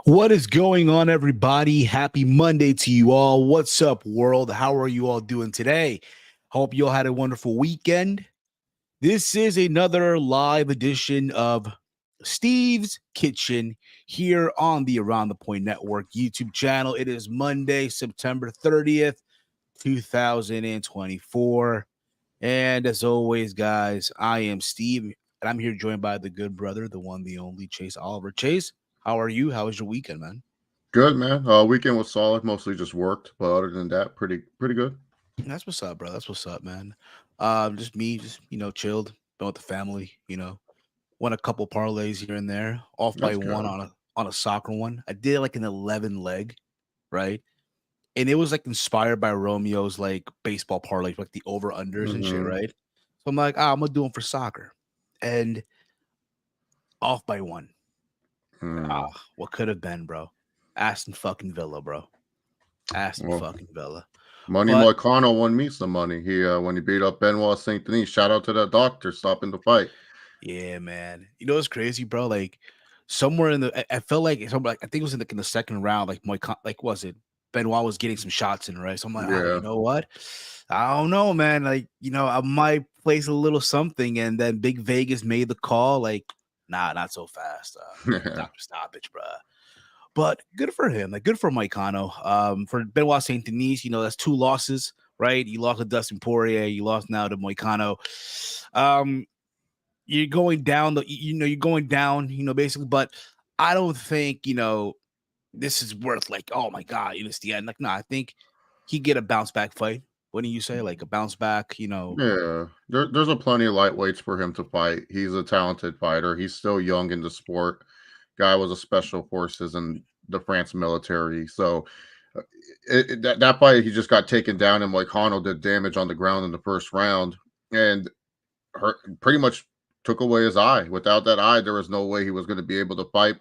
What is going on, everybody? Happy Monday to you all. What's up, world? How are you all doing today? Hope you all had a wonderful weekend. This is another live edition of Steve's Kitchen here on the Around the Point Network YouTube channel. It is Monday, September 30th, 2024. And as always, guys, I am Steve, and I'm here joined by the good brother, the one, the only Chase Oliver. Chase, how are you? How was your weekend, man? Good, man. Weekend was solid. Mostly just worked, but other than that, pretty good. That's what's up, bro. That's what's up, man. Just me, just chilled, been with the family. Won a couple parlays here and there, off by That's one good. on a soccer one. I did like an 11 leg, right? And it was like inspired by Romeo's like baseball parlays, like the over unders and shit, Hmm. right? So I'm like, I'm gonna do them for soccer, and off by one. Ah, Hmm. what could have been, bro? Aston fucking Villa, bro. Aston Well, fucking Villa. Money But Moicano won me some money. He when he beat up Benoit Saint Denis. Shout out to that doctor stopping the fight. yeah, man. You know what's crazy, bro? Like somewhere in I felt like somewhere like I think it was in the second round. Like like was it Benoit was getting some shots in, right? So I'm like, you Yeah. know what? I don't know, man. Like I might place a little something, and then Big Vegas made the call. Like, nah, not so fast. Doctor Stoppage, bro. But good for him. Like good for Moicano. For Benoit Saint Denis, that's two losses, right? You lost to Dustin Poirier. You lost now to Moicano. Um, you're going down you're going down, basically, but I don't think, this is worth like, oh my god, it's the end. Like, no, I think he get a bounce back fight. What do you say? Like a bounce back. Yeah. There's a plenty of lightweights for him to fight. He's a talented fighter. He's still young in the sport. Guy was a special forces in the France military. So uh, that fight, he just got taken down, and Moicano did damage on the ground in the first round. And hurt, pretty much took away his eye. Without that eye, there was no way he was going to be able to fight.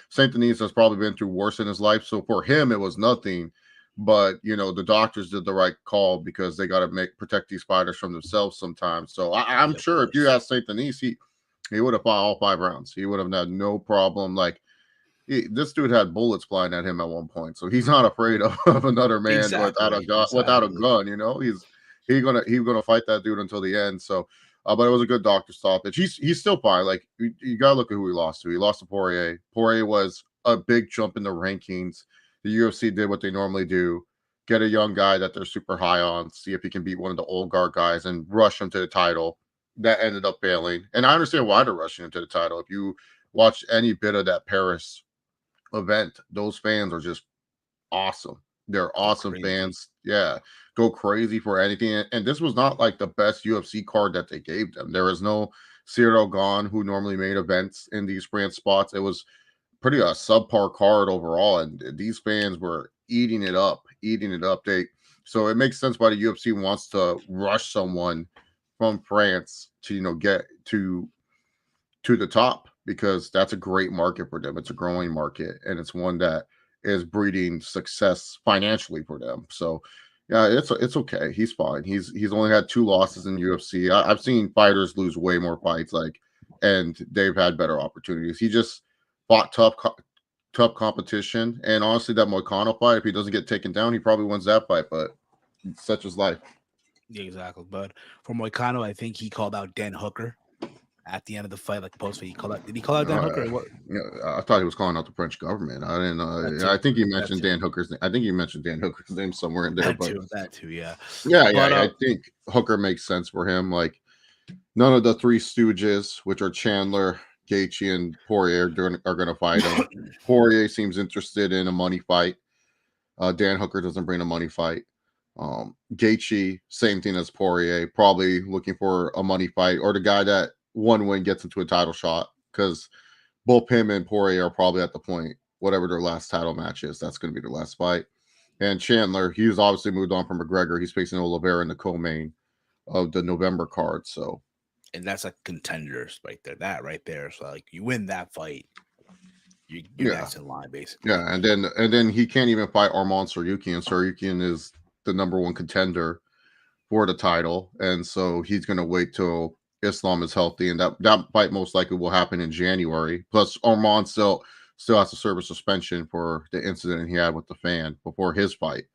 Saint Denis has probably been through worse in his life, so for him, it was nothing. But the doctors did the right call because they got to protect these fighters from themselves sometimes. So I'm Yeah, of sure if you course. asked Saint Denis, he would have fought all 5 rounds. He would have had no problem. Like this dude had bullets flying at him at one point, so he's not afraid of another man without a Exactly. gun. Without a Exactly. gun, he's gonna fight that dude until the end. So, but it was a good doctor stoppage. He's still fine. Like you gotta look at who he lost to. He lost to Poirier. Poirier was a big jump in the rankings. The UFC did what they normally do: get a young guy that they're super high on, see if he can beat one of the old guard guys, and rush him to the title. That ended up failing, and I understand why they're rushing him to the title. If you watch any bit of that Paris event, those fans are just awesome. They're Go awesome crazy. fans. Yeah, go crazy for anything. And this was not like the best UFC card that they gave them. There was no Cyril Gahn, who normally made events in these France spots. It was pretty a subpar card overall, and these fans were eating it up. So it makes sense why the UFC wants to rush someone from France to get to the top because that's a great market for them. It's a growing market, and it's one that is breeding success financially for them. So, yeah, it's okay. He's fine. He's only had 2 losses in UFC. Have seen fighters lose way more fights, and they've had better opportunities. He just fought tough competition, and honestly, that Moicano fight, if he doesn't get taken down, he probably wins that fight. But such is life. Yeah, exactly. But for Moicano, I think he called out Dan Hooker at the end of the fight, like post fight. He called out. Did he call out Dan Hooker? Or what? I thought he was calling out the French government. I didn't That know. I too. think he That mentioned too. Dan Hooker's. I think he mentioned Dan Hooker's name somewhere in there. That But too. That too. Yeah. yeah, But I think Hooker makes sense for him. Like none of the three Stooges, which are Chandler, Gaethje, and Poirier, are going to fight him. Poirier seems interested in a money fight. Dan Hooker doesn't bring a money fight. Gaethje, same thing as Poirier, probably looking for a money fight, or the guy that one win gets into a title shot because both him and Poirier are probably at the point, whatever their last title match is, that's going to be their last fight. And Chandler, he's obviously moved on from McGregor. He's facing Oliveira in the co-main of the November card. So and that's like contenders right there. That right there. So like you win that fight, you're yeah, next in line basically. yeah, and then he can't even fight Arman Sarukian. Sarukian is the number one contender for the title, and so he's going to wait till Islam is healthy, and that fight most likely will happen in January. Plus, Arman still still has to serve a suspension for the incident he had with the fan before his fight.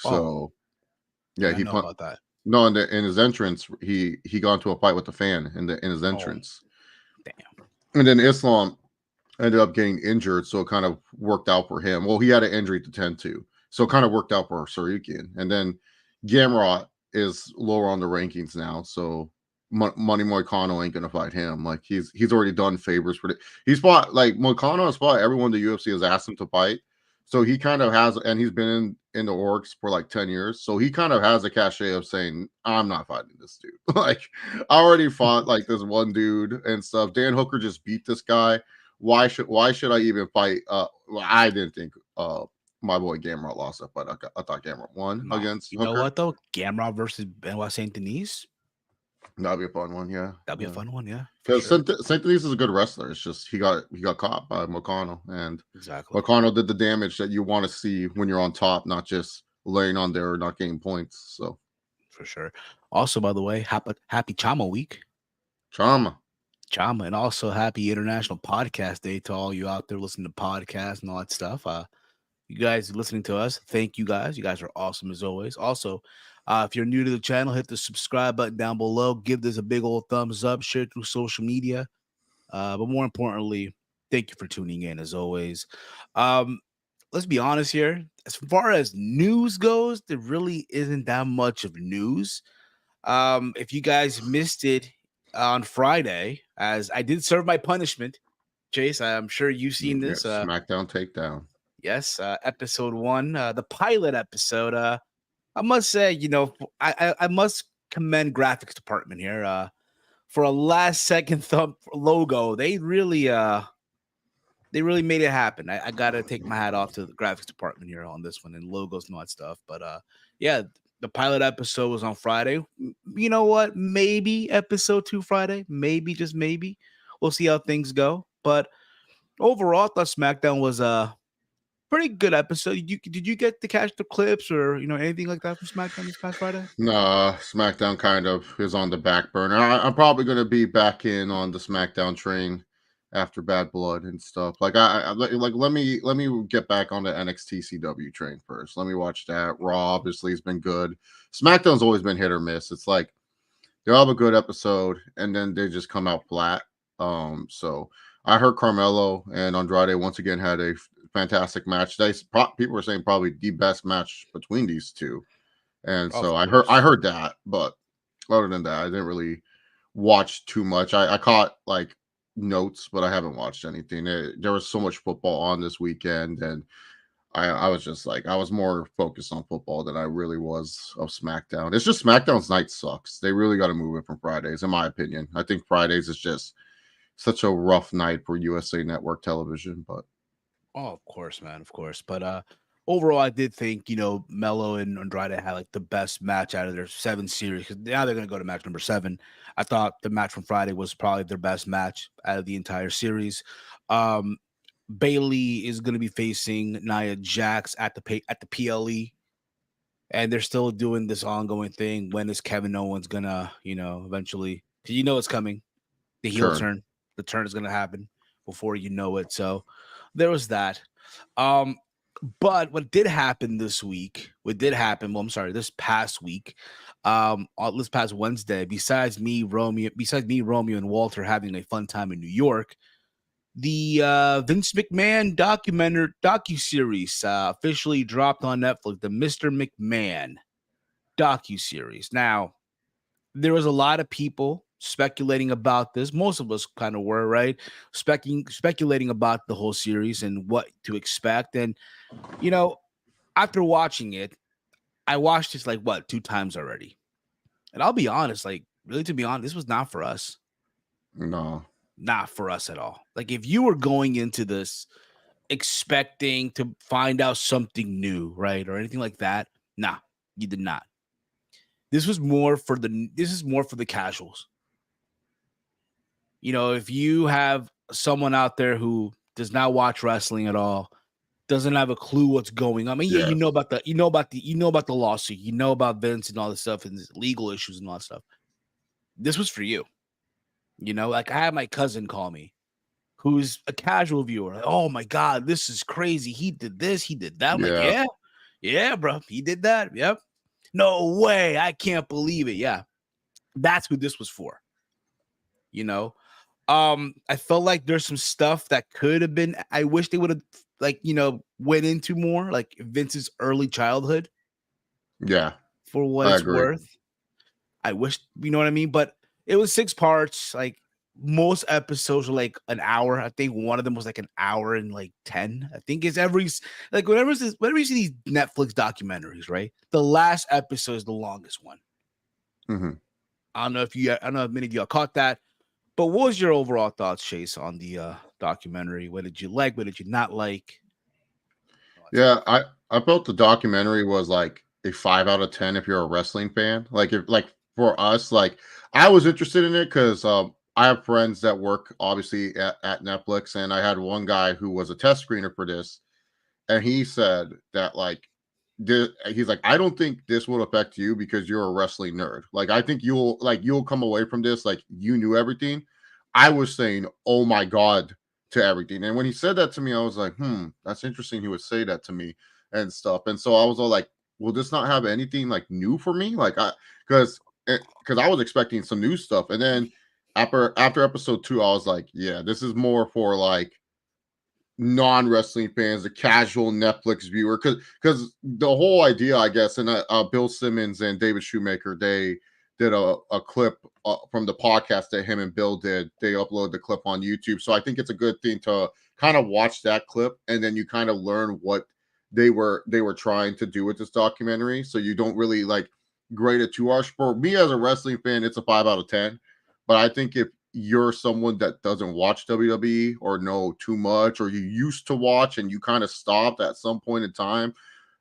Oh, So I yeah, didn't he know put about that. no in his entrance. He got into a fight with the fan in his Oh, entrance, damn. and then Islam ended up getting injured, so it kind of worked out for him. Well, he had an injury to tend to, so it kind of worked out for Sarikian. And then Gamrot is lower on the rankings now, so Money Moicano ain't gonna fight him. Like he's already done favors for the. He's fought like Moicano has fought everyone the UFC has asked him to fight, so he kind of has, and he's been in the orgs for like 10 years, so he kind of has a cachet of saying, I'm not fighting this dude. Like I already fought like this one dude and stuff. Dan Hooker just beat this guy. Why should I even fight? Well, I didn't think my boy Gamrot lost that fight. I thought Gamrot won No, against you know Hooker. what though? Gamrot versus Benoit Saint Denis. That'd be a fun one, yeah. That'd be a fun one, yeah, for Because sure. Saint Denis is a good wrestler. It's just he got caught by McConnell, and Exactly, McConnell did the damage that you want to see when you're on top, not just laying on there or not getting points. So for sure. Also, by the way, happy Chama week. trauma. Chama, and also happy International Podcast Day to all you out there listening to podcasts and all that stuff. You guys listening to us, thank you guys. You guys are awesome as always. Also, if you're new to the channel, hit the subscribe button down below. Give this a big old thumbs up. Share it through social media. But more importantly, thank you for tuning in as always. Let's be honest here. As far as news goes, there really isn't that much of news. If you guys missed it on Friday, as I did serve my punishment, Chase, I'm sure you've seen Yeah, this. SmackDown takedown. Yes, episode 1, the pilot episode. I must say, I must commend graphics department here. For a last second thumb logo, they really made it happen. I gotta take my hat off to the graphics department here on this one and logos and all that stuff. But yeah, the pilot episode was on Friday. You know what? Maybe episode 2 Friday. Maybe, just maybe. We'll see how things go. But overall, I thought SmackDown was a pretty good episode. Did you get to catch the clips or anything like that from SmackDown this past Friday? Nah, SmackDown kind of is on the back burner. I'm probably going to be back in on the SmackDown train after Bad Blood and stuff. Like let me get back on the NXT CW train first. Let me watch that. Raw obviously has been good. SmackDown's always been hit or miss. It's like they'll have a good episode and then they just come out flat. So I heard Carmelo and Andrade once again had a fantastic match. People were saying probably the best match between these two. And Of so I course. heard that, but other than that, I didn't really watch too much. I caught like notes, but I haven't watched anything. There was so much football on this weekend, and I was just like I was more focused on football than I really was of SmackDown. It's just SmackDown's night sucks. They really got to move it from Fridays, in my opinion. I think Fridays is just such a rough night for USA Network television, but Oh, of course, man, of course. But overall, I did think Mello and Andrade had like the best match out of their 7 series. 'Cause now they're gonna go to match number 7. I thought the match from Friday was probably their best match out of the entire series. Um, Bailey is gonna be facing Nia Jax at the PLE, and they're still doing this ongoing thing. When is Kevin Owens gonna, eventually? 'Cause it's coming. The heel sure. turn. The turn is gonna happen before you know it. So there was that. Um, but what did happen this week? What did happen? Well, I'm sorry, this past week, this past Wednesday. Besides me, Romeo, and Walter having a fun time in New York, the Vince McMahon docuseries officially dropped on Netflix. The Mr. McMahon docuseries. Now, there was a lot of people speculating about this. Most of us kind of were, right? Speculating about the whole series and what to expect. And, after watching it, I watched this like 2 times already. And I'll be honest, like, really, to be honest, this was not for us. No. Not for us at all. Like, if you were going into this expecting to find out something new, right? Or anything like that, nah, you did not. This is more for the casuals. If you have someone out there who does not watch wrestling at all, doesn't have a clue what's going on. I mean, yeah, Yeah. you know about the lawsuit, about Vince and all this stuff and legal issues and all that stuff. This was for you. Like I had my cousin call me who's a casual viewer, like, oh my God, this is crazy. He did this, he did that. I'm like, Yeah. yeah, bro, he did that. Yep. No way. I can't believe it. Yeah. That's who this was for. You know, I felt like there's some stuff that could have been, I wish they would have, like, went into more, like Vince's early childhood, Yeah. for what I it's agree. worth. I wish, you know what I mean? But it was 6 parts. Like, most episodes were like an hour. I think one of them was like an hour and like 10. I think it's like whenever you see these Netflix documentaries, right? The last episode is the longest one. Mhm. I don't know if many of y'all caught that. But what was your overall thoughts, Chase, on the documentary? What did you like? What did you not like? All that Yeah, stuff. I felt the documentary was like a 5 out of 10 if you're a wrestling fan. Like if like for us, like I was interested in it because I have friends that work obviously at Netflix, and I had one guy who was a test screener for this, and he said that like he's like, I don't think this will affect you because you're a wrestling nerd. Like I think you'll come away from this like you knew everything. I was saying, oh my god, to everything. And when he said that to me, I was like, that's interesting. He would say that to me and stuff. And so I was all like, will this not have anything like new for me? Like because I was expecting some new stuff. And then after episode 2, I was like, yeah, this is more for like non-wrestling fans, the casual Netflix viewer, because the whole idea, I guess, and Bill Simmons and David Shoemaker, they did a clip from the podcast that him and Bill did. They uploaded the clip on YouTube, so I think it's a good thing to kind of watch that clip, and then you kind of learn what they were trying to do with this documentary. So you don't really like grade it too harsh. For me as a wrestling fan, it's a 5 out of 10. But I think if you're someone that doesn't watch WWE or know too much, or you used to watch and you kind of stopped at some point in time,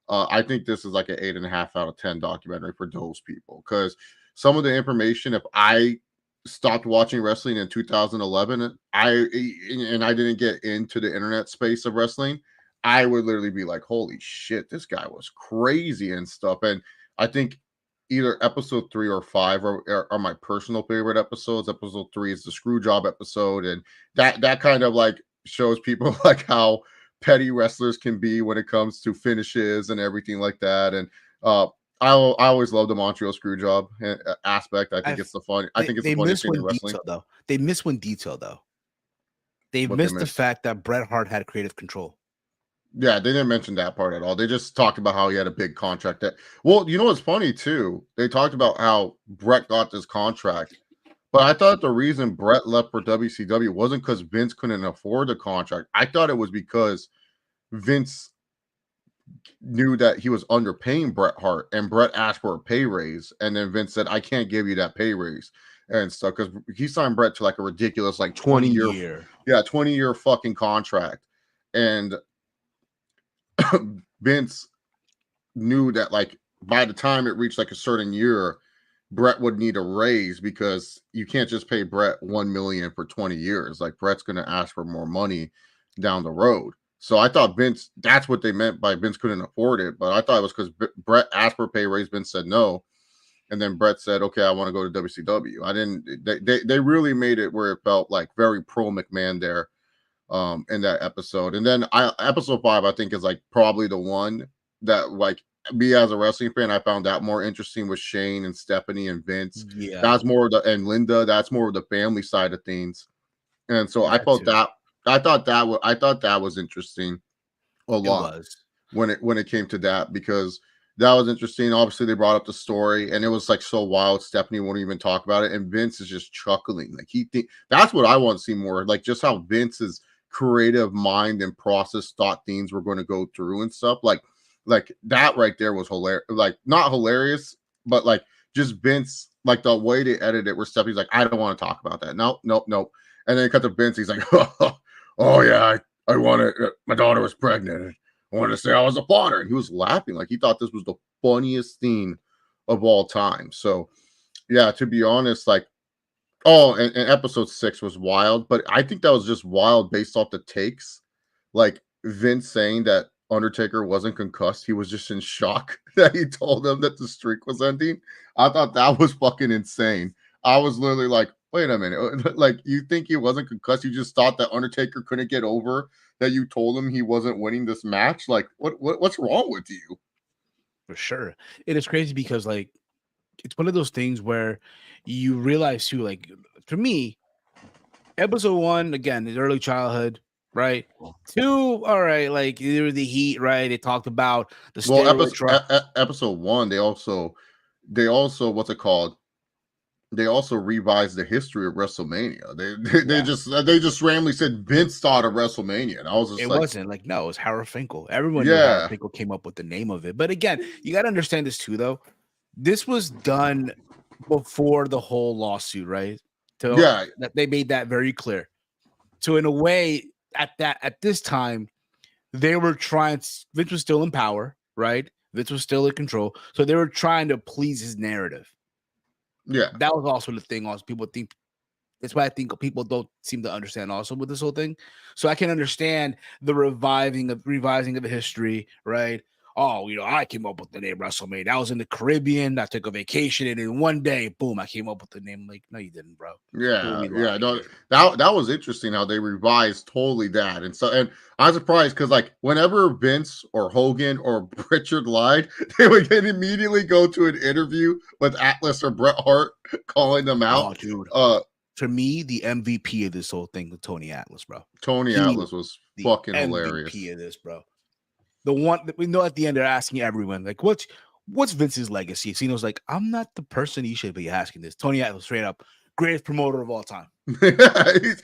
I think this is like an 8.5 out of 10 documentary for those people. Because some of the information, if I stopped watching wrestling in 2011, and I didn't get into the internet space of wrestling, I would literally be like, holy shit, this guy was crazy and stuff. And I think either episode 3 or 5 are my personal favorite episodes. Episode 3 is the screw job episode, and that kind of like shows people like how petty wrestlers can be when it comes to finishes and everything like that. And I always love the Montreal screw job aspect. I think I it's the fun. I they, think it's the they funniest miss thing in one wrestling. detail though. They miss one detail though. They What they missed the miss. fact that Bret Hart had creative control. Yeah, they didn't mention that part at all. They just talked about how he had a big contract. Well, you know what's funny too? They talked about how Brett got this contract. But I thought the reason Brett left for WCW wasn't because Vince couldn't afford the contract. I thought it was because Vince knew that he was underpaying Bret Hart, and Bret asked for a pay raise, and then Vince said, "I can't give you that pay raise," and stuff because he signed Bret to like a ridiculous like 20 year, 20-year. yeah, 20-year fucking contract, and Vince knew that like by the time it reached like a certain year, Brett would need a raise because you can't just pay Brett 1 million for 20 years. Like Brett's going to ask for more money down the road. So I thought Vince, that's what they meant by Vince couldn't afford it. But I thought it was because Brett asked for a pay raise, Vince said no. And then Brett said, okay, I want to go to WCW. I didn't, they really made it where it felt like very pro McMahon there in that episode. And then episode 5, I think is like probably the one that like me as a wrestling fan, I found that more interesting with Shane and Stephanie and Vince. Yeah, That's more of the and Linda. That's more of the family side of things. And so I that felt too. that I thought that was interesting a It lot was. when it came to that because that was interesting. Obviously, they brought up the story, and it was like so wild. Stephanie won't even talk about it, and Vince is just chuckling. Like he think that's what I want to see more. Like just how Vince's creative mind and process thought things were going to go through and stuff. Like that right there was hilarious. Like not hilarious, but like just Vince, like the way they edited it, where Stephanie's like, I don't want to talk about that. No, nope, nope. And then it cut to Vince. He's like, oh yeah, I wanted my daughter was pregnant. I wanted to say I was a plotter. And he was laughing like he thought this was the funniest thing of all time. So, yeah, to be honest, like, oh, and episode 6 was wild, but I think that was just wild based off the takes. Like Vince saying that Undertaker wasn't concussed. He was just in shock that he told them that the streak was ending. I thought that was fucking insane. I was literally like, wait a minute. Like, you think he wasn't concussed? You just thought that Undertaker couldn't get over that you told him he wasn't winning this match? Like, what's wrong with you? For sure. It is crazy because like it's one of those things where you realize too, like for me, episode 1, again, his early childhood, right? 2, all right, like there was the heat, right? They talked about the Well, steroid truck. episode 1, they also what's it called? They also revised the history of WrestleMania. They just randomly said Vince thought of WrestleMania, and I was just It like, wasn't like, no, it was Howard Finkel. Everyone knew Howard yeah, Finkel came up with the name of it. But again, you got to understand this too, though. This was done before the whole lawsuit, right? So yeah, that they made that very clear. So in a way, at this time, they were trying. Vince was still in power, right? Vince was still in control, so they were trying to please his narrative. yeah. That was also the thing. Also, people think that's why I think people don't seem to understand also with this whole thing. So I can understand the revising of the history, right? Oh, I came up with the name WrestleMania. That was in the Caribbean. I took a vacation, and in one day, boom, I came up with the name. Like, no, you didn't, bro. We'll Yeah, be yeah, lying no, here. that was interesting how they revised totally that, and I'm surprised because like whenever Vince or Hogan or Pritchard lied, they would then immediately go to an interview with Atlas or Bret Hart calling them Oh, out. dude. Uh, To me, the MVP of this whole thing was Tony Atlas, bro. Tony He Atlas was was the fucking MVP hilarious. of this, bro. The one that we know at the end, they're asking everyone, like, what's Vince's legacy? Ceno's like, I'm not the person you should be asking this. Tony Atlas, straight up, greatest promoter of all time. he's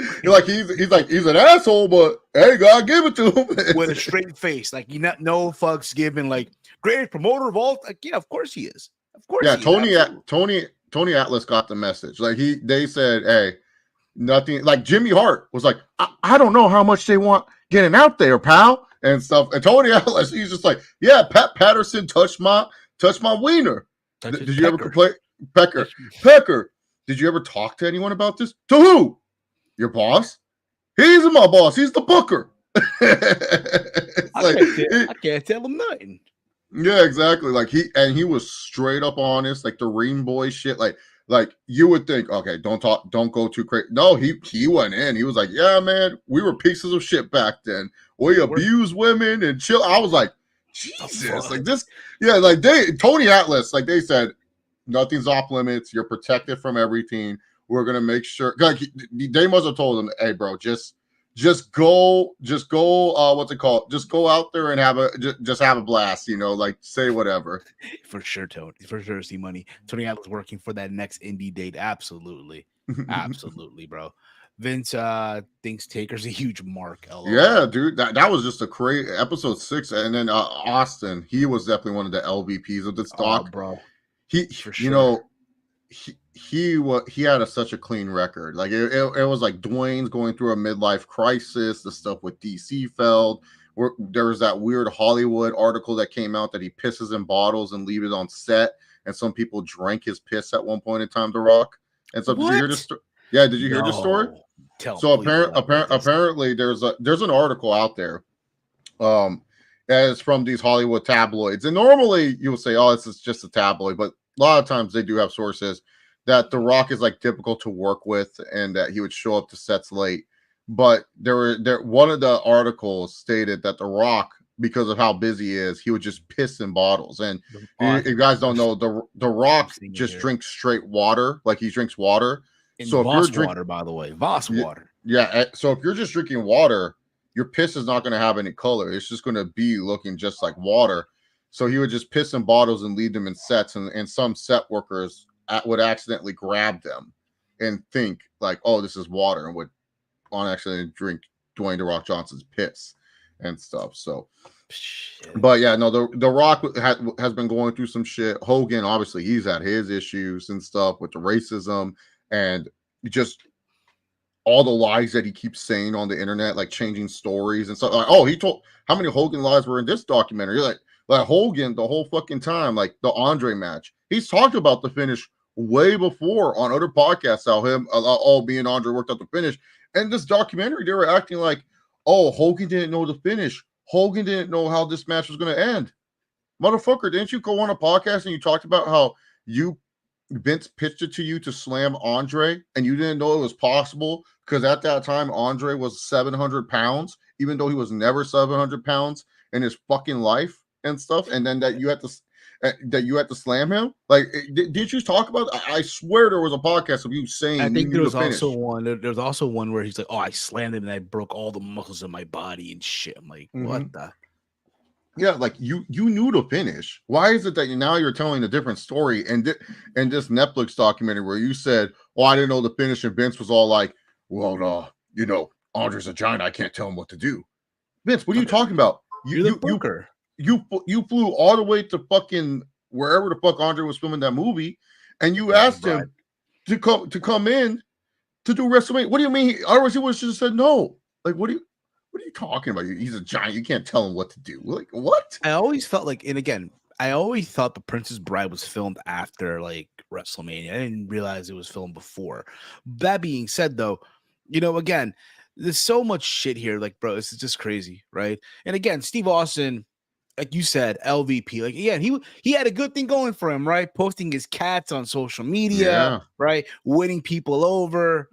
an asshole, but hey, God give it to him With a straight face, like no fucks given, like greatest promoter of all. Like, yeah, of course he is. Of course Yeah, he is. Absolutely. Tony Atlas got the message. Like they said, hey, nothing. Like Jimmy Hart was like, I don't know how much they want getting out there, pal, and stuff. And Tony Atlas, he's just like, yeah, Pat Patterson touched my wiener. Did you ever complain, Pecker? Did you ever talk to anyone about this? To who? Your boss? He's my boss. He's the booker. I can't tell him nothing. Yeah, exactly. Like he was straight up honest, like the Ring Boy shit. Like you would think, okay, don't go too crazy. No, he went in. He was like, yeah, man, we were pieces of shit back then. We abused women and chill. I was like, Jesus, like this, yeah, like Tony Atlas, like they said, nothing's off limits. You're protected from everything. We're gonna make sure. Like they must have told him, hey, bro, just go what's it called, just go out there and just have a blast, like say whatever. For sure, Tony, for sure. See money. Tony Atlas working for that next indie date. Absolutely. Absolutely, bro. Vince thinks Taker's a huge mark. LOL. Yeah, dude, that was just a crazy episode 6. And then Austin, he was definitely one of the LVPs of this doc. Bro, he for you sure. know he had such a clean record. Like it was like Dwayne's going through a midlife crisis, the stuff with DC Feld, where there was that weird Hollywood article that came out that he pisses in bottles and leave it on set, and some people drank his piss at one point in time, The Rock. And so did you hear this yeah, did you hear this story? So apparently there's an article out there as from these Hollywood tabloids, and normally you will say, oh, this is just a tabloid, but a lot of times they do have sources that The Rock is like difficult to work with and that he would show up to sets late. But one of the articles stated that The Rock, because of how busy he is, he would just piss in bottles. And if you guys don't know, the Rock just drinks straight water, like he drinks water. So if Voss you're water, by the way, Voss water. Yeah. So if you're just drinking water, your piss is not going to have any color. It's just going to be looking just like water. So he would just piss in bottles and leave them in sets, and some set workers would accidentally grab them and think like, oh, this is water, and would on accident drink Dwayne The Rock Johnson's piss and stuff. So, but yeah, no, the Rock has been going through some shit. Hogan, obviously, he's had his issues and stuff with the racism and just all the lies that he keeps saying on the internet, like changing stories and stuff. Like, oh, he told how many Hogan lies were in this documentary? You're like Hogan the whole fucking time, like the Andre match. He's talked about the finish way before on other podcasts. How me and Andre worked out the finish. And this documentary, they were acting like, oh, Hogan didn't know the finish. Hogan didn't know how this match was going to end. Motherfucker, didn't you go on a podcast and you talked about how you Vince pitched it to you to slam Andre, and you didn't know it was possible because at that time Andre was 700 pounds, even though he was never 700 pounds in his fucking life and stuff. And then that you had to slam him. Like, did you talk about? I swear there was a podcast of you I saying you think there knew was the finish. also one. There's also one where he's like, "Oh, I slammed him and I broke all the muscles in my body and shit." I'm like, "What the?" Yeah, like you knew the finish. Why is it that now you're telling a different story? And this Netflix documentary where you said, "Oh, I didn't know the finish," and Vince was all like, "Well, Andre's a giant. I can't tell him what to do." Vince, what are you talking about? You're the booker. You flew all the way to fucking wherever the fuck Andre was filming that movie, and you asked him to come in to do WrestleMania. What do you mean? Otherwise, he would have just said no. Like, what are you talking about? He's a giant. You can't tell him what to do. Like, what? I always felt like, and again, I always thought The Princess Bride was filmed after like WrestleMania. I didn't realize it was filmed before. That being said, though, again, there's so much shit here. Like, bro, this is just crazy, right? And again, Steve Austin, like you said, LVP. Like, again, he had a good thing going for him, right? Posting his cats on social media, right? Winning people over,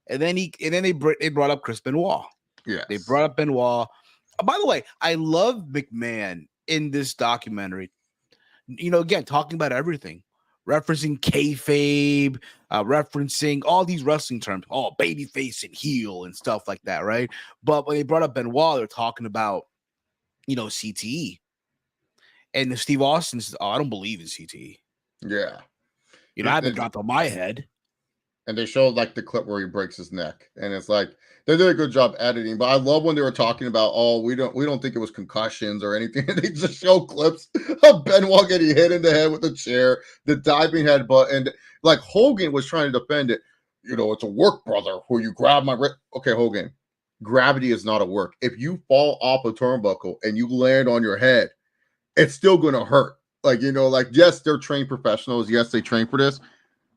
and then they brought up Chris Benoit. Yeah, they brought up Benoit. By the way, I love McMahon in this documentary. Again, talking about everything, referencing kayfabe, referencing all these wrestling terms, babyface and heel and stuff like that, right? But when they brought up Benoit, they're talking about, CTE. And Steve Austin says, "Oh, I don't believe in CTE. Yeah. I haven't dropped on my head." And they showed like the clip where he breaks his neck, and it's like they did a good job editing. But I love when they were talking about, we don't think it was concussions or anything. They just show clips of Benoit getting hit in the head with a chair, the diving headbutt, and like Hogan was trying to defend it. It's a work, brother. Where you grab my okay, Hogan. Gravity is not a work. If you fall off a turnbuckle and you land on your head, it's still gonna hurt. Like, yes, they're trained professionals. Yes, they train for this.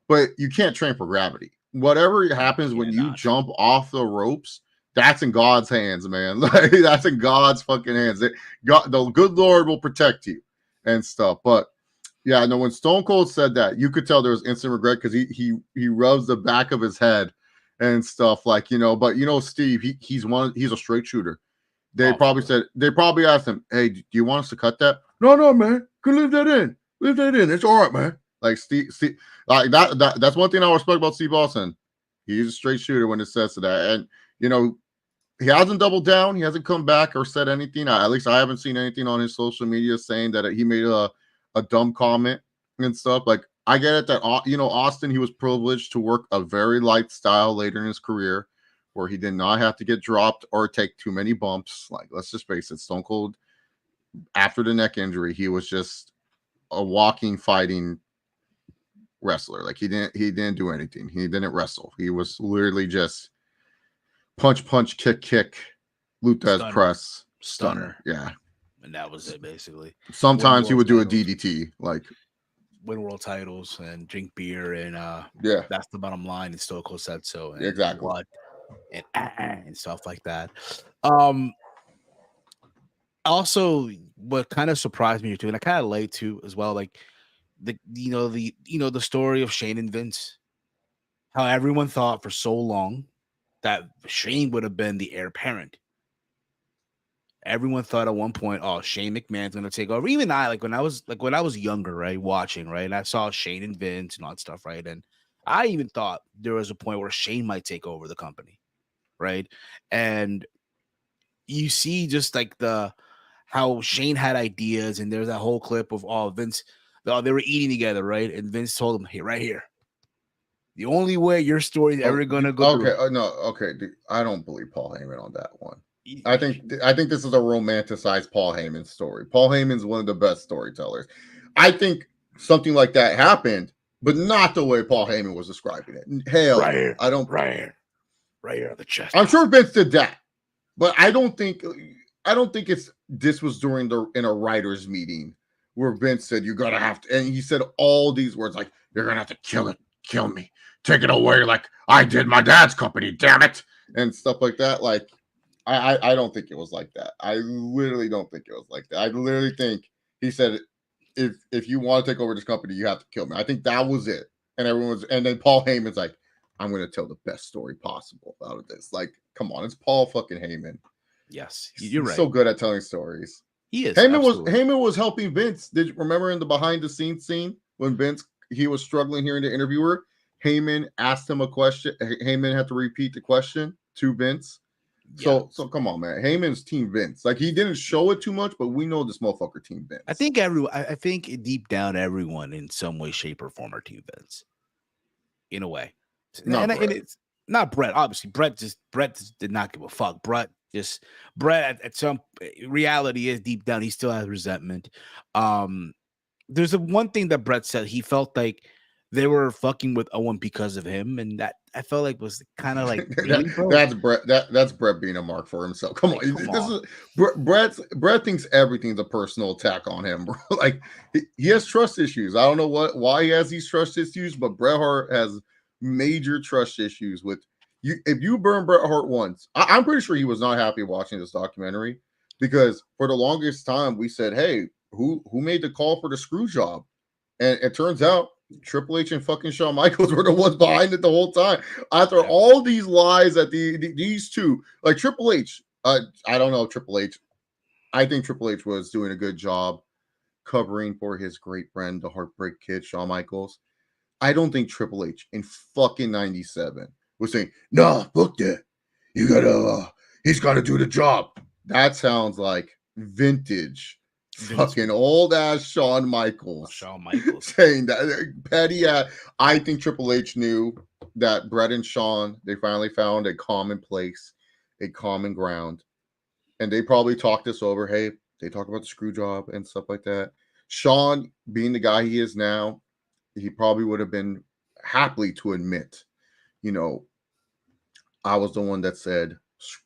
But you can't train for gravity. Whatever happens when you jump off the ropes, that's in God's hands, man. Like, that's in God's fucking hands. The good Lord will protect you and stuff. But yeah, no, when Stone Cold said that, you could tell there was instant regret because he rubs the back of his head and stuff, like, But Steve, he's a straight shooter. They probably asked him, "Hey, do you want us to cut that?" No, man. Can leave that in. Leave that in. It's all right, man. Like Steve, like that's one thing I respect about Steve Austin. He's a straight shooter when it says to that. And he hasn't doubled down, he hasn't come back or said anything. At least I haven't seen anything on his social media saying that he made a dumb comment and stuff. Like, I get it that Austin, he was privileged to work a very light style later in his career where he did not have to get dropped or take too many bumps. Like, let's just face it, Stone Cold, after the neck injury, he was just a walking fighting wrestler. Like, he didn't do anything. He didn't wrestle. He was literally just punch, kick, Luthez press, stunner. Yeah. And that was it, basically. Sometimes he would do a DDT, like win world titles and drink beer, and that's the bottom line. And Stone Cold said so. And exactly. Blood and stuff like that. Also, what kind of surprised me too, and I kind of late too as well, like the story of Shane and Vince, how everyone thought for so long that Shane would have been the heir apparent. Everyone thought at one point, "Oh, Shane McMahon's going to take over." Even I, when I was younger, right, watching, right, and I saw Shane and Vince and all that stuff, right, and I even thought there was a point where Shane might take over the company, right, and you see just like how Shane had ideas, and there's that whole clip of Vince. They were eating together, right? And Vince told him, "Hey, right here, the only way your story's ever gonna go through." Okay. I don't believe Paul Heyman on that one. I think this is a romanticized Paul Heyman story. Paul Heyman's one of the best storytellers. I think something like that happened, but not the way Paul Heyman was describing it. Hell, right here, I don't. Right here on the chest. I'm sure Vince did that, but I don't think this was in a writers' meeting where Vince said, "You're gonna have to," and he said all these words like, "You're gonna have to kill me, take it away like I did my dad's company, damn it," and stuff like that. Like, I don't think it was like that. I literally don't think it was like that. I literally think he said, if you want to take over this company, you have to kill me. I think that was it. and then Paul Heyman's like, I'm going to tell the best story possible out of this. Like, come on, it's Paul fucking Heyman. Yes, He's right. so good at telling stories. He is. Heyman was helping Vince. Did you remember in the behind the scenes scene when he was struggling here in the interviewer? Heyman asked him a question. Heyman had to repeat the question to Vince. So come on, man. Heyman's Team Vince. Like, he didn't show it too much, but we know this motherfucker Team Vince. I think deep down, everyone in some way, shape, or form are Team Vince. In a way, and it's not Brett. Obviously, Brett just did not give a fuck. Brett at some reality is deep down, he still has resentment. There's one thing that Brett said. He felt like they were fucking with Owen because of him, and that I felt like was kind of like really, that's Brett. That's Brett being a mark for himself. Come on, Brett thinks everything's a personal attack on him, bro. Like, he has trust issues. I don't know why he has these trust issues, but Bret Hart has major trust issues with you. If you burn Bret Hart once, I'm pretty sure he was not happy watching this documentary, because for the longest time we said, hey, who made the call for the screw job? And it turns out Triple H and fucking Shawn Michaels were the ones behind it the whole time. After all these lies that these two, like Triple H, I don't know Triple H. I think Triple H was doing a good job covering for his great friend, the Heartbreak Kid, Shawn Michaels. I don't think Triple H in fucking 97 was saying, nah, fuck that. You gotta, he's gotta do the job. That sounds like vintage fucking old ass Shawn Michaels. Saying that petty. I think Triple H knew that Bret and Shawn, they finally found a common place, a common ground, and they probably talked this over. Hey, they talk about the screw job and stuff like that. Shawn, being the guy he is now, he probably would have been happily to admit, I was the one that said,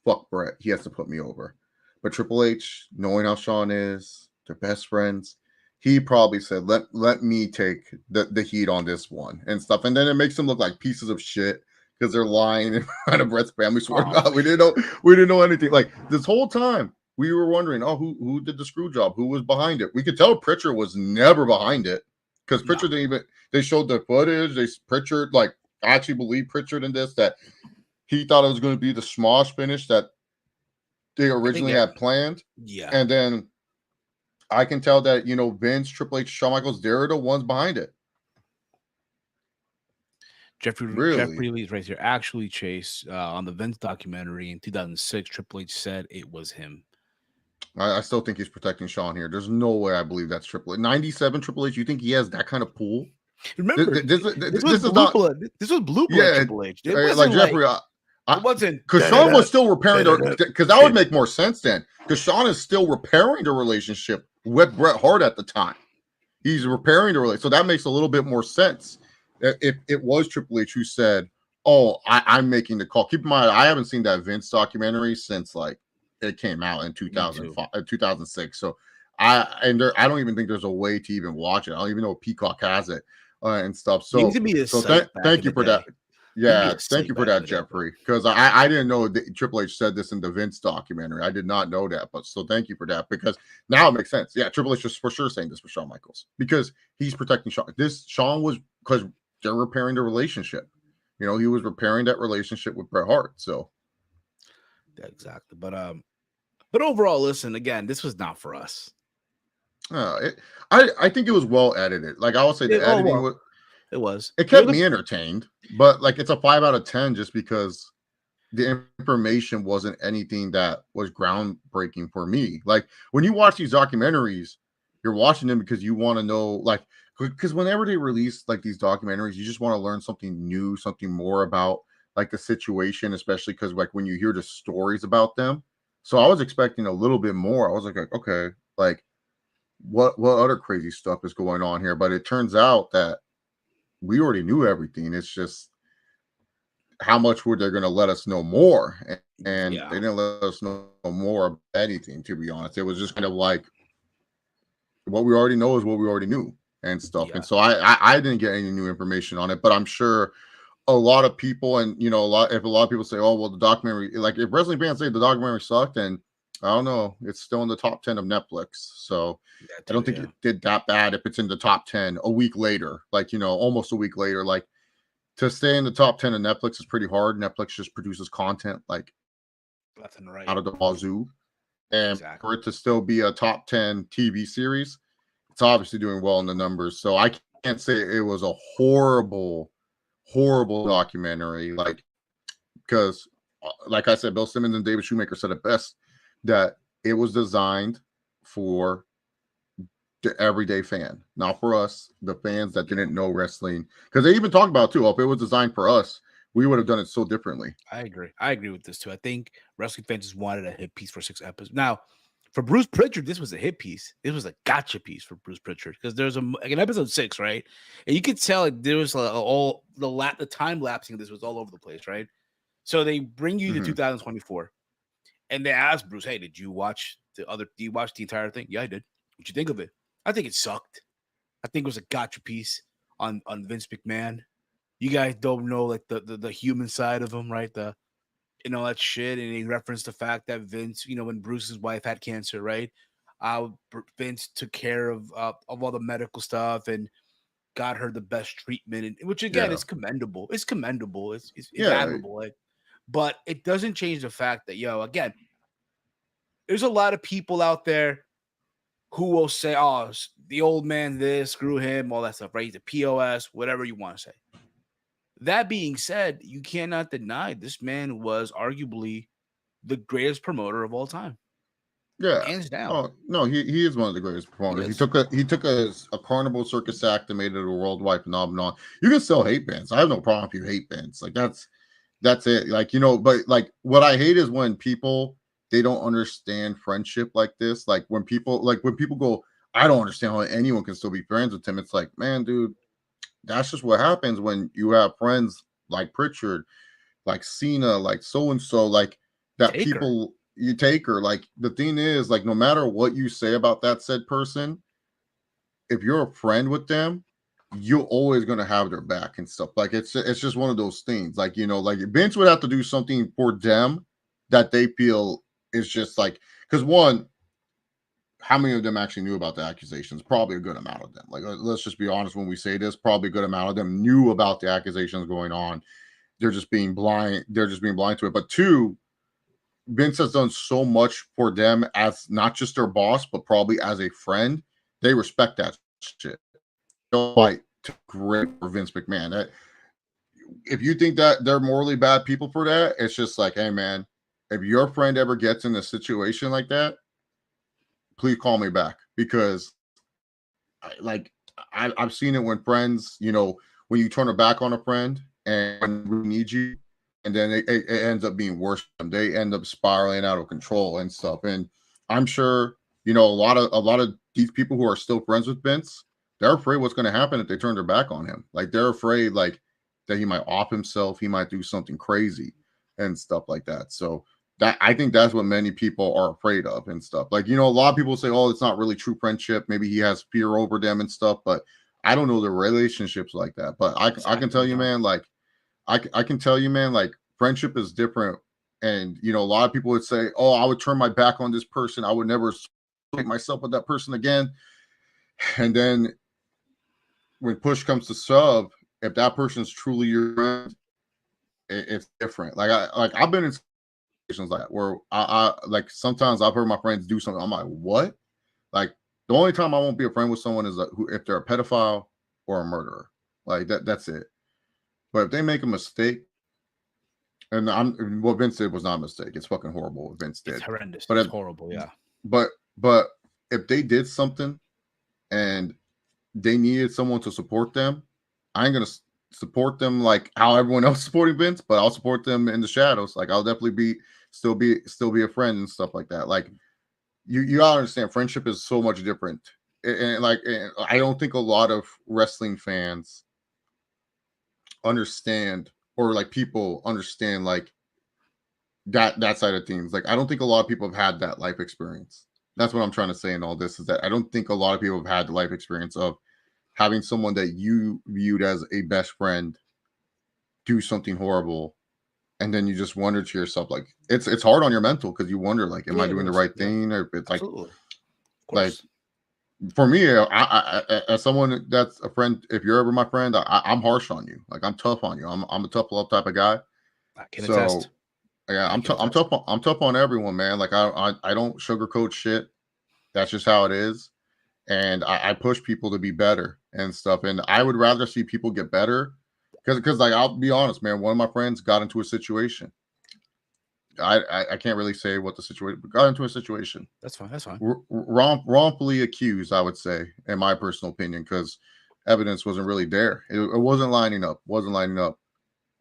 fuck Bret, he has to put me over. But Triple H, knowing how Shawn is, they're best friends, he probably said, let me take the heat on this one and stuff. And then it makes them look like pieces of shit because they're lying in front of Bret's family. Swear to God, we didn't know anything. Like, this whole time we were wondering, who did the screw job? Who was behind it? We could tell Pritchard was never behind it, because Pritchard didn't even, they showed the footage. Pritchard, like, I actually believe Pritchard in this, that he thought it was going to be the Smosh finish that they originally had planned. Yeah. And then I can tell that, Vince, Triple H, Shawn Michaels, they're the ones behind it. Jeffrey Lee's right here. Actually, Chase, on the Vince documentary in 2006, Triple H said it was him. I still think he's protecting Shawn here. There's no way I believe that's Triple H. 97 Triple H, you think he has that kind of pull? Remember, this was blue blood. This was blue blood Triple H. It wasn't like Jeffrey, it wasn't, because Shawn was still repairing, because that would make more sense then, because Shawn is still repairing the relationship with Bret Hart at the time. He's repairing the relationship, so that makes a little bit more sense. If it was Triple H who said, I'm making the call. Keep in mind, I haven't seen that Vince documentary since like it came out in 2005, 2006. So I don't even think there's a way to even watch it. I don't even know if Peacock has it and stuff. So thank you for that. Yeah, thank you for that, Jeffrey, because I didn't know that Triple H said this in the Vince documentary. I did not know that, but so thank you for that, because now it makes sense. Yeah, Triple H was for sure saying this for Shawn Michaels because he's protecting Shawn. Shawn was, because they're repairing the relationship. He was repairing that relationship with Bret Hart. So exactly, but overall, listen, again, this was not for us. I think it was well edited. Like, I would say the editing was. It kept me entertained, but like, it's a 5 out of 10 just because the information wasn't anything that was groundbreaking for me. Like, when you watch these documentaries, you're watching them because you want to know, like, because whenever they release like these documentaries, you just want to learn something new, something more about like the situation, especially because like when you hear the stories about them. So I was expecting a little bit more. I was like, okay, like what other crazy stuff is going on here? But it turns out that we already knew everything. It's just how much were they going to let us know more? And they didn't let us know more about anything, to be honest. It was just kind of like, what we already know is what we already knew and stuff. And so I didn't get any new information on it, but I'm sure a lot of people, and if a lot of people say, oh, well, the documentary, like if wrestling fans say the documentary sucked, and I don't know. It's still in the top 10 of Netflix. So That I don't too, think yeah. it did that bad if it's in the top 10 a week later, like, almost a week later. Like, to stay in the top 10 of Netflix is pretty hard. Netflix just produces content like Left and right. out of the wazoo. And for Exactly. it to still be a top 10 TV series, it's obviously doing well in the numbers. So I can't say it was a horrible, horrible documentary. Like, because, like I said, Bill Simmons and David Shoemaker said it best, that it was designed for the everyday fan, not for us, the fans that Yeah. didn't know wrestling. Because they even talked about too, if it was designed for us, we would have done it so differently. I agree. I agree with this too. I think wrestling fans just wanted a hit piece for 6 episodes. Now, for Bruce Pritchard, this was a hit piece. It was a gotcha piece for Bruce Pritchard because there's like in episode 6, right? And you could tell like there was all the time lapsing of this was all over the place, right? So they bring you to Mm-hmm. 2024, and they ask Bruce, "Hey, did you watch the other? Do you watch the entire thing? Yeah, I did. What'd you think of it? I think it sucked. I think it was a gotcha piece on Vince McMahon. You guys don't know like the human side of him, right? The that shit, and he referenced the fact that Vince, when Bruce's wife had cancer, right? Vince took care of all the medical stuff and got her the best treatment, and which again Yeah. is commendable. It's commendable. It's Yeah. admirable. Like, but it doesn't change the fact that again, there's a lot of people out there who will say, "Oh, the old man, this, screw him, all that stuff," right? He's a POS, whatever you want to say. That being said, you cannot deny this man was arguably the greatest promoter of all time, Yeah. hands down. Oh no, he is one of the greatest He performers. He is. took a carnival circus act and made it a worldwide phenomenon. You can still hate bands. I have no problem if you hate bands. Like, that's it. Like, but like what I hate is when people, they don't understand friendship like this. Like when people go, I don't understand how anyone can still be friends with him. It's like, man, dude, that's just what happens when you have friends like Pritchard, like Cena, like so and so, like that Taker. people you take her. Like, the thing is, like, no matter what you say about that said person, if you're a friend with them, you're always gonna have their back and stuff. Like, it's just one of those things. Like, like Vince would have to do something for them that they feel is just like, because one, how many of them actually knew about the accusations? Probably a good amount of them. Like, let's just be honest when we say this, probably a good amount of them knew about the accusations going on. They're just being blind. They're just being blind to it. But two, Vince has done so much for them as not just their boss, but probably as a friend. They respect that shit. They'll fight to great for Vince McMahon. If you think that they're morally bad people for that, it's just like, hey man, if your friend ever gets in a situation like that, please call me back, because I've seen it when friends, when you turn a back on a friend and we need you, and then it ends up being worse. They end up spiraling out of control and stuff. And I'm sure, a lot of these people who are still friends with Vince, they're afraid what's going to happen if they turn their back on him. Like, they're afraid, like, that he might off himself, he might do something crazy and stuff like that. So that, I think that's what many people are afraid of and stuff. Like, a lot of people say, "Oh, it's not really true friendship. Maybe he has fear over them and stuff." But I don't know the relationships like that. But I can tell Exactly. you, No. man, like, I can tell you, man, like, friendship is different. And a lot of people would say, "Oh, I would turn my back on this person. I would never associate myself with that person again." And then when push comes to shove, if that person is truly your friend, it's different. I've been in situations like that where I like, sometimes I've heard my friends do something. I'm like, what? Like, the only time I won't be a friend with someone is if they're a pedophile or a murderer. Like, that's it. But if they make a mistake, and what Vince did was not a mistake. It's fucking horrible what Vince It's did. horrendous. But It's if horrible. Yeah. but but if they did something and they needed someone to support them, I ain't gonna support them like how everyone else is supporting Vince, but I'll support them in the shadows. Like, I'll definitely still be a friend and stuff like that. Like, you gotta understand, friendship is so much different. And I don't think a lot of wrestling fans understand, or like people understand, like, that side of things. Like, I don't think a lot of people have had that life experience. That's what I'm trying to say in all this, is that I don't think a lot of people have had the life experience of having someone that you viewed as a best friend do something horrible and then you just wonder to yourself, like, it's hard on your mental because you wonder, like, am I doing the right Yeah, thing? Or it's absolutely. Of like course. for me, as someone that's a friend, if you're ever my friend, I'm harsh on you. Like, I'm tough on you. I'm a tough love type of guy. I can So attest. yeah, I can attest. I'm tough on everyone, man. Like I don't sugarcoat shit. That's just how it is. And I push people to be better and stuff. And I would rather see people get better because like I'll be honest, man. One of my friends got into a situation. I can't really say what the situation, but got into a situation. That's fine. That's fine. Wrongfully accused, I would say, in my personal opinion, because evidence wasn't really there. It wasn't lining up. Wasn't lining up.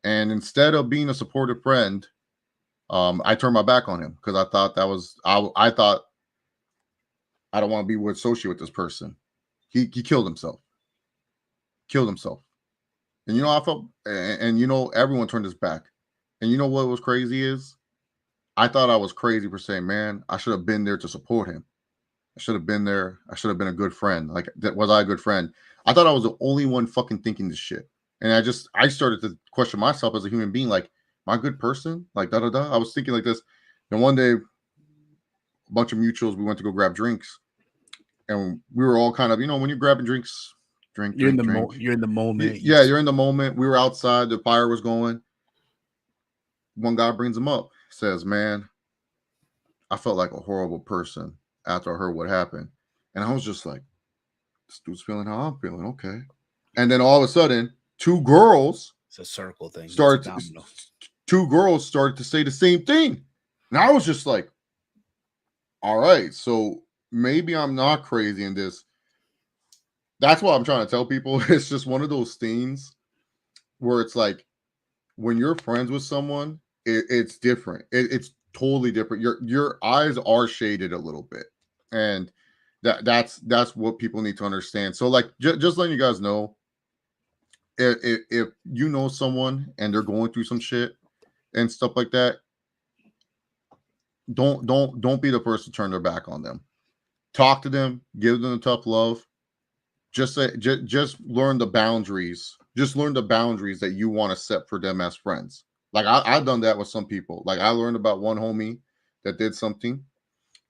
And instead of being a supportive friend, I turned my back on him because I thought that was I thought I don't want to be associated with this person. He killed himself. Killed himself. And you know, I felt, and you know, everyone turned his back. And you know what was crazy is I thought I was crazy for saying, man, I should have been there to support him. I should have been there. I should have been a good friend. Like, that was I a good friend? I thought I was the only one fucking thinking this shit. And I started to question myself as a human being, like, am I a good person? Like, da da da. I was thinking like this. And one day, a bunch of mutuals, we went to go grab drinks. And we were all kind of, you know, when you're grabbing drinks, drink, You're in drink, the drink. you're in the moment. Yeah, you're in the moment. We were outside, the fire was going. One guy brings him up, says, man, I felt like a horrible person after I heard what happened. And I was just like, this dude's feeling how I'm feeling. Okay. And then all of a sudden, It's a circle thing. It's a started domino. two girls started to say the same thing. And I was just like, all right, so maybe I'm not crazy in this. That's what I'm trying to tell people. It's just one of those things where it's like when you're friends with someone, it's different. It's totally different. Your eyes are shaded a little bit, and that's what people need to understand. So, like, just letting you guys know, if you know someone and they're going through some shit and stuff like that, don't be the first to turn their back on them. Talk to them, give them the tough love. Just learn the boundaries. Just learn the boundaries that you want to set for them as friends. Like I've done that with some people. Like I learned about one homie that did something,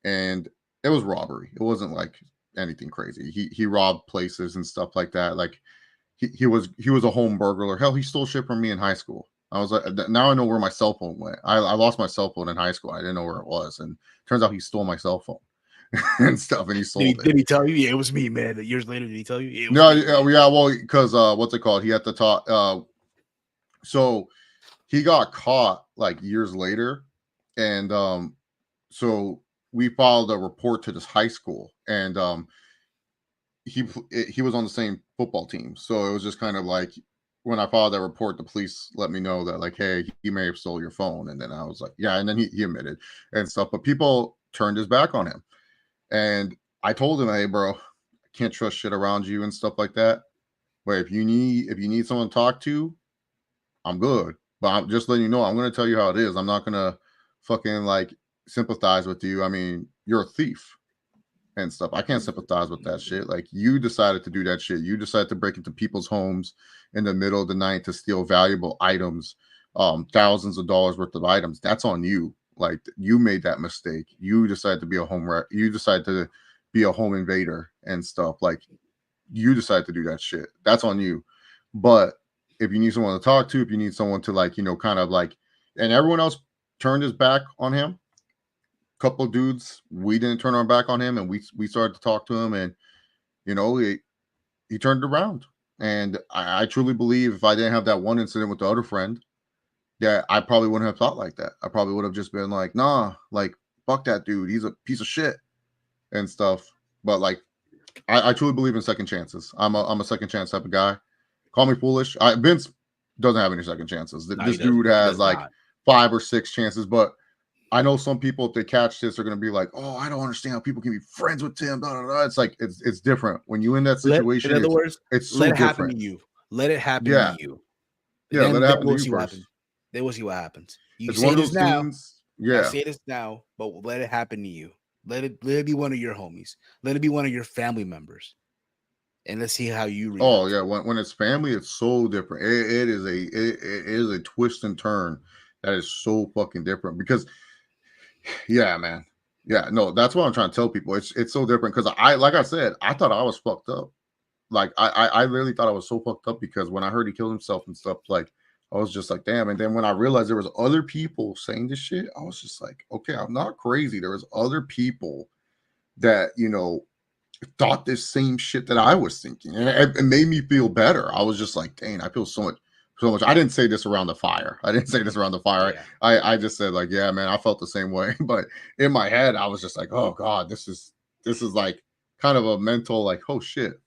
and it was robbery. It wasn't like anything crazy. He robbed places and stuff like that. Like he was a home burglar. Hell, he stole shit from me in high school. I was like, now I know where my cell phone went. I lost my cell phone in high school. I didn't know where it was, and turns out he stole my cell phone and stuff, and he sold it. Did he tell you? Yeah, it was me, man. Years later, did he tell you? Yeah, it was No, me, man. yeah, well, because what's it called? He had to talk. So he got caught like years later, and so we filed a report to this high school, and he was on the same football team, so it was just kind of like when I filed that report, the police let me know that like, hey, he may have stole your phone, and then I was like, yeah, and then he admitted and stuff, but people turned his back on him, and I told him, hey, bro, I can't trust shit around you and stuff like that. But if you need someone to talk to, I'm good. But I'm just letting you know, I'm gonna tell you how it is. I'm not gonna fucking like sympathize with you. I mean, you're a thief and stuff. I can't sympathize with that shit. Like you decided to do that shit. You decided to break into people's homes in the middle of the night to steal valuable items, thousands of dollars worth of items. That's on you. Like you made that mistake. You decided to be a you decided to be a home invader and stuff. Like you decide to do that shit. That's on you. But if you need someone to talk to, if you need someone to like, you know, kind of like, and everyone else turned his back on him. Couple of dudes, we didn't turn our back on him, and we started to talk to him, and you know, he turned it around. And I truly believe if I didn't have that one incident with the other friend, that I probably wouldn't have thought like that. I probably would have just been like, nah, like fuck that dude. He's a piece of shit and stuff. But like I truly believe in second chances. I'm a second chance type of guy. Call me foolish. Vince doesn't have any second chances. No, This he doesn't. dude He has does like not. 5 or 6 chances, but I know some people, if they catch this, are going to be like, "Oh, I don't understand how people can be friends with Tim." Blah, blah, blah. It's like it's different when you in that In situation. other words, It's let so it happen different. to you. Let it happen to Yeah, you. yeah. Let it Then happen to we'll you see what first. happens. Then we'll see what happens. You It's one say of this those now. things. I Yeah. say this now, but let it happen to you. Let it be one of your homies. Let it be one of your family members, and let's see how you Oh react yeah. to it. When it's family, it's so different. It is a twist and turn That is so fucking different because, yeah, man. Yeah, no, that's what I'm trying to tell people. It's so different because like I said, I thought I was fucked up. Like I literally thought I was so fucked up because when I heard he killed himself and stuff, like I was just like, damn. And then when I realized there was other people saying this shit, I was just like, okay, I'm not crazy. There was other people that thought this same shit that I was thinking, and it made me feel better. I was just like, dang, I feel so much. So much. I didn't say this around the fire. I didn't say this around the fire. Yeah. I just said like, yeah, man, I felt the same way. But in my head, I was just like, oh god, this is like kind of a mental like, oh shit.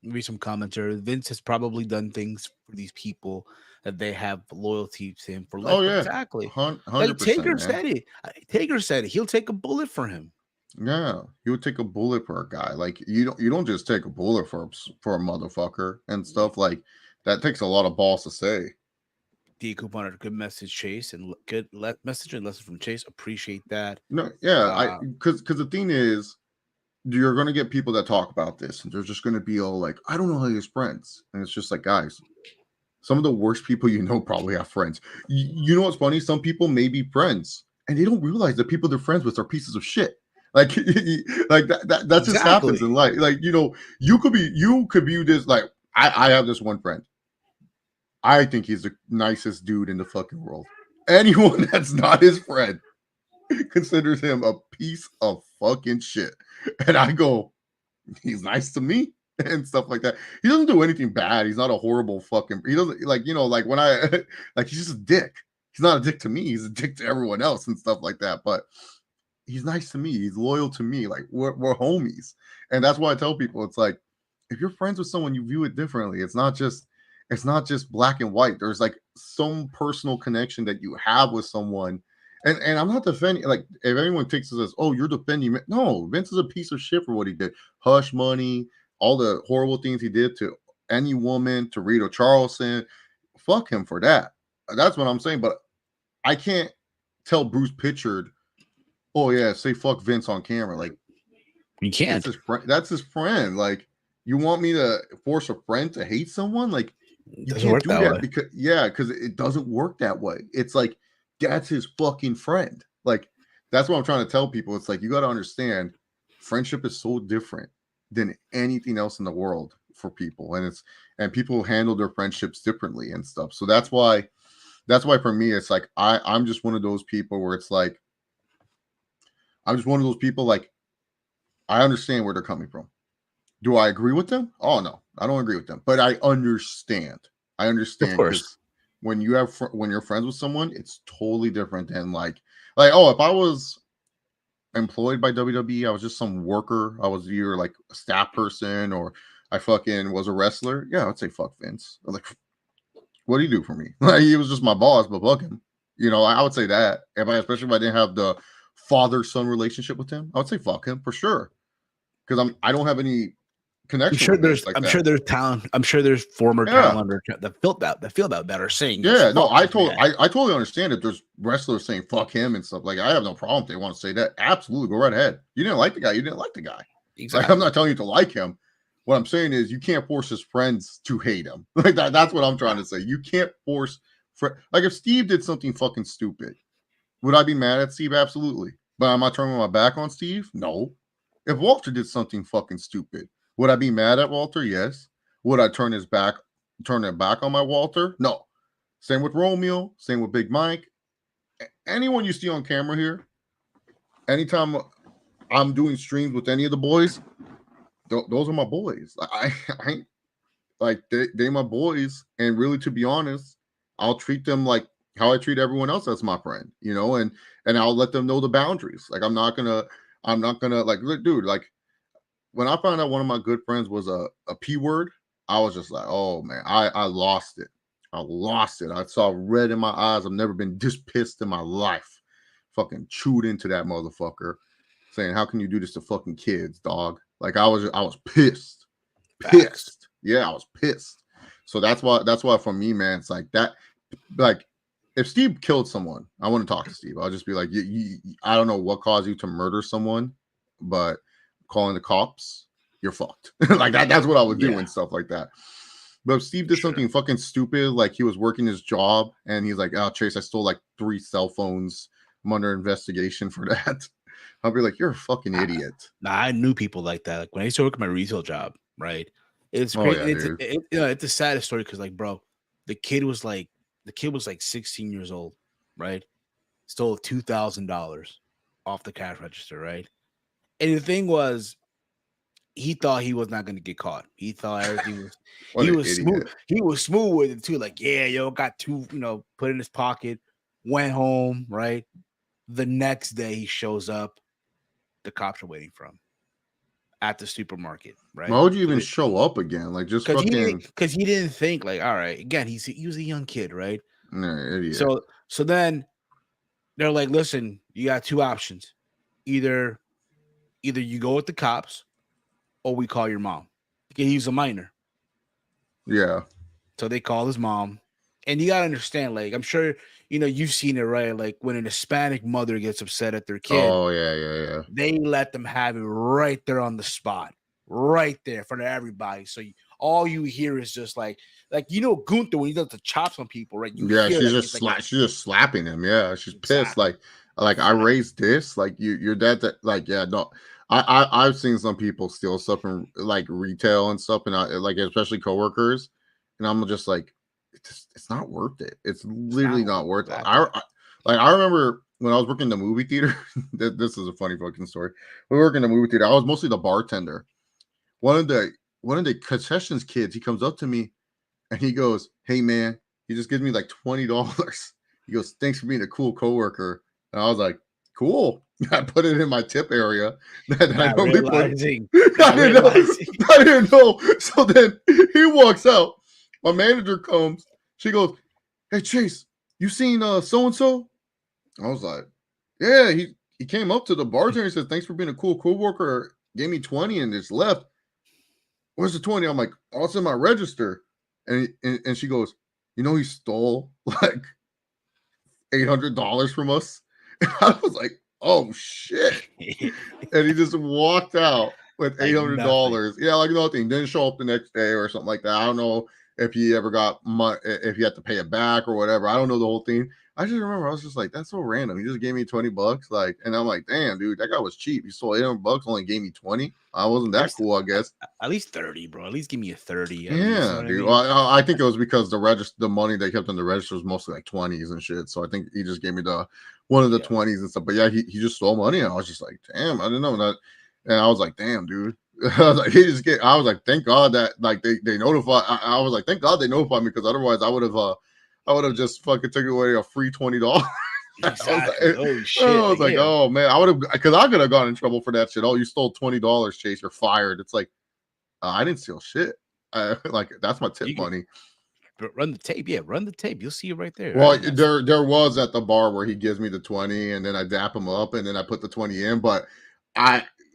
Read some commentary. Vince has probably done things for these people that they have loyalty to him for life. Oh yeah, Exactly. Like 100%, Taker man. said it. Taker said it. He'll take a bullet for him. Yeah, he would take a bullet for a guy. Like you don't just take a bullet for a motherfucker and stuff like that. Takes a lot of balls to say. D Couponer, good message, Chase, and good message and lesson from Chase. Appreciate that. No, yeah, I Uh, because the thing is, you're gonna get people that talk about this, and they're just gonna be all like, "I don't know how he has friends," and it's just like, guys, some of the worst people you know probably have friends. You know what's funny? Some people may be friends, and they don't realize the people they're friends with are pieces of shit. Like, like that just happens in exactly. life. Like, you could view this like I have this one friend. I think he's the nicest dude in the fucking world. Anyone that's not his friend considers him a piece of fucking shit. And I go, he's nice to me and stuff like that. He doesn't do anything bad. He's not a horrible fucking, he doesn't like when I like he's just a dick. He's not a dick to me. He's a dick to everyone else and stuff like that. But he's nice to me. He's loyal to me. Like we're homies. And that's why I tell people it's like if you're friends with someone, you view it differently. It's not just black and white. There's like some personal connection that you have with someone. And I'm not defending, like, if anyone takes this as, oh, you're defending. No, Vince is a piece of shit for what he did. Hush money, all the horrible things he did to any woman, to Rita Charleston. Fuck him for that. That's what I'm saying. But I can't tell Bruce Pitchard, oh, yeah, say fuck Vince on camera. Like, You can't. that's his friend. Like, you want me to force a friend to hate someone? Like, It you doesn't can't work do that that way. because it doesn't work that way. It's like that's his fucking friend. Like that's what I'm trying to tell people. It's like you got to understand, friendship is so different than anything else in the world for people, and people handle their friendships differently and stuff. So that's why for me, it's like I'm just one of those people where it's like I'm just one of those people like I understand where they're coming from. Do I agree with them? Oh no, I don't agree with them, but I understand. I Of understand course. because when you're friends with someone, it's totally different than like oh, if I was employed by WWE, I was just some worker. I was either like a staff person or I fucking was a wrestler. Yeah, I'd say fuck Vince. Like, what do you do for me? Like, he was just my boss, but fuck him. I would say that especially if I didn't have the father son relationship with him, I would say fuck him for sure because I don't have any connection with Vince like I'm that. sure there's talent. I'm sure there's former Yeah. talent that feel that better saying just Yeah, no, fuck this man. I totally understand if there's wrestlers saying fuck him and stuff. Like, I have no problem if they want to say that. Absolutely, go right ahead. You didn't like the guy, you didn't like the guy. Like, I'm Exactly. not telling you to like him. What I'm saying is you can't force his friends to hate him. Like that's what I'm trying to say. You can't force like if Steve did something fucking stupid, would I be mad at Steve? Absolutely. But am I turning my back on Steve? No. If Walter did something fucking stupid, would I be mad at Walter? Yes. Would I turn it back on my Walter? No. Same with Romeo. Same with Big Mike. Anyone you see on camera here, anytime I'm doing streams with any of the boys, those are my boys. I like they my boys, and really, to be honest, I'll treat them like how I treat everyone else that's my friend, and I'll let them know the boundaries. Like I'm not gonna like, look, dude. Like when I found out one of my good friends was a P word, I was just like, oh man, I lost it. I lost it. I saw red in my eyes. I've never been this pissed in my life. Fucking chewed into that motherfucker, saying, "How can you do this to fucking kids, dog?" Like I was pissed, Facts. pissed. Yeah, I was pissed. So that's why for me, man, it's like that. Like if Steve killed someone, I want to talk to Steve. I'll just be like, I don't know what caused you to murder someone, but calling the cops, you're fucked. Like that's what I would do Yeah. and stuff like that. But if Steve did something fucking stupid, like he was working his job and he's like, "Oh, Chase, I stole like 3 cell phones. I'm under investigation for that." I'll be like, "You're a fucking idiot." I knew people like that. Like when I used to work at my retail job, right? It's Oh crazy. yeah, dude. It's the saddest story because, like, bro, the kid was like 16 years old, right? Stole $2,000 off the cash register, right? And the thing was, he thought he was not going to get caught. He thought everything was What an idiot. He was smooth with it too. Like, yeah, yo, got two, put in his pocket, went home, right? The next day he shows up, the cops are waiting for him at the supermarket, Why right? would you even show up again? Like, just fucking Because he didn't think, like, all right, again, he was a young kid, right? idiot. So then they're like, listen, you got two options. Either you go with the cops or we call your mom. Because he was a minor. Yeah. So they call his mom. And you gotta understand, like, I'm sure you've seen it, right? Like when an Hispanic mother gets upset at their kid, Oh yeah. they let them have it right there on the spot, right there in front of everybody. So all you hear is just like Gunther when he does the chops on people, right? You Yeah, hear she's that just she's just slapping him. Yeah, she's pissed. exactly. Like I raised this. Like your dad. That like yeah. No, I've seen some people steal stuff from like retail and stuff, and like especially coworkers, and I'm just like, it's not worth it. It's literally not worth it. Exactly. I remember when I was working in the movie theater. This is a funny fucking story. We were working in the movie theater. I was mostly the bartender. One of the concessions kids, he comes up to me and he goes, "Hey man," he just gives me like $20. He goes, "Thanks for being a cool coworker." And I was like, "Cool." I put it in my tip area that I Not normally put. realizing, I didn't know. I didn't know. So then he walks out. My manager comes. She goes, "Hey Chase, you seen so and so?" I was like, "Yeah." He came up to the bartender and said, "Thanks for being a cool coworker." Gave me 20 and just left. "Where's the 20?" I'm like, "Oh, it's in my register." And she goes, he stole like $800 from us. And I was like, "Oh shit." And he just walked out with like nothing. $800. Yeah, like nothing. Didn't show up the next day or something like that. I don't know if he ever got if he had to pay it back or whatever. I don't know the whole thing. I just remember I was just like, that's so random. He just gave me $20. Like, and I'm like, damn, dude, that guy was cheap. He stole $800, only gave me 20. I wasn't that cool, I guess. At least 30, bro. At least give me a 30. At least, Yeah, you know dude. what I mean? Well, I think it was because the money they kept in the register was mostly like 20s and shit. So I think he just gave me one of the 20s and stuff. But yeah, he just stole money. And I was just like, damn, I didn't know that. And I was like, damn, dude. I was like, I was like, thank God that like they notified. I was like, thank God they notified me because otherwise I would have just fucking taken away a free $20. Exactly. Holy shit. I was like, oh man, I would have because I could have gotten in trouble for that shit. Oh, you stole $20, Chase. You're fired. It's like I didn't steal shit. Like that's my tip money. Run the tape, yeah. Run the tape. You'll see it right there. Well, there was at the bar where he gives me the 20, and then I dap him up, and then I put the 20 in. But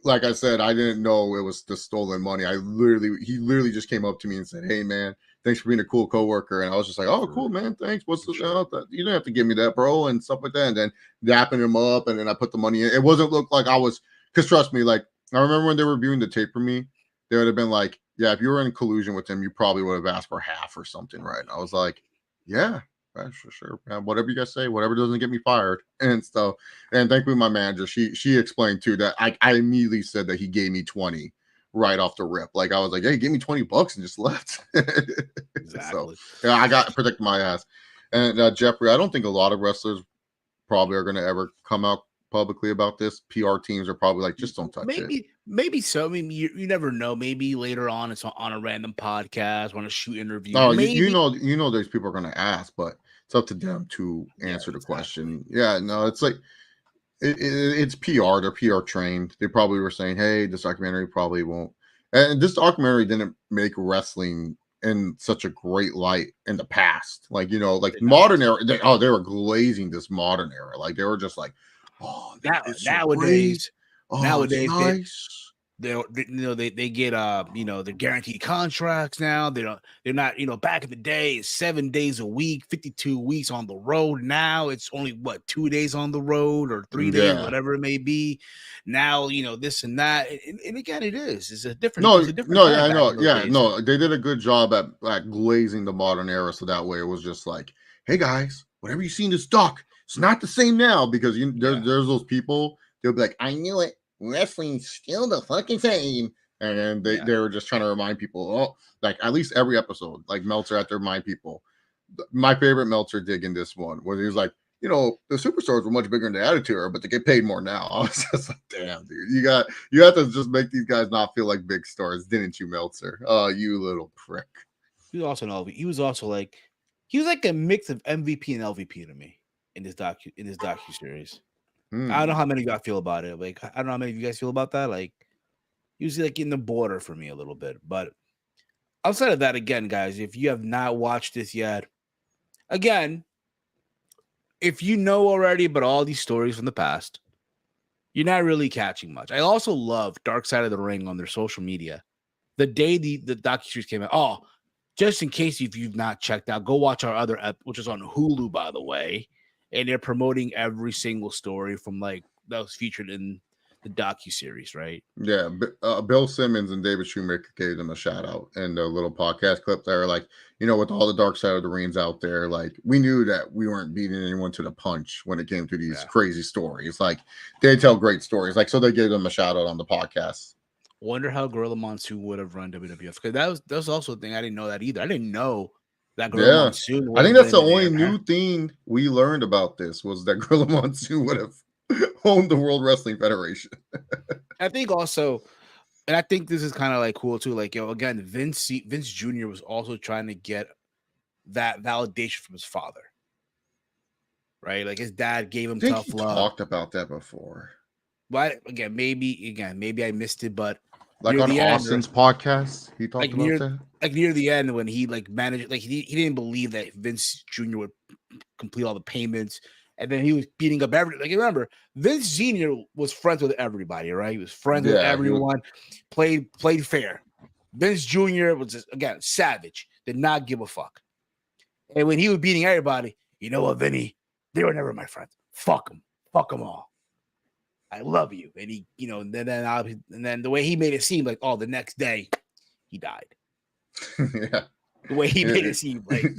like I said, I didn't know it was the stolen money. He literally just came up to me and said, "Hey man, thanks for being a cool coworker." And I was just like, "Oh, cool man, thanks. What's the you didn't have to give me that, bro," and stuff like that. And then dapping him up, and then I put the money in. It wasn't look like I was because trust me, like I remember when they were reviewing the tape for me, they would have been like, yeah, if you were in collusion with him, you probably would have asked for half or something, right? And I was like, yeah, sure. Yeah, whatever you guys say, whatever doesn't get me fired and stuff. And thankfully, my manager, she explained too that I immediately said that he gave me 20 right off the rip. Like I was like, hey, give me $20 and just left. Exactly. So yeah, I got to protect my ass. And Jeffrey, I don't think a lot of wrestlers probably are going to ever come out publicly about this. PR teams are probably like, just don't touch it. Maybe so. I mean, you never know. Maybe later on it's on a random podcast, on a shoot interview. Oh, maybe. you know, those people are going to ask, but it's up to them to answer the question. Yeah, no, it's like it's PR. They're PR trained. They probably were saying, hey, this documentary probably won't. And this documentary didn't make wrestling in such a great light in the past. Like, like modern era. They were glazing this modern era. Like they were just like, oh, nowadays, nowadays, nice. they get they're guaranteed contracts now. They're not back in the day it's 7 days a week, 52 weeks on the road. Now it's only 2 days on the road or 3 days, whatever it may be. Now this and that, and again it's a different I know. Yeah, days. No, they did a good job at glazing the modern era, so that way it was just like, hey guys, whatever you see in this doc, it's not the same now, because there's those people, they'll be like, I knew it. Wrestling's still the fucking same. And then they were just trying to remind people, like at least every episode, like Meltzer had to remind people. My favorite Meltzer dig in this one was he was like, the superstars were much bigger in the Attitude Era, but they get paid more now. I was just like, damn, dude, you have to just make these guys not feel like big stars, didn't you, Meltzer? Oh, you little prick. He was also like a mix of MVP and LVP to me in this docu series. I don't know how many of you guys feel about it. Like, I don't know how many of you guys feel about that. Like, usually like in the border for me a little bit. But outside of that, again, guys, if you have not watched this yet, again, if you know already about all these stories from the past, you're not really catching much. I also love Dark Side of the Ring on their social media. The day the docuseries came out, just in case if you've not checked out, go watch our other which is on Hulu, by the way. And they're promoting every single story from like that was featured in the docuseries, right? Yeah, Bill Simmons and David Shoemaker gave them a shout out in the little podcast clip there. Like, with all the Dark Side of the Rings out there, like we knew that we weren't beating anyone to the punch when it came to these crazy stories. Like they tell great stories. Like, so they gave them a shout out on the podcast. Wonder how Gorilla Monsoon would have run WWF, because that was also a thing. I didn't know that either. I didn't know that Gorilla Monsoon. I think that's the only new thing we learned about this was that Gorilla Monsoon would have owned the World Wrestling Federation. I think also, and I think this is kind of like cool too. Like, again, Vince Jr. was also trying to get that validation from his father, right? Like his dad gave him tough love. Talked about that before. But maybe I missed it, but like on Austin's podcast, he talked about that. Like near the end, when he like managed, like he didn't believe that Vince Jr. would complete all the payments, and then he was beating up every. Like remember, Vince Sr. was friends with everybody, right? He was friends with everyone, played fair. Vince Jr. was just, again, savage, did not give a fuck. And when he was beating everybody, you know what, Vinny? They were never my friends. Fuck them all. I love you. And he, and then the way he made it seem like, the next day he died. Yeah. The way he made it seem like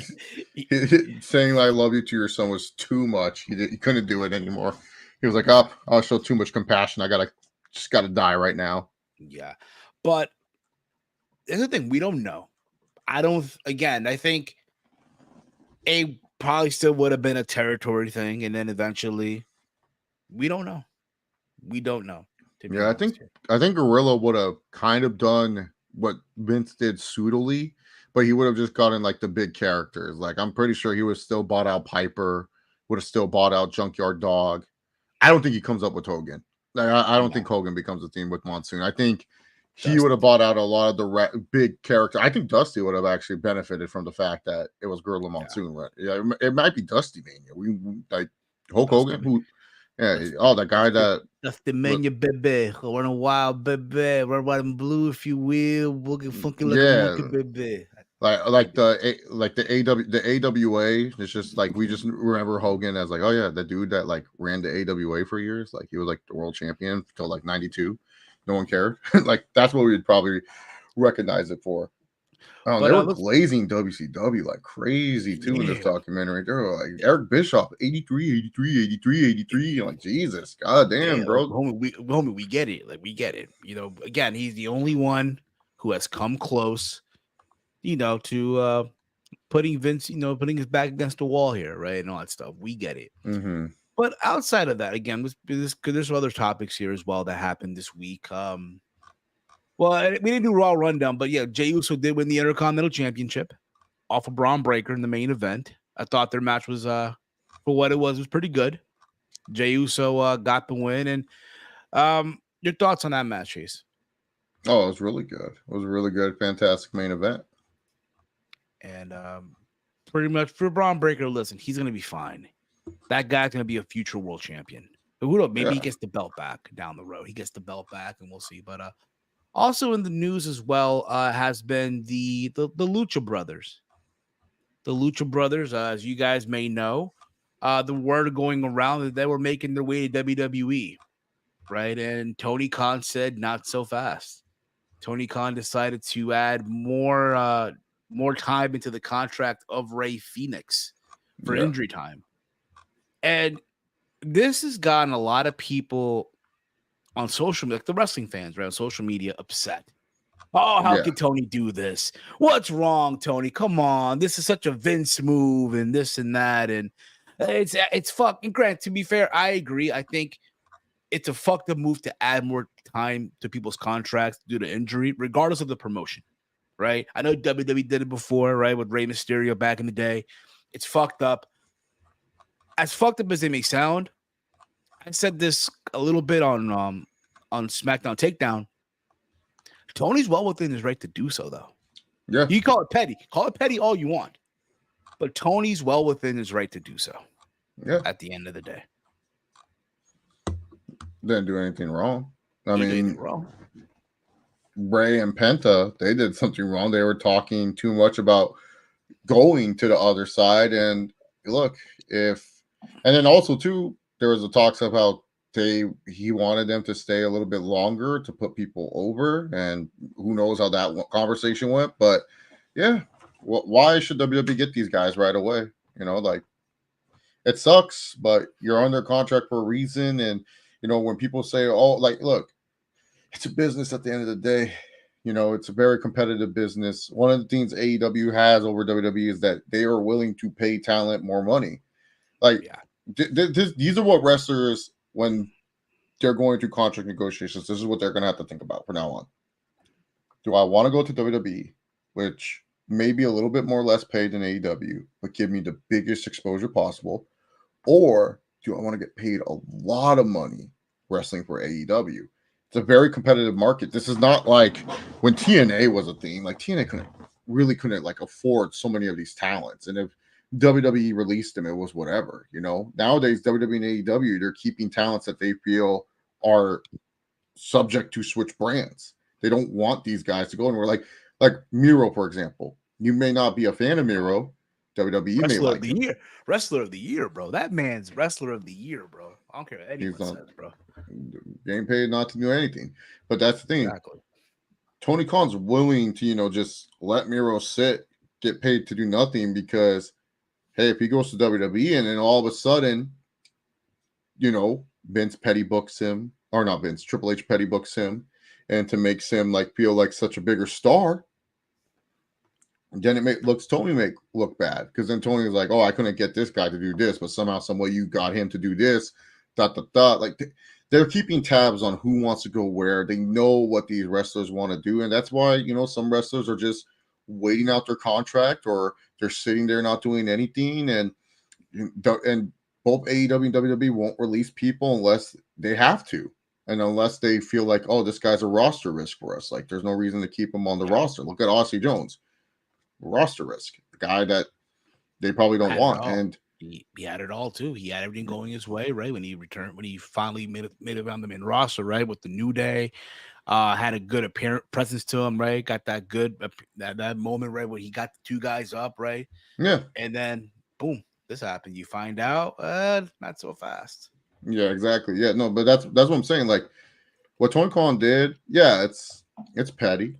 saying I love you to your son was too much. He couldn't do it anymore. He was like, I'll show too much compassion. I just gotta die right now. Yeah. But there's the thing, we don't know. I think it probably still would have been a territory thing, and then eventually we don't know. Yeah, I think Gorilla would have kind of done what Vince did suitably, but he would have just gotten like the big characters. Like I'm pretty sure he would have still bought out Piper, would have still bought out Junkyard Dog. I don't think he comes up with Hogan. Like, I don't think Hogan becomes a theme with Monsoon. I think he would have bought out a lot of the big characters. I think Dusty would have actually benefited from the fact that it was Gorilla Monsoon. Yeah, it might be Dusty Mania. We like Hulk Hogan, who. Yeah, that guy that Dusty Mania, baby, running wild, baby, run white and blue, if you will, boogie funky like a monkey, baby. Like the AWA. It's just like we just remember Hogan as like, the dude that like ran the AWA for years. Like he was like the world champion until like 92. No one cared. Like that's what we'd probably recognize it for. They were glazing WCW like crazy too in this documentary. They were like Eric Bischoff, 83. You're like, Jesus, goddamn, bro. Homie, we get it. Like, we get it. Again, he's the only one who has come close, to putting Vince, putting his back against the wall here, right? And all that stuff. We get it. Mm-hmm. But outside of that, again, there's some other topics here as well that happened this week. Well, we didn't do Raw Rundown, but yeah, Jey Uso did win the Intercontinental Championship off of Braun Breaker in the main event. I thought their match was, for what it was pretty good. Jey Uso got the win. And your thoughts on that match, Chase? Oh, it was really good. It was a really good, fantastic main event. And pretty much for Braun Breaker, listen, he's going to be fine. That guy's going to be a future world champion. But who knows? Maybe he gets the belt back down the road. He gets the belt back, and we'll see. But Also in the news as well has been the Lucha Brothers. The Lucha Brothers, as you guys may know, the word going around that they were making their way to WWE, right? And Tony Khan said, "Not so fast." Tony Khan decided to add more time into the contract of Rey Fénix for Yeah. injury time, and this has gotten a lot of people on social media, like the wrestling fans, right, on social media, upset. Oh, how Yeah. could Tony do this? What's wrong, Tony? Come on, this is such a Vince move, and this and that, and it's fucking. Grant, to be fair, I agree. I think it's a fucked up move to add more time to people's contracts due to injury, regardless of the promotion, right? I know WWE did it before, right, with Rey Mysterio back in the day. It's fucked up. As fucked up as it may sound, I said this a little bit on SmackDown Takedown. Tony's well within his right to do so, though. Yeah. You call it petty all you want, but Tony's well within his right to do so. Yeah. At the end of the day, Didn't do anything wrong. I you did mean, anything wrong. Ray and Penta, they did something wrong. They were talking too much about going to the other side. And look, and then also too, there was the talks of how he wanted them to stay a little bit longer to put people over, and who knows how that conversation went. But yeah, why should WWE get these guys right away? Like, it sucks, but you're under contract for a reason. And when people say, "Oh, like, look, it's a business at the end of the day." It's a very competitive business. One of the things AEW has over WWE is that they are willing to pay talent more money. Like, these are what wrestlers, when they're going through contract negotiations, this is what they're going to have to think about from now on. Do I want to go to WWE, which may be a little bit more less paid than AEW, but give me the biggest exposure possible? Or do I want to get paid a lot of money wrestling for AEW? It's a very competitive market. This is not like when TNA was a thing. Like, TNA couldn't like afford so many of these talents. And if WWE released them, it was whatever, Nowadays, WWE and AEW, they're keeping talents that they feel are subject to switch brands. They don't want these guys to go anywhere. Like Miro, for example. You may not be a fan of Miro. WWE may like him. Wrestler of the year, bro. That man's wrestler of the year, bro. I don't care what anyone says, bro. Getting paid not to do anything. But that's the thing. Exactly. Tony Khan's willing to, just let Miro sit, get paid to do nothing, because, hey, if he goes to WWE and then all of a sudden, Vince petty books him, or not Vince, Triple H petty books him, and to make him feel like such a bigger star, then it looks Tony look bad, because then Tony's like, oh, I couldn't get this guy to do this, but somehow, some way, you got him to do this. ... Like, they're keeping tabs on who wants to go where. They know what these wrestlers want to do, and that's why some wrestlers are just waiting out their contract, or they're sitting there not doing anything, and both AEW and WWE won't release people unless they have to, and unless they feel like, oh, this guy's a roster risk for us. Like, there's no reason to keep him on the roster. Look at Aussie Jones, roster risk, the guy that they probably don't want. And he had it all too. He had everything going his way, right? When he finally made it on the main roster, right? With the New Day, had a good presence to him, right? Got that good that moment, right, where he got the two guys up, right? Yeah. And then boom, this happened. You find out, not so fast. Yeah, exactly. Yeah, no, but that's what I'm saying. Like, what Tony Khan did, yeah, it's petty.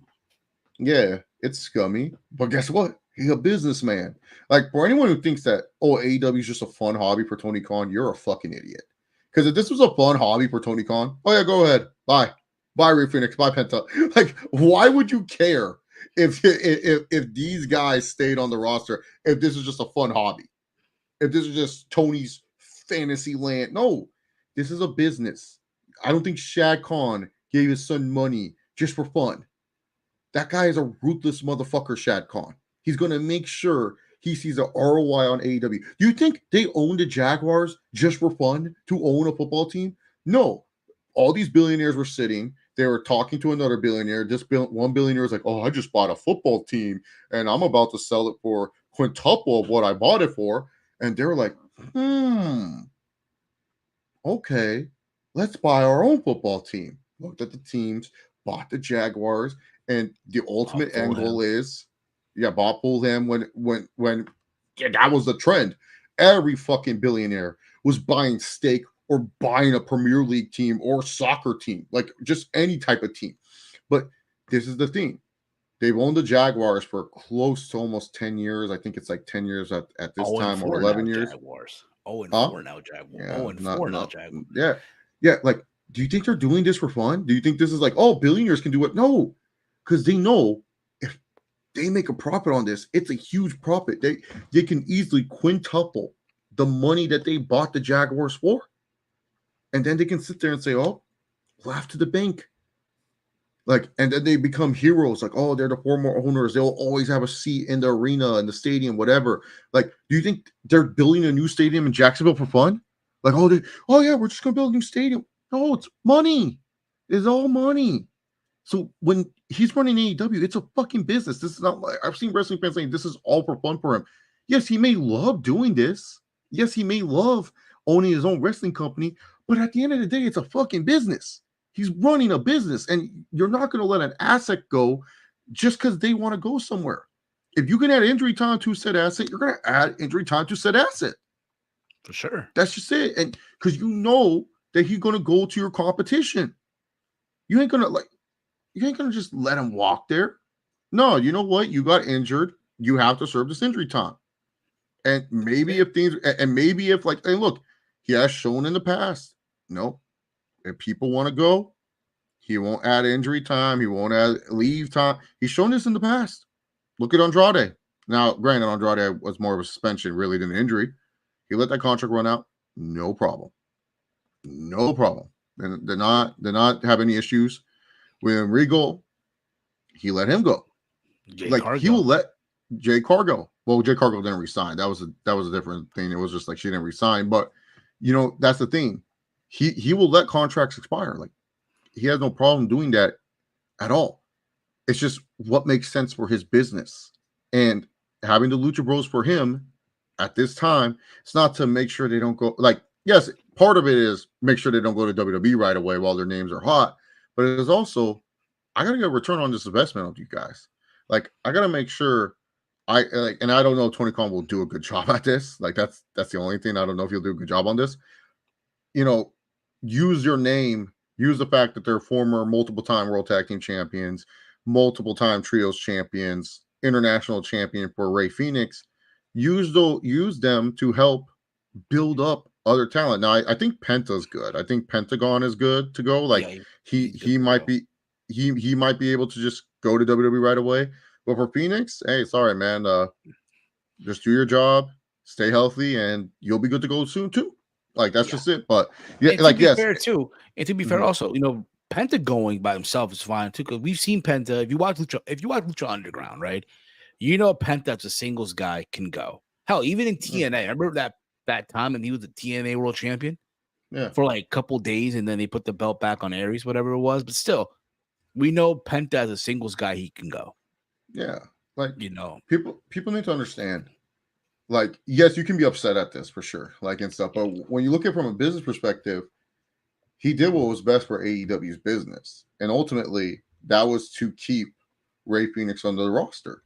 Yeah, it's scummy. But guess what? He's a businessman. Like, for anyone who thinks that, oh, AEW is just a fun hobby for Tony Khan, you're a fucking idiot. Because if this was a fun hobby for Tony Khan, oh yeah, go ahead. Bye. Bye, Rey Fénix. Bye, Penta. Like, why would you care if these guys stayed on the roster, if this is just a fun hobby? If this is just Tony's fantasy land? No, this is a business. I don't think Shad Khan gave his son money just for fun. That guy is a ruthless motherfucker, Shad Khan. He's going to make sure he sees an ROI on AEW. Do you think they own the Jaguars just for fun, to own a football team? No. All these billionaires were sitting. They were talking to another billionaire. This one billionaire was like, oh, I just bought a football team, and I'm about to sell it for quintuple of what I bought it for. And they were like, okay, let's buy our own football team. Looked at the teams, bought the Jaguars, and the ultimate end goal is, pull him when that was the trend. Every fucking billionaire was buying steak or buying a Premier League team or soccer team, like just any type of team. But this is the thing. They've owned the Jaguars for close to almost 10 years. I think it's like 10 years at this time, or 11 years. Jaguars. 0-4 now, Jaguars. Yeah, 0-4 now, Jaguars. Yeah. Like, do you think they're doing this for fun? Do you think this is like, oh, billionaires can do it? No, because they know if they make a profit on this, it's a huge profit. They can easily quintuple the money that they bought the Jaguars for. And then they can sit there and say, oh, laugh to the bank. Like, and then they become heroes. Like, oh, they're the former owners. They'll always have a seat in the arena, in the stadium, whatever. Like, do you think they're building a new stadium in Jacksonville for fun? Like, oh yeah, we're just gonna build a new stadium. No, it's money. It's all money. So when he's running AEW, it's a fucking business. This is not like, I've seen wrestling fans saying this is all for fun for him. Yes, he may love doing this. Yes, he may love owning his own wrestling company, but at the end of the day, it's a fucking business. He's running a business, and you're not going to let an asset go just because they want to go somewhere. If you can add injury time to said asset, you're going to add injury time to said asset. For sure. That's just it. And because you know that he's going to go to your competition. You ain't going to just let him walk there. No, you know what? You got injured. You have to serve this injury time. And maybe if like, hey, look, he has shown in the past, if people want to go, he won't add injury time. He won't add leave time. He's shown this in the past. Look at Andrade. Now, granted, Andrade was more of a suspension really than an injury. He let that contract run out. No problem. No problem. And they're not having any issues. With Regal, he let him go. He will let Jay Cargo. Well, Jay Cargo didn't resign. That was a different thing. It was just like she didn't resign. But that's the thing. He will let contracts expire. Like, he has no problem doing that at all. It's just what makes sense for his business. And having the Lucha Bros for him at this time, it's not to make sure they don't go. Like, yes, part of it is make sure they don't go to WWE right away while their names are hot. But it is also, I got to get a return on this investment of you guys. Like, I got to make sure and I don't know if Tony Khan will do a good job at this. Like, that's the only thing. I don't know if he'll do a good job on this. Use your name, use the fact that they're former multiple-time World Tag Team champions, multiple-time Trios champions, international champion for Rey Fénix. Use them to help build up other talent. Now, I think Penta's good. I think Pentagon is good to go. Like, he might be able to just go to WWE right away. But for Fénix, hey, sorry, man. Just do your job, stay healthy, and you'll be good to go soon too. Like, that's just it. But yeah, and to be fair too, and to be fair also, Penta going by himself is fine too, because we've seen Penta. If you watch Lucha Underground, right? Penta as a singles guy can go. Hell, even in TNA, I remember that time, and he was the TNA World Champion, for like a couple days, and then they put the belt back on Aries, whatever it was. But still, we know Penta as a singles guy, he can go. Yeah, like people need to understand. Like, yes, you can be upset at this for sure, like, and stuff. But when you look at it from a business perspective, he did what was best for AEW's business. And ultimately, that was to keep Rey Fénix under the roster.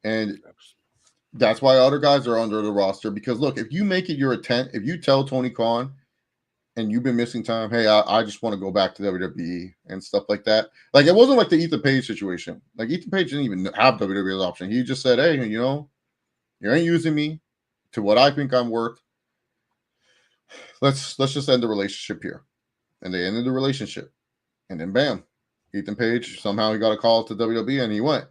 And that's why other guys are under the roster. Because, look, if you make it your intent, if you tell Tony Khan and you've been missing time, hey, I just want to go back to WWE and stuff like that. Like, it wasn't like the Ethan Page situation. Like, Ethan Page didn't even have WWE as an option. He just said, hey, you ain't using me to what I think I'm worth. Let's just end the relationship here. And they ended the relationship. And then bam, Ethan Page, somehow he got a call to WWE and he went.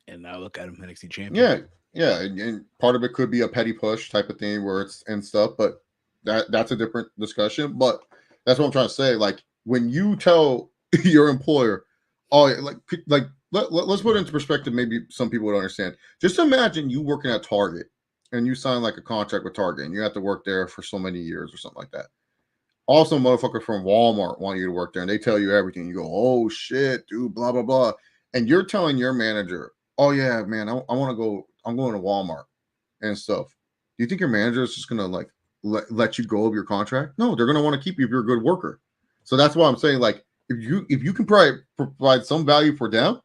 And now look at him, NXT champion. Yeah. And part of it could be a petty push type of thing where it's and stuff, but that's a different discussion. But that's what I'm trying to say. Like, when you tell your employer, let's put it into perspective. Maybe some people would understand. Just imagine you working at Target and you sign like a contract with Target and you have to work there for so many years or something like that. Also, motherfuckers from Walmart want you to work there and they tell you everything. You go, oh shit, dude, blah, blah, blah. And you're telling your manager, oh yeah, man, I want to go. I'm going to Walmart and stuff. Do you think your manager is just going to let you go of your contract? No, they're going to want to keep you if you're a good worker. So that's why I'm saying, like, if you can provide some value for them,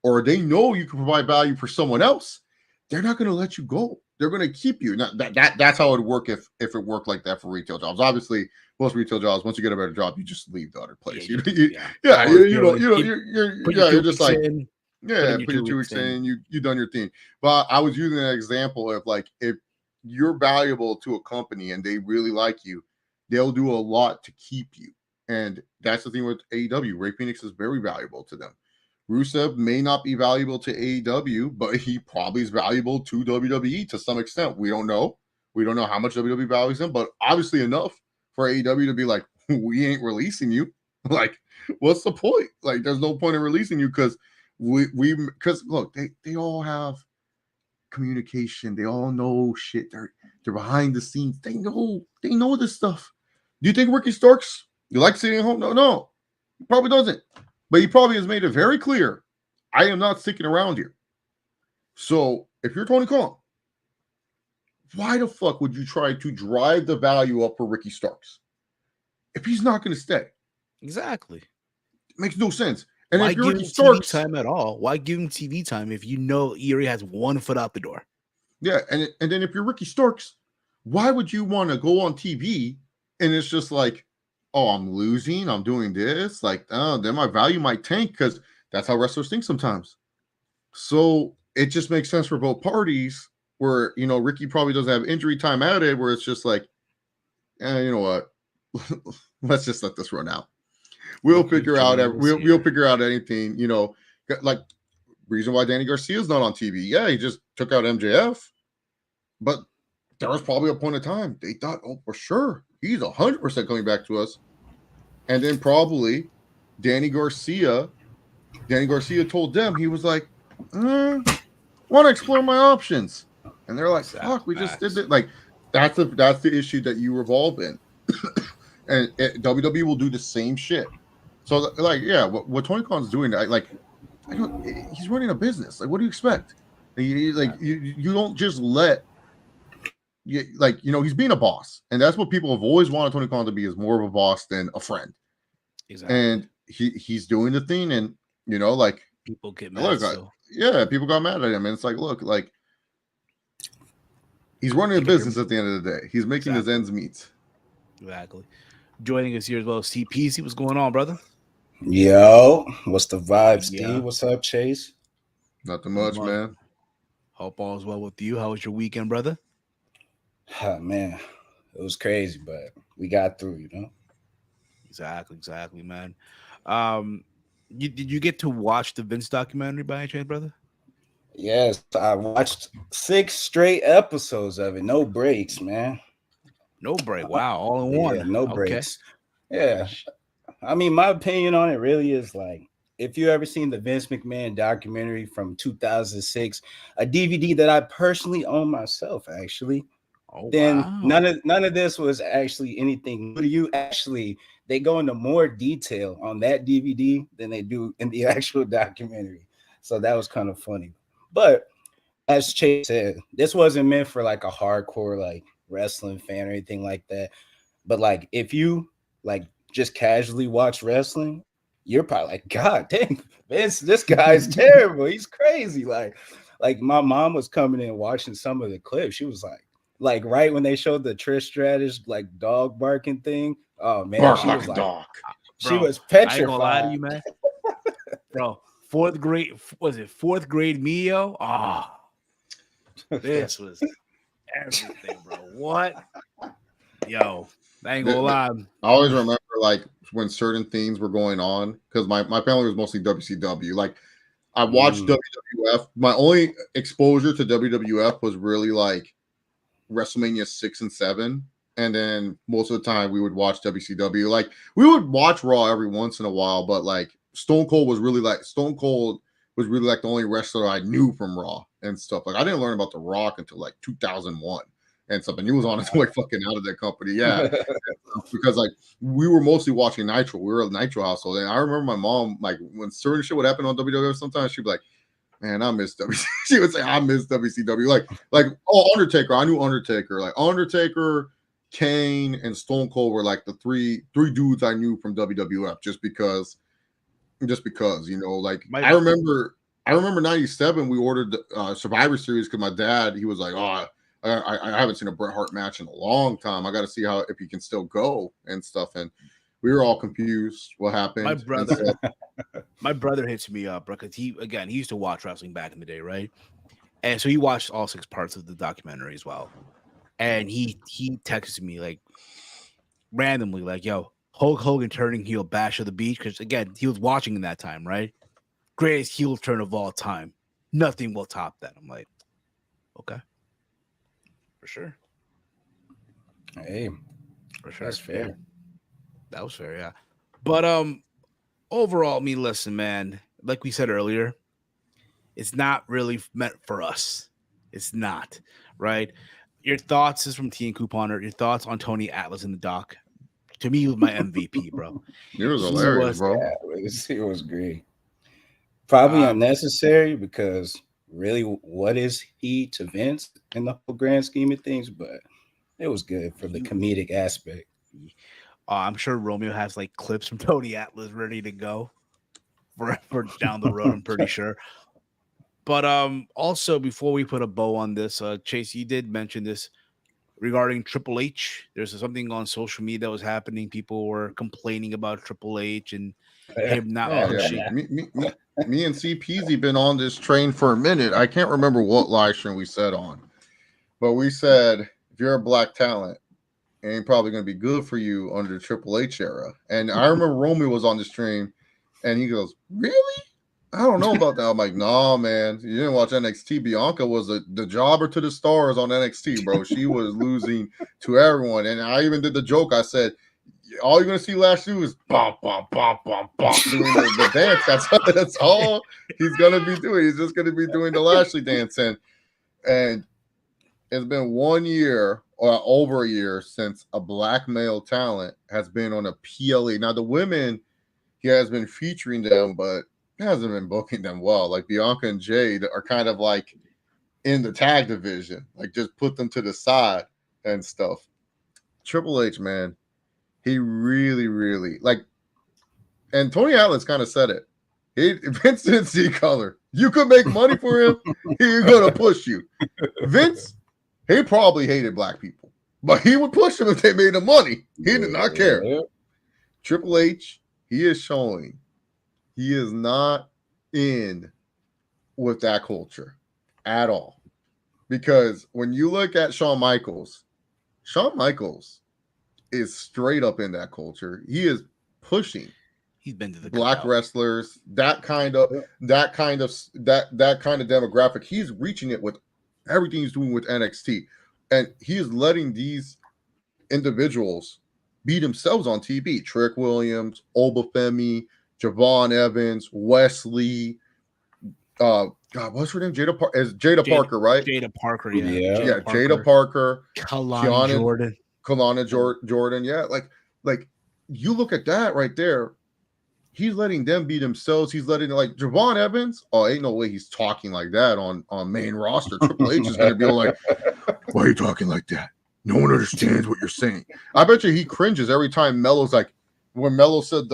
or they know you can provide value for someone else, they're not going to let you go. They're going to keep you. Now, that's how it would work if it worked like that for retail jobs. Obviously, most retail jobs, once you get a better job, you just leave the other place. Yeah, You're just like, in, yeah, put your 2 weeks in, you done your thing. But I was using an example of like, if you're valuable to a company and they really like you, they'll do a lot to keep you. And that's the thing with AEW. Rey Fénix is very valuable to them. Rusev may not be valuable to AEW, but he probably is valuable to WWE to some extent. We don't know. We don't know how much WWE values him, but obviously enough for AEW to be like, we ain't releasing you. Like, what's the point? Like, there's no point in releasing you because because look, they all have communication. They all know shit. They're behind the scenes. They know this stuff. Do you think Ricky Starks, you like sitting at home? No, he probably doesn't. But he probably has made it very clear, I am not sticking around here. So if you're Tony Khan, why the fuck would you try to drive the value up for Ricky Starks if he's not going to stay? Exactly. It makes no sense. And why if you're give Ricky him Starks, TV time at all? Why give him TV time if you know he already has 1 foot out the door? Yeah, and then if you're Ricky Starks, why would you want to go on TV and it's just like, oh, I'm losing, I'm doing this, like, oh, then my value might tank, because that's how wrestlers think sometimes. So it just makes sense for both parties where, Ricky probably doesn't have injury time added, where it's just like, you know what? Let's just let this run out. We'll figure out anything, like reason why Danny Garcia is not on TV. Yeah, he just took out MJF, but there was probably a point of time they thought, oh, for sure, he's 100% coming back to us. And then probably Danny Garcia told them, he was like, want to explore my options. And they're like, fuck, we just did it. Like, that's the issue that you revolve in. And WWE will do the same shit. So, like, yeah, what Tony Khan's doing, he's running a business. Like, what do you expect? You don't just let, he's being a boss. And that's what people have always wanted Tony Khan to be, is more of a boss than a friend. Exactly. And he's doing the thing, and, people get mad. People got mad at him. And it's like, look, like, he's running a business at the end of the day. He's making his ends meet. Exactly. Joining us here as well, CPC. What's going on, brother? Yo, what's the vibes, Steve? What's up, Chase? Nothing much, man. Hope all is well with you. How was your weekend, brother? Man, it was crazy, but we got through, Exactly, man. Did you get to watch the Vince documentary by any chance, brother? Yes, I watched 6 straight episodes of it. No breaks, man. No break. Wow, all in one. Yeah, no breaks. Yeah. I mean, my opinion on it really is like, if you ever seen the Vince McMahon documentary from 2006, a DVD that I personally own myself, actually, then none of this was actually anything new to you. Actually, they go into more detail on that DVD than they do in the actual documentary. So that was kind of funny. But as Chase said, this wasn't meant for like a hardcore like wrestling fan or anything like that. But like, if you like just casually watch wrestling, you're probably like, God dang, Vince, this guy's terrible. He's crazy. Like my mom was coming in watching some of the clips. She was like right when they showed the Trish Stratus like dog barking thing. Oh man, she was like, dog. She was petrified. I ain't gonna lie to you, man. Bro, fourth grade me, yo? This was everything, bro. What? Yo, I ain't gonna lie. I always remember like when certain things were going on, because my family was mostly WCW. Like, I watched WWF. My only exposure to WWF was really like WrestleMania 6 and 7. And then most of the time we would watch WCW. Like, we would watch Raw every once in a while, but like Stone Cold was really like the only wrestler I knew from Raw and stuff. Like, I didn't learn about The Rock until like 2001 and stuff. And he was on his way fucking out of that company. Yeah. Because like we were mostly watching Nitro. We were a Nitro household. And I remember my mom, like, when certain shit would happen on WWF, sometimes she'd be like, man, I miss WCW. She would say, I miss WCW. Like, Undertaker. I knew Undertaker. Like, Undertaker, Kane, and Stone Cold were like the three dudes I knew from WWF, just because just because, you know, like My- I remember 97 we ordered the Survivor Series because my dad, he was like, oh, I haven't seen a Bret Hart match in a long time. I got to see if he can still go and stuff. And we were all confused what happened. My brother hits me up because he used to watch wrestling back in the day, right? And so he watched all 6 parts of the documentary as well. And he texted me like randomly, like, yo, Hulk Hogan turning heel, Bash of the Beach, because again, he was watching in that time, right? Greatest heel turn of all time. Nothing will top that. I'm like, okay. For sure. Hey, For sure. that's fair. Yeah. That was fair, yeah. But overall, I mean, listen, man, like we said earlier, it's not really meant for us. It's not, right? Your thoughts is from T and Couponer. Your thoughts on Tony Atlas in the doc. To me, he was my MVP, bro. It was hilarious, bro. Yeah, it was great. Probably unnecessary because really, what is he to Vince in the whole grand scheme of things? But it was good for the comedic aspect. I'm sure Romeo has like clips from Tony Atlas ready to go for down the road. I'm pretty sure. But also before we put a bow on this, Chase, you did mention this regarding Triple H. There's something on social media that was happening. People were complaining about Triple H and him not pushing. Yeah. Me and CPZ been on this train for a minute. I can't remember what live stream we said on, but we said if you're a black talent, it ain't probably going to be good for you under the Triple H era. And I remember Romeo was on the stream, and he goes, "Really? I don't know about that." I'm like, "Nah, man, you didn't watch NXT. Bianca was the jobber to the stars on NXT, bro. She was losing to everyone." And I even did the joke. I said, all you're gonna see Lashley is bump, bump, bump, bump, bump, doing the dance. That's all he's gonna be doing. He's just gonna be doing the Lashley dance. And it's been 1 year or over a year since a black male talent has been on a PLE. Now the women, he has been featuring them, but he hasn't been booking them well. Like Bianca and Jade are kind of like in the tag division, like just put them to the side and stuff. Triple H, man. He really, really like, and Tony Atlas kind of said it. Vince didn't see color. You could make money for him. He's gonna push you. Vince, he probably hated black people, but he would push them if they made him money. He did not care. Yeah. Triple H, he is showing he is not in with that culture at all. Because when you look at Shawn Michaels is straight up in that culture. He is pushing. He's been to the black wrestlers, that kind of demographic. He's reaching it with everything he's doing with NXT, and he is letting these individuals be themselves on TV. Trick Williams, Obafemi, Javon Evans, Wesley. God, what's her name? Jada Parker, right? Jada Parker, Jada Parker, Kalana Jordan, yeah. Like you look at that right there. He's letting them be themselves. He's letting like Javon Evans. Oh, ain't no way he's talking like that on main roster. Triple H is gonna be like, why are you talking like that? No one understands what you're saying. I bet you he cringes every time Melo's like, when Melo said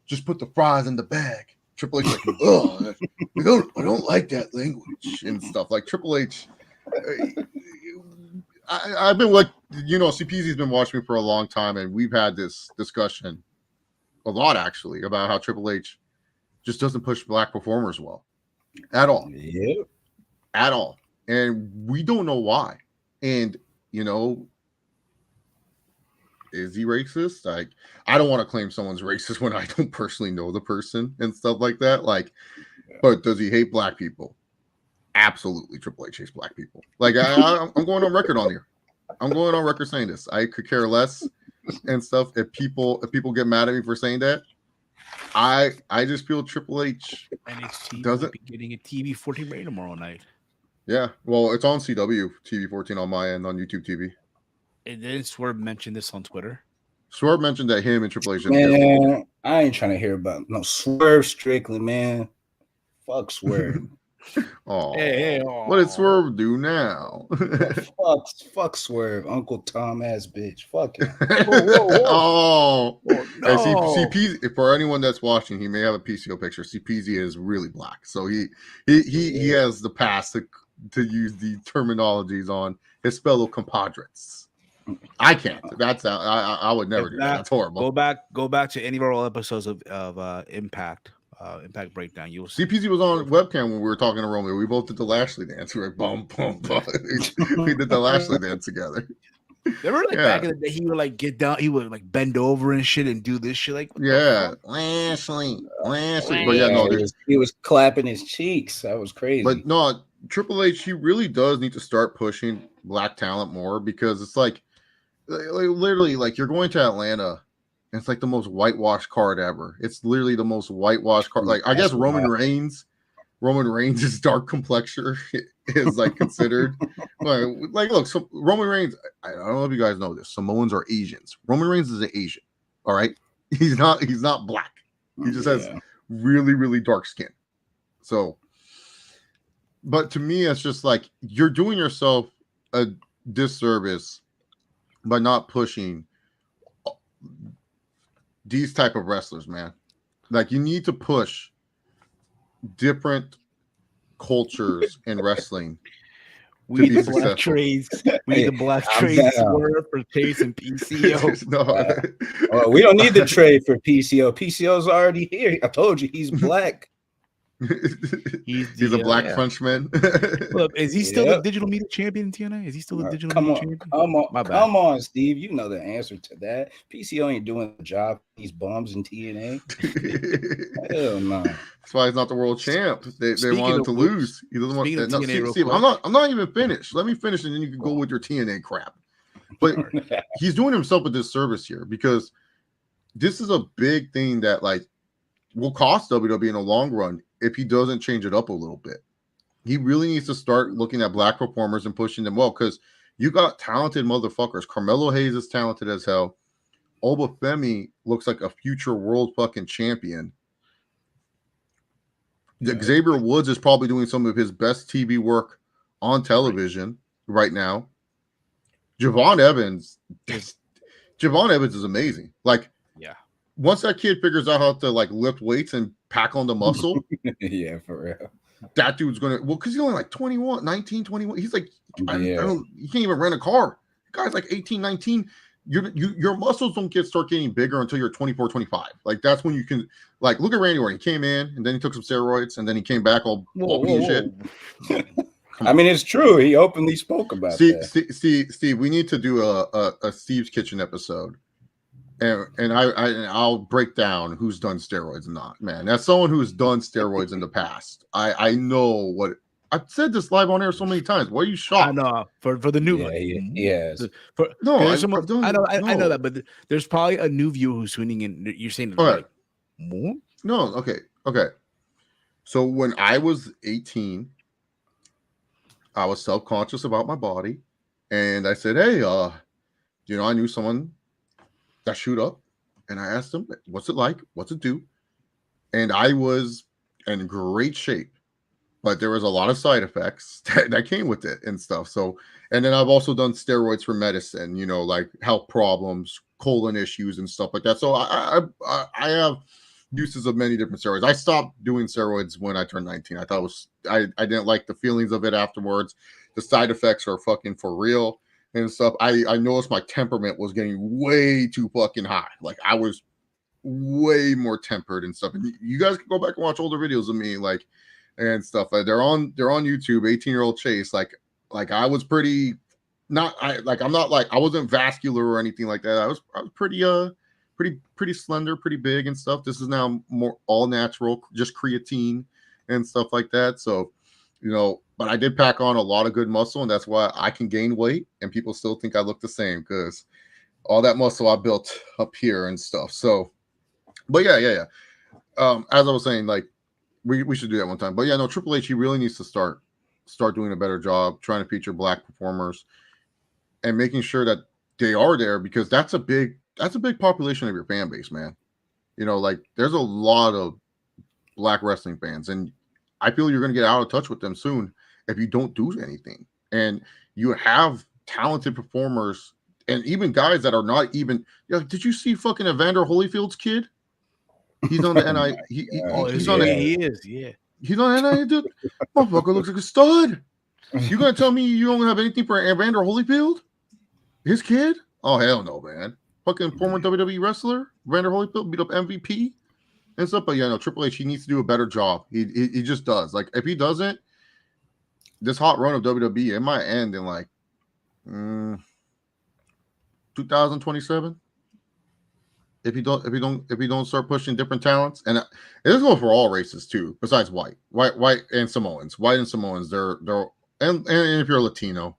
just put the fries in the bag. Triple H like, oh, I don't like that language and stuff. Like Triple H. I've been like, CPZ's been watching me for a long time, and we've had this discussion a lot actually about how Triple H just doesn't push black performers well at all. Yeah. At all. And we don't know why. And is he racist? Like, I don't want to claim someone's racist when I don't personally know the person and stuff like that. Like, but does he hate black people? Absolutely, Triple H hates black people. Like, I'm going on record on here. I'm going on record saying this. I could care less and stuff. If people get mad at me for saying that, I just feel Triple H NXT doesn't be getting a TV 14 rating tomorrow night. Yeah, well, it's on CW TV 14 on my end on YouTube TV. And then Swerve mentioned this on Twitter. Swerve mentioned that him and Triple H. Man, I ain't trying to hear about no Swerve Strickland, man. Fuck Swerve. Oh, Hey, what did Swerve do now? Fuck Swerve, Uncle Tom ass bitch. Fuck him. Oh, Oh, Hey, no. CP, for anyone that's watching, he may have a PCO picture. CPZ is really black, so he has the pass to use the terminologies on his fellow compadres. I can't. That's I would never If do not, that. That's horrible. Go back to any of our old episodes of Impact Breakdown. You'll see. CPZ was on webcam when we were talking to Romeo. We both did the Lashley dance. We were like, boom, boom, boom. We did the Lashley dance together. Remember, like back in the day, he would like get down, he would like bend over and shit and do this shit. Like, Lashley. But yeah, no, he was clapping his cheeks. That was crazy. But no, Triple H, he really does need to start pushing black talent more, because it's like literally, like, you're going to Atlanta, and it's like the most whitewashed card ever. It's literally the most whitewashed card. Like, I guess Roman Reigns' dark complexion is like considered. like, look, so Roman Reigns, I don't know if you guys know this, Samoans are Asians. Roman Reigns is an Asian. All right. He's not black. He just has really, really dark skin. So, but to me, it's just like you're doing yourself a disservice by not pushing these type of wrestlers, man. Like, you need to push different cultures in wrestling. We need the black trades. We need the black trades for Chase and PCO. No. We don't need the trade for PCO. PCO's already here. I told you he's black. He's a black Frenchman. Look, is he still the digital media champion in TNA? Is he still the digital media champion? Come on, Steve. You know the answer to that. PCO ain't doing the job. These bums in TNA. Hell no. That's why he's not the world champ. They wanted to lose. He doesn't want to. No, Steve, I'm not even finished. Let me finish, and then you can go with your TNA crap. But he's doing himself a disservice here, because this is a big thing that like will cost WWE in the long run if he doesn't change it up a little bit. He really needs to start looking at black performers and pushing them well, because you got talented motherfuckers. Carmelo Hayes is talented as hell. Obafemi looks like a future world fucking champion. Yeah. Xavier Woods is probably doing some of his best TV work on television right now. Javon Evans is amazing. Like, once that kid figures out how to like lift weights and pack on the muscle, for real. That dude's gonna because he's only like 19, 21. He's like, you can't even rent a car. The guy's like 18, 19. Your muscles don't start getting bigger until you're 24, 25. Like, that's when you can, like, look at Randy Orton. He came in and then he took some steroids and then he came back all shit. I mean, it's true. He openly spoke about that. Steve, we need to do a Steve's Kitchen episode. And I'll break down who's done steroids and not. Man, that's someone who's done steroids in the past. I know what I've said this live on air so many times. Why are you shocked? I know for the new yes. I know that, but there's probably a new viewer who's tuning in. You're saying like more? No, okay. So when I was 18, I was self-conscious about my body, and I said, "Hey, I knew someone that shoot up," and I asked him, "What's it like? What's it do?" And I was in great shape, but there was a lot of side effects that came with it and stuff. So, and then I've also done steroids for medicine, like health problems, colon issues and stuff like that. So I have uses of many different steroids. I stopped doing steroids when I turned 19. I thought I didn't like the feelings of it afterwards. The side effects are fucking for real and stuff. I noticed my temperament was getting way too fucking high. Like, I was way more tempered and stuff. And you guys can go back and watch older videos of me, like, and stuff. They're on YouTube. 18-year-old Chase. Like I was pretty. I'm not like, I wasn't vascular or anything like that. I was pretty slender, pretty big and stuff. This is now more all natural, just creatine and stuff like that. So, but I did pack on a lot of good muscle, and that's why I can gain weight and people still think I look the same, because all that muscle I built up here and stuff. So, but yeah. As I was saying, like, we should do that one time. But yeah, no, Triple H, he really needs to start doing a better job trying to feature black performers and making sure that they are there, because that's a big population of your fan base, man. Like, there's a lot of black wrestling fans, and I feel you're going to get out of touch with them soon if you don't do anything. And you have talented performers and even guys that are not even. Did you see fucking Evander Holyfield's kid? He's on the NI. He's on yeah, the. he is. Yeah, he's on NI. Dude, motherfucker looks like a stud. You gonna tell me you don't have anything for Evander Holyfield? His kid? Oh hell no, man. Fucking former WWE wrestler Evander Holyfield beat up MVP and stuff. But yeah, no, Triple H, he needs to do a better job. He just does. Like if he doesn't, this hot run of WWE, it might end in like 2027. If you don't start pushing different talents, and this goes for all races too, besides white and Samoans. White and Samoans, they're and if you're Latino,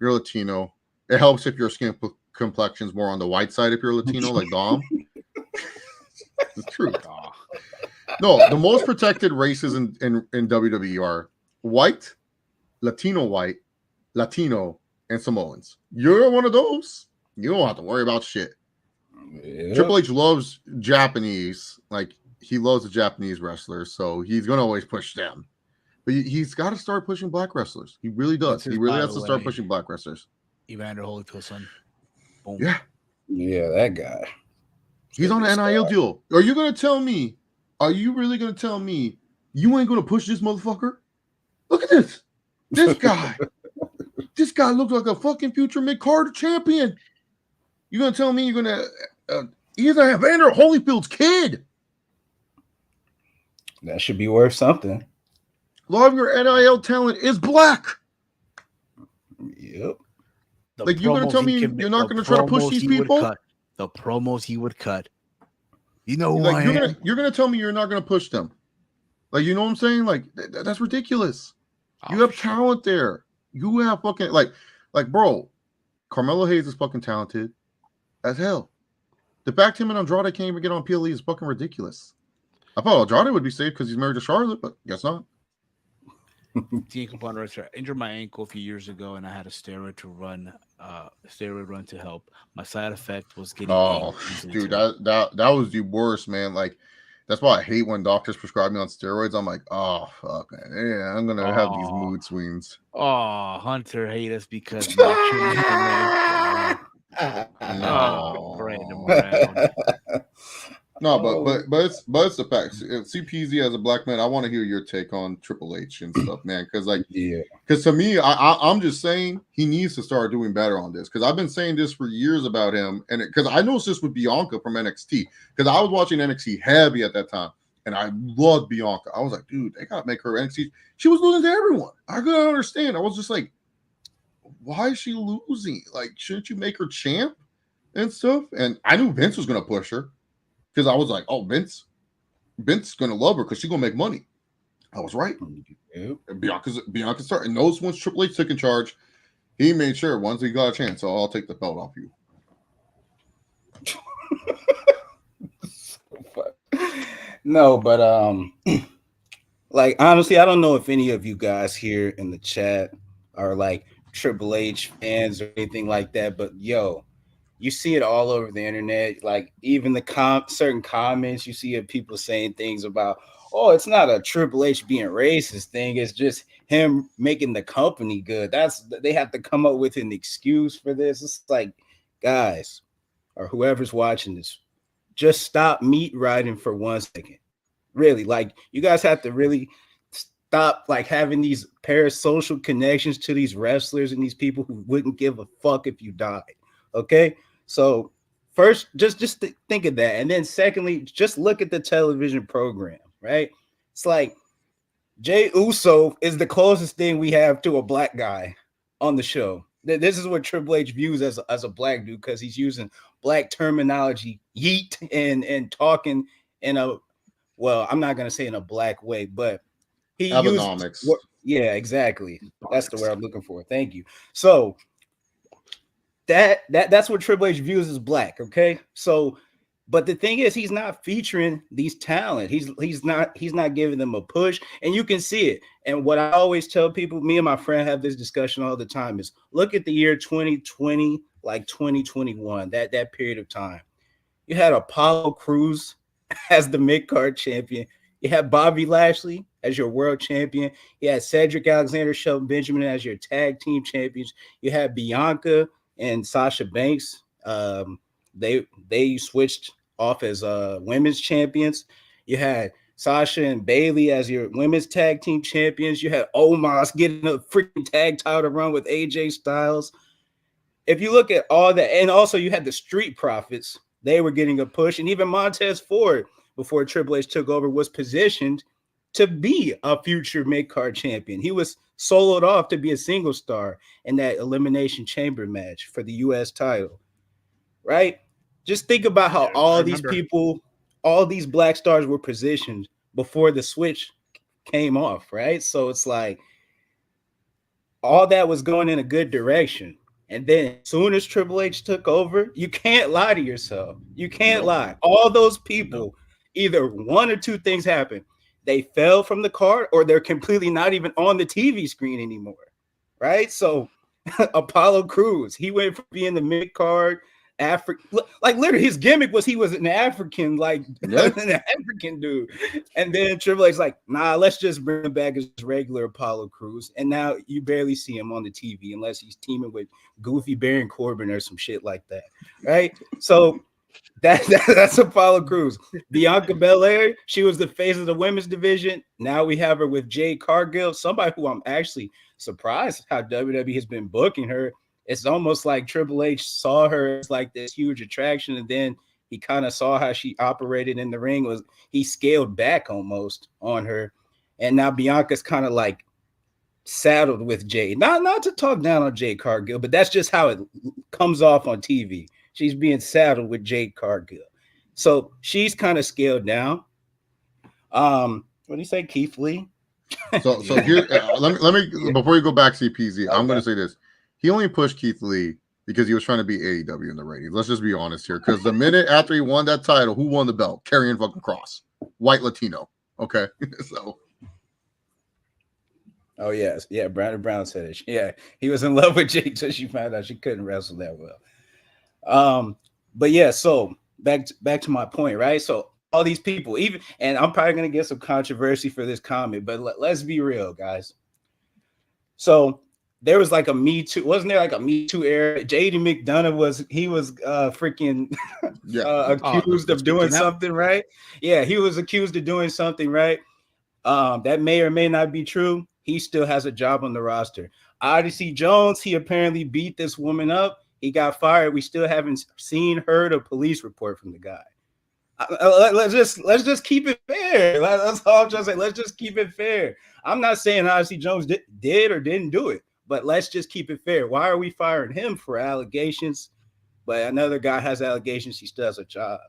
it helps if your skin complexion's more on the white side. If you're Latino, like Dom, it's true. No, the most protected races in WWE are white, Latino, and Samoans. You're one of those. You don't have to worry about shit. Yep. Triple H loves Japanese, like he loves the Japanese wrestlers, so he's gonna always push them. But he's got to start pushing black wrestlers. He really does. He really has to start pushing black wrestlers. Evander Holyfield's son. Boom. Yeah, that guy. He's on an NIL deal. Are you gonna tell me? Are you really gonna tell me you ain't gonna push this motherfucker? Look at this. This guy. This guy looks like a fucking future mid-card champion. You're gonna tell me you're gonna he's a Evander Holyfield's kid? That should be worth something. A lot of your NIL talent is black. Yep. Like you're gonna tell me you're not gonna try to push these people? The promos he would cut. You know who like you're gonna tell me you're not gonna push them. Like you know what I'm saying? Like that's ridiculous. You have talent there. You have fucking like bro, Carmelo Hayes is fucking talented as hell. The fact him and Andrade can't even get on PLE is fucking ridiculous. I thought Andrade would be safe because he's married to Charlotte, but guess not. Injured my ankle a few years ago, and I had a steroid run to help. My side effect was getting. Oh, dude, that was the worst, man. Like that's why I hate when doctors prescribe me on steroids. I'm like, oh fuck, man. Yeah, I'm gonna have these mood swings. Oh, Hunter hate us because No, but it's the facts. CPZ as a black man, I want to hear your take on Triple H and stuff, man. Because because to me, I'm just saying he needs to start doing better on this. Because I've been saying this for years about him, and because I noticed this with Bianca from NXT. Because I was watching NXT heavy at that time, and I loved Bianca. I was like, dude, they gotta make her NXT. She was losing to everyone. I couldn't understand. I was just like, why is she losing? Like, shouldn't you make her champ and stuff? And I knew Vince was gonna push her. Because I was like, oh, Vince's gonna love her because she's gonna make money. I was right. Yep. Bianca's starting. Those once Triple H took in charge, he made sure once he got a chance, so I'll take the belt off you. No, but like honestly, I don't know if any of you guys here in the chat are like Triple H fans or anything like that, but yo. You see it all over the internet, like even the certain comments you see of people saying things about, oh, it's not a Triple H being racist thing. It's just him making the company good. They have to come up with an excuse for this. It's like, guys, or whoever's watching this, just stop meat riding for 1 second. Really, like you guys have to really stop like having these parasocial connections to these wrestlers and these people who wouldn't give a fuck if you died. Okay. So first, just think of that. And then secondly, just look at the television program, right? It's like Jey Uso is the closest thing we have to a black guy on the show. This is what Triple H views as a black dude because he's using black terminology, yeet, and talking in a, well, I'm not going to say in a black way, but he uses, yeah, exactly. That's the word I'm looking for. Thank you. So, that's what Triple H views as black, okay? So, but the thing is, he's not featuring these talent. He's not giving them a push, and you can see it. And what I always tell people, me and my friend have this discussion all the time, is look at the year 2020, like 2021, that period of time. You had Apollo Crews as the mid-card champion. You had Bobby Lashley as your world champion. You had Cedric Alexander, Shelton Benjamin as your tag team champions. You had Bianca and Sasha Banks. They switched off as women's champions. You had Sasha and Bailey as your women's tag team champions. You had Omos getting a freaking tag title run with AJ Styles. If you look at all that, and also you had the Street Profits, they were getting a push, and even Montez Ford, before Triple H took over, was positioned to be a future mid-card champion. He was soloed off to be a single star in that Elimination Chamber match for the U.S. title, right? Just think about how all these people, all these black stars were positioned before the switch came off, right? So it's like all that was going in a good direction. And then as soon as Triple H took over, you can't lie to yourself. You can't lie. All those people, either one or two things happened. They fell from the card or they're completely not even on the TV screen anymore, right? So Apollo Crews, he went from being the mid-card like literally his gimmick was he was an African, like an African dude. And then Triple H's like, nah, let's just bring him back as regular Apollo Crews. And now you barely see him on the TV unless he's teaming with Goofy Baron Corbin or some shit like that, right? So that's Apollo Crews. Bianca Belair, she was the face of the women's division. Now we have her with Jade Cargill, somebody who I'm actually surprised how WWE has been booking her. It's almost like Triple H saw her as like this huge attraction, and then he kind of saw how she operated in the ring. He scaled back almost on her, and now Bianca's kind of like saddled with Jade. Not to talk down on Jade Cargill, but that's just how it comes off on TV. She's being saddled with Jade Cargill, so she's kind of scaled down. What do you say, Keith Lee? So here, let me before you go back, CPZ, okay. I'm going to say this. He only pushed Keith Lee because he was trying to be AEW in the ratings. Let's just be honest here. Because the minute after he won that title, who won the belt? Karrion fucking Kross. White Latino. Okay. So. Oh, yes. Yeah, Brandon Brown said it. Yeah, he was in love with Jake until she found out she couldn't wrestle that well. But yeah, so back to my point, right? So all these people, and I'm probably going to get some controversy for this comment, but let's be real, guys. So there was like a Me Too, wasn't there like a Me Too era? JD McDonough was freaking accused of doing something, right? Yeah, he was accused of doing something, right? That may or may not be true. He still has a job on the roster. Odyssey Jones, he apparently beat this woman up. He got fired. We still haven't heard a police report from the guy. Let's just keep it fair. That's all I'm trying to say. Let's just keep it fair. I'm not saying Odyssey Jones did or didn't do it. But let's just keep it fair. Why are we firing him for allegations? But another guy has allegations. He still has a job.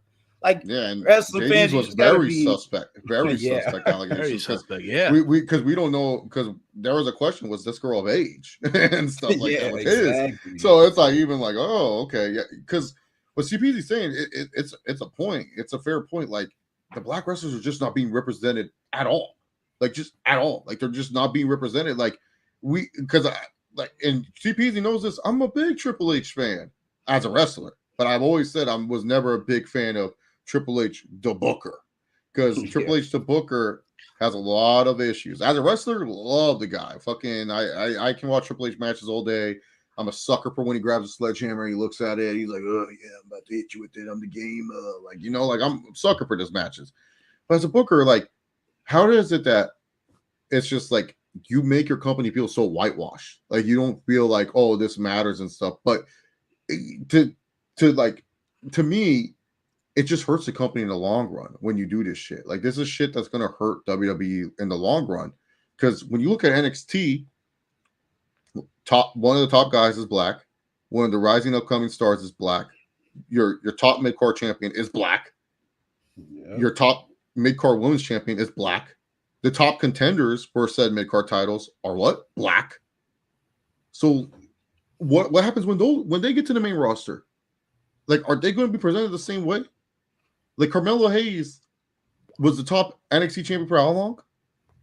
Like, yeah, and wrestling fans was very suspect. Very suspect allegations. Very suspect. Yeah, because we don't know, because there was a question: was this girl of age and stuff like that? With exactly. His. So it's like even like, oh, okay, yeah. Because what CPZ is saying, it's a point. It's a fair point. Like the black wrestlers are just not being represented at all. Like just at all. Like they're just not being represented. Like. And CPZ knows this. I'm a big Triple H fan as a wrestler, but I've always said I was never a big fan of Triple H the Booker, because Triple H the Booker has a lot of issues. As a wrestler, love the guy. Fucking, I can watch Triple H matches all day. I'm a sucker for when he grabs a sledgehammer. He looks at it. He's like, oh yeah, I'm about to hit you with it. I'm the game. I'm a sucker for those matches. But as a Booker, like, how is it that it's just like, you make your company feel so whitewashed, like you don't feel like, oh, this matters and stuff. But to me, it just hurts the company in the long run when you do this shit. Like this is shit that's gonna hurt WWE in the long run. Because when you look at NXT, one of the top guys is black. One of the rising upcoming stars is black. Your top mid-card champion is black. Yep. Your top mid-card women's champion is black. The top contenders for said mid-card titles are what? Black. So what happens when they get to the main roster? Like, are they going to be presented the same way? Like Carmelo Hayes was the top NXT champion for how long?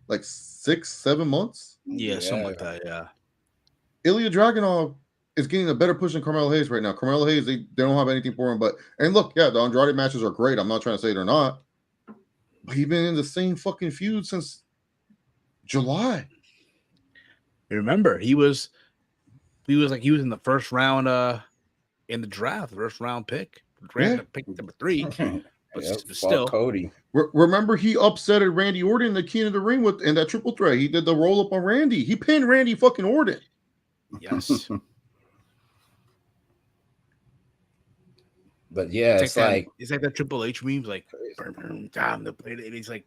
Like 6-7 months? Yeah, something like that, yeah. Ilya Dragunov is getting a better push than Carmelo Hayes right now. Carmelo Hayes, they don't have anything for him. And look, yeah, the Andrade matches are great. I'm not trying to say they're not. He's been in the same fucking feud since July. You remember, he was in the first round in the draft, first round pick. Pick number 3. But still, Cody. Remember, he upsetted Randy Orton in the King of the Ring in that triple threat. He did the roll up on Randy. He pinned Randy fucking Orton. Yes. But yeah, it's like that Triple H memes, like time to play it. And he's like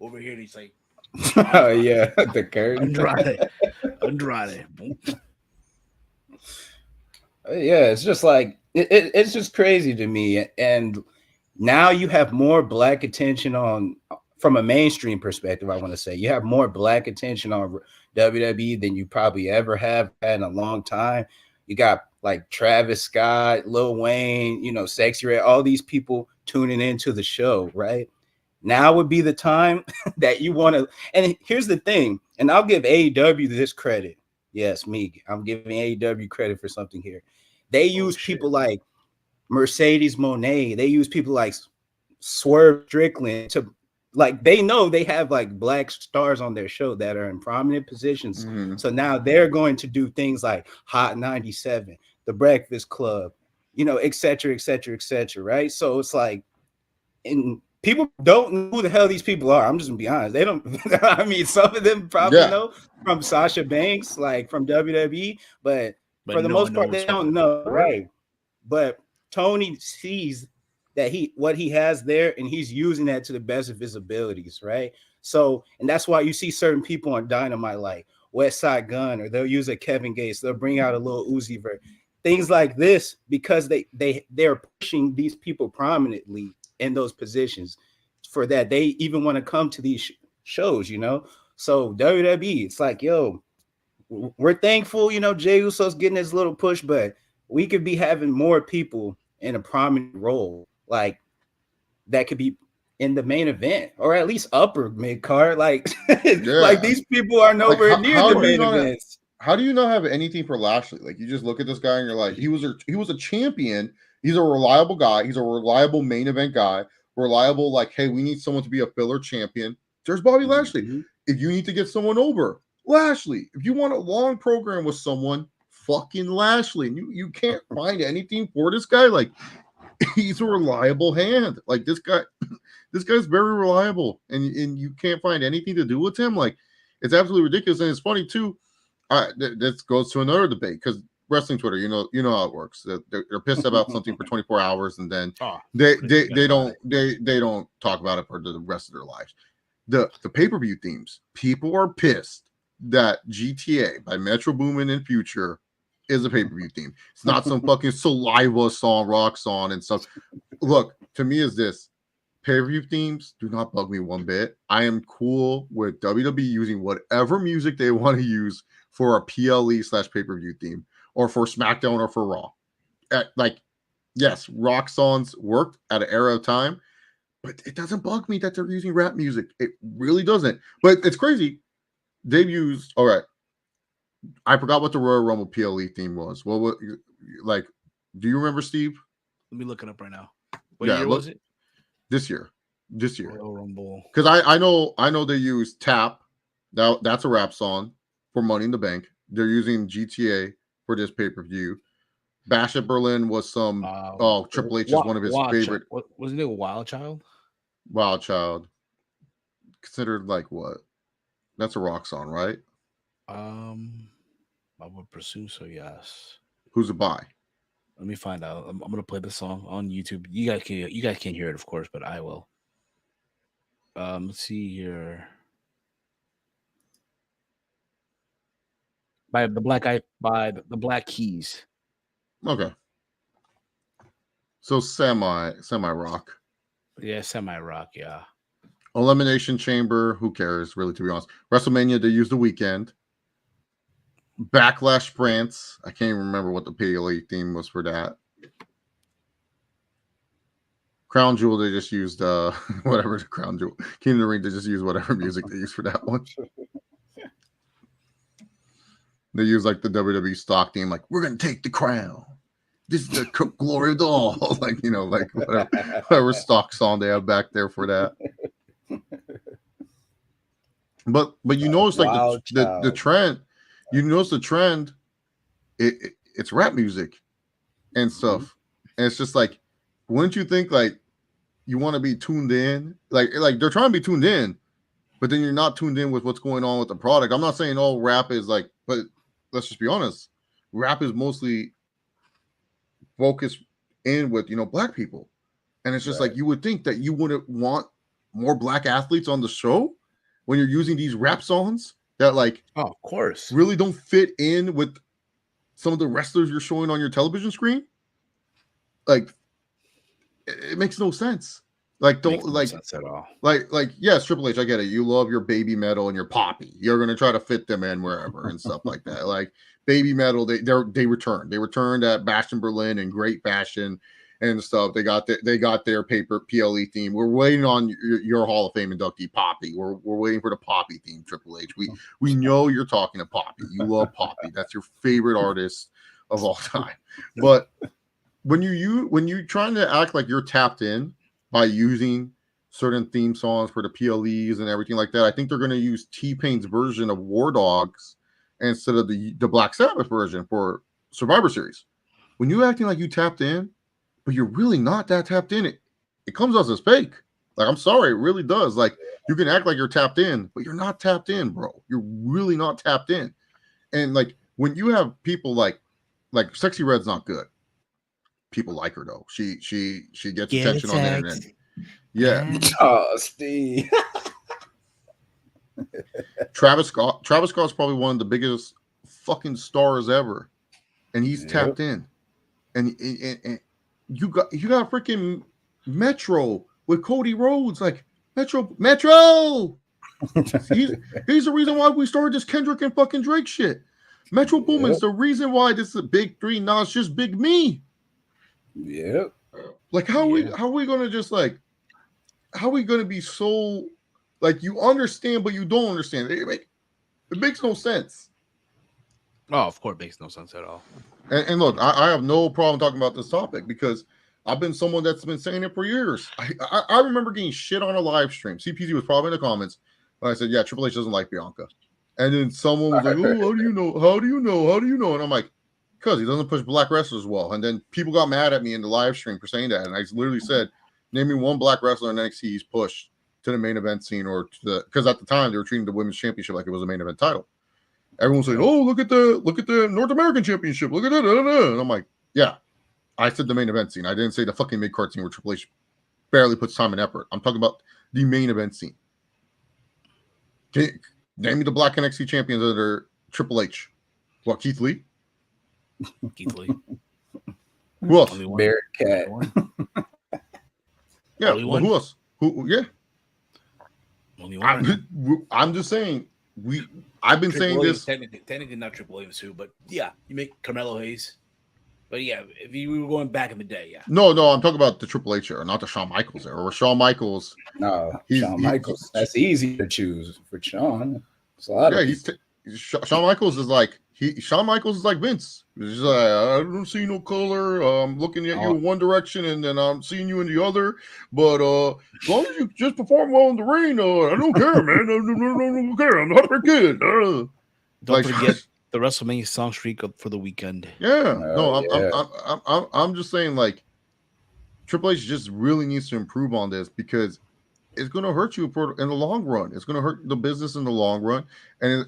over here, and he's like, oh yeah, the curtain. Andrade. Yeah, it's just like it's just crazy to me. And now you have more black attention on, from a mainstream perspective, I want to say you have more black attention on WWE than you probably ever have had in a long time. You got like Travis Scott, Lil Wayne, Sexy Red, all these people tuning into the show, right? Now would be the time that you want to. And here's the thing, and I'll give AEW this credit. Yes, me. I'm giving AEW credit for something here. They use people like Mercedes Moné. They use people like Swerve Strickland to, like, they know they have like black stars on their show that are in prominent positions. Mm-hmm. So now they're going to do things like Hot 97, The Breakfast Club, et cetera, et cetera, et cetera. Right. So it's like, and people don't know who the hell these people are. I'm just gonna be honest. They don't. I mean, some of them probably know from Sasha Banks, like from WWE, but for the most part, they don't know. Right. But Tony sees that what he has there, and he's using that to the best of his abilities, right? So, and that's why you see certain people on Dynamite like West Side Gun, or they'll use a Kevin Gates, they'll bring out a little Uzi Vert, things like this, because they're pushing these people prominently in those positions. For that, they even want to come to these shows, So WWE, it's like, yo, we're thankful, Jey Uso's getting his little push, but we could be having more people in a prominent role, like that could be in the main event, or at least upper mid card. Like, like these people are nowhere near the main events. How do you not have anything for Lashley? Like, you just look at this guy and you're like, he was a champion. He's a reliable guy. He's a reliable main event guy. Reliable, like, hey, we need someone to be a filler champion. There's Bobby Lashley. Mm-hmm. If you need to get someone over, Lashley. If you want a long program with someone, fucking Lashley. And you can't find anything for this guy. Like, he's a reliable hand. Like, this guy's very reliable, and you can't find anything to do with him. Like, it's absolutely ridiculous. And it's funny too. This goes to another debate, because wrestling Twitter, you know how it works. They're pissed about something for 24 hours, and then they don't talk about it for the rest of their lives. The pay-per-view themes, people are pissed that GTA by Metro Boomin and Future is a pay-per-view theme. It's not some fucking Saliva song, rock song and stuff. Look, to me, is this pay-per-view themes do not bug me one bit. I am cool with WWE using whatever music they want to use for a PLE/pay-per-view theme, or for SmackDown, or for Raw. Like, yes, rock songs worked at an era of time, but it doesn't bug me that they're using rap music. It really doesn't. But it's crazy. They've used, all right, I forgot what the Royal Rumble PLE theme was. What, like, do you remember, Steve? Let me look it up right now. What year was it? This year. Royal Rumble. Because I know they use Tap. That's a rap song for Money in the Bank. They're using GTA for this pay-per-view. Bash at Berlin was some Triple H is one of his favorite. Wasn't it Wild Child? Wild Child. Considered like what? That's a rock song, right? I would presume so, yes. Who's it by? Let me find out. I'm gonna play the song on YouTube. You guys can't hear it, of course, but I will. Let's see here. By the Black Keys. Okay. So semi rock. Yeah, semi rock, yeah. Elimination Chamber, who cares, really, to be honest. WrestleMania, they used The Weeknd. Backlash France. I can't even remember what the PLE theme was for that. Crown Jewel, they just used whatever the Crown Jewel. King of the Ring, they just used whatever music they used for that one. They use like the WWE stock theme, like, we're gonna take the crown. This is the glory of the all. Like, like whatever stock song they have back there for that. But you notice like the trend. You notice the trend. It's rap music and stuff, and it's just like, wouldn't you think like you want to be tuned in? Like they're trying to be tuned in, but then you're not tuned in with what's going on with the product. I'm not saying all rap is like, but let's just be honest. Rap is mostly focused in with, black people. And it's just like, you would think that you wouldn't want more black athletes on the show when you're using these rap songs that like, of course, really don't fit in with some of the wrestlers you're showing on your television screen. Like, it makes no sense. Like, don't like sense at all. Like, yes, Triple H, I get it. You love your baby metal and your poppy. You're gonna try to fit them in wherever and stuff like that. Like baby metal, they returned. They returned at Bash in Berlin in great fashion and stuff. They got their paper PLE theme. We're waiting on your Hall of Fame inductee Poppy. We're waiting for the Poppy theme, Triple H. We know you're talking to Poppy. You love Poppy. That's your favorite artist of all time. But when you're trying to act like you're tapped in by using certain theme songs for the PLEs and everything like that, I think they're going to use T-Pain's version of War Dogs instead of the Black Sabbath version for Survivor Series. When you're acting like you tapped in, but you're really not that tapped in, it comes off as fake. Like, I'm sorry, it really does. Like, you can act like you're tapped in, but you're not tapped in, bro. You're really not tapped in. And like, when you have people like Sexy Red's not good. People like her though. She gets attention on the internet. Yeah. Oh, Steve. Travis Scott's probably one of the biggest fucking stars ever, and he's tapped in. And you got freaking Metro with Cody Rhodes, like Metro. he's the reason why we started this Kendrick and fucking Drake shit. Metro Boomin's the reason why this is a big three. Now it's just Big Me. Yep. Like how are we gonna just like, how are we gonna be so like, you understand but you don't understand? It makes no sense. Oh, of course, it makes no sense at all. And look, I have no problem talking about this topic because I've been someone that's been saying it for years. I remember getting shit on a live stream. CPZ was probably in the comments when I said, yeah, Triple H doesn't like Bianca. And then someone was like, oh, how do you know? How do you know? How do you know? And I'm like, because he doesn't push black wrestlers well. And then people got mad at me in the live stream for saying that. And I literally said, name me one black wrestler in NXT he's pushed to the main event scene, or to the, because at the time they were treating the women's championship like it was a main event title. Everyone saying, oh, look at the North American championship. Look at that. And I'm like, yeah, I said the main event scene. I didn't say the fucking mid-card scene where Triple H barely puts time and effort. I'm talking about the main event scene. Name me the black NXT champions that are Triple H. What, Keith Lee? Keith Lee. Who else? Bear Cat. Yeah, well, who else? Yeah. Only one. I'm just saying, I've been saying this. Technically not Triple H too, but yeah, you make Carmelo Hayes. But yeah, if you were going back in the day, yeah. No, I'm talking about the Triple H era, not the Shawn Michaels era. Or Shawn Michaels. No, Shawn Michaels. That's easy to choose for Shawn. Shawn Michaels is like Shawn Michaels is like Vince. He's just like, I don't see no color. I'm looking at you in one direction and then I'm seeing you in the other. But as long as you just perform well in the ring, I don't care, man. I don't care. I'm not that good. Don't forget the WrestleMania song streak up for the weekend. Yeah. I'm just saying, like, Triple H just really needs to improve on this because it's going to hurt you in the long run. It's going to hurt the business in the long run. And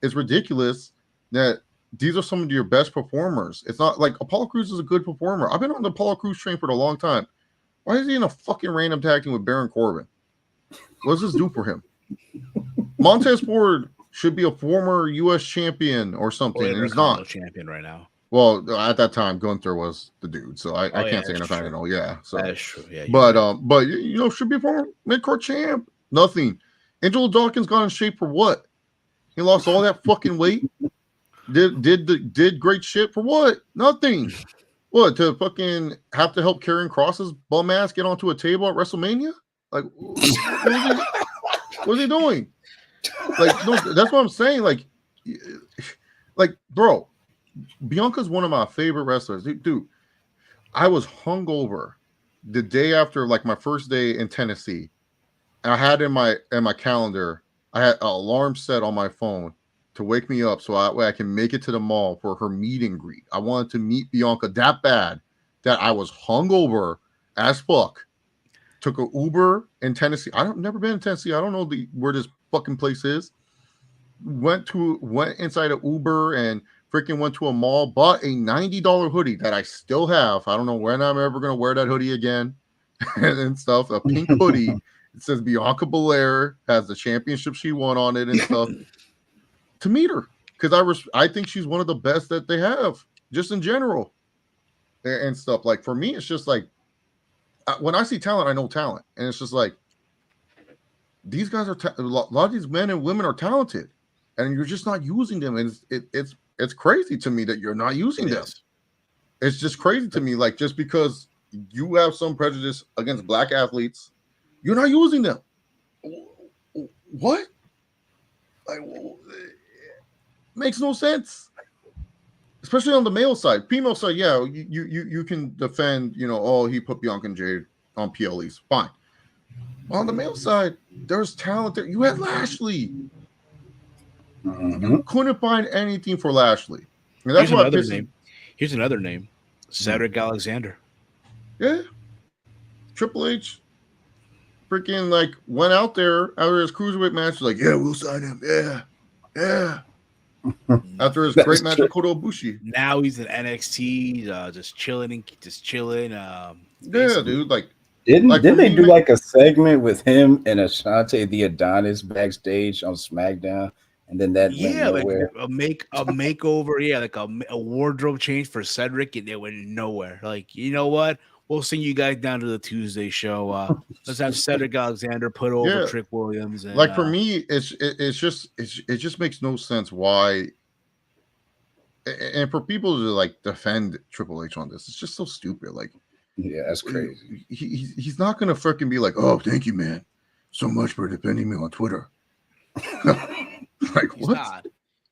it's ridiculous that these are some of your best performers. It's not like Apollo Crews is a good performer. I've been on the Apollo Crews train for a long time. Why is he in a fucking random tag team with Baron Corbin? What does this do for him? Montez Ford should be a former U.S. champion or something, and he's not. Champion right now. Well, at that time, Gunther was the dude, so I can't say anything. I know, yeah. So that's true. Yeah, but should be a former mid-card champ. Nothing. Angelo Dawkins got in shape for what? He lost all that fucking weight. Did great shit for what? Nothing. What, to fucking have to help Karrion Kross's bum ass get onto a table at WrestleMania? Like, what is he doing? Like, no, that's what I'm saying. Like, bro, Bianca's one of my favorite wrestlers. Dude, I was hungover the day after, like, my first day in Tennessee. And I had in my calendar, I had an alarm set on my phone to wake me up so I can make it to the mall for her meet and greet. I wanted to meet Bianca that bad that I was hungover as fuck. Took an Uber in Tennessee. I've never been in Tennessee. I don't know where this fucking place is. Went inside an Uber and freaking went to a mall, bought a $90 hoodie that I still have. I don't know when I'm ever going to wear that hoodie again and stuff. A pink hoodie. It says Bianca Belair, has the championship she won on it and stuff. To meet her, because I think she's one of the best that they have, just in general, and stuff. Like for me, it's just like when I see talent, I know talent, and it's just like these guys are a lot of these men and women are talented, and you're just not using them, and it's crazy to me that you're not using them. It's just crazy to me, like just because you have some prejudice against black athletes, you're not using them. What? Like. Makes no sense, especially on the male side. Female side, yeah, you can defend, oh, he put Bianca and Jade on PLEs, fine. On the male side, there's talent there. You had Lashley. You couldn't find anything for Lashley. And that's Here's another name. Here's another name, Cedric Alexander. Yeah, Triple H freaking like went out there after his cruiserweight match, like, yeah, we'll sign him. Yeah. After his great match with Kota Ibushi. Now he's in NXT, just chilling. Yeah, dude. Like, didn't they do like a segment with him and Ashante the Adonis backstage on SmackDown, and then that went nowhere? Like a makeover, like a wardrobe change for Cedric, and it went nowhere. Like, you know what? We'll send you guys down to the Tuesday show. Let's have Cedric Alexander put over Trick Williams. And, like for me, it just makes no sense why. And for people to like defend Triple H on this, it's just so stupid. Like, yeah, that's crazy. He's not gonna freaking be like, oh, thank you, man, so much for defending me on Twitter. Like, what?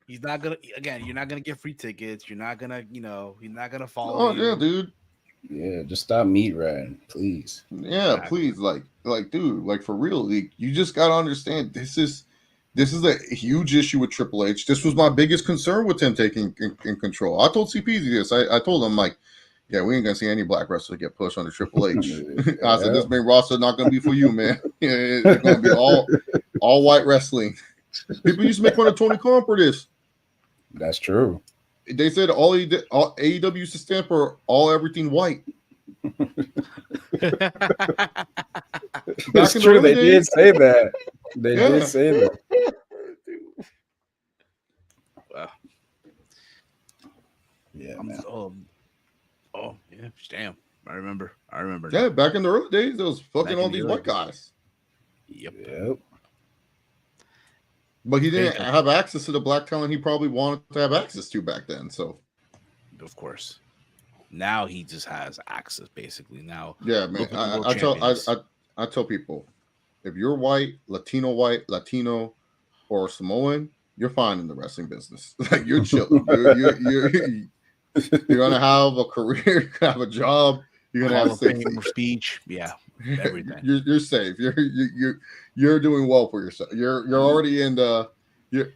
He's not gonna. Again, you're not gonna get free tickets. You're not gonna, he's not gonna follow. Oh yeah, dude. Yeah, just stop meat riding, please. Yeah, exactly. Please, like, dude, like for real, like, you just gotta understand this is a huge issue with Triple H. This was my biggest concern with him taking in control. I told CP this. I told him, like, yeah, we ain't gonna see any black wrestler get pushed under Triple H. I said, this main roster not gonna be for you, man. It's gonna be all white wrestling. People used to make fun of Tony Khan for this. That's true. They said all AEW used to stand for all everything white. That's true. They did say that. They did say that. Wow. Yeah, man. Oh, yeah. Damn. I remember. Yeah, now. Back in the early days, there was fucking all these white guys. Yep. But he didn't have access to the black talent he probably wanted to have access to back then. So, of course, now he just has access basically. Now, yeah, man. I tell people, if you're white, Latino, or Samoan, you're fine in the wrestling business. Like, you're chilling. You're gonna have a career, you're gonna have a job, you're gonna have a speech. Yeah, everything. You're safe. You're doing well for yourself. You're already in the. You're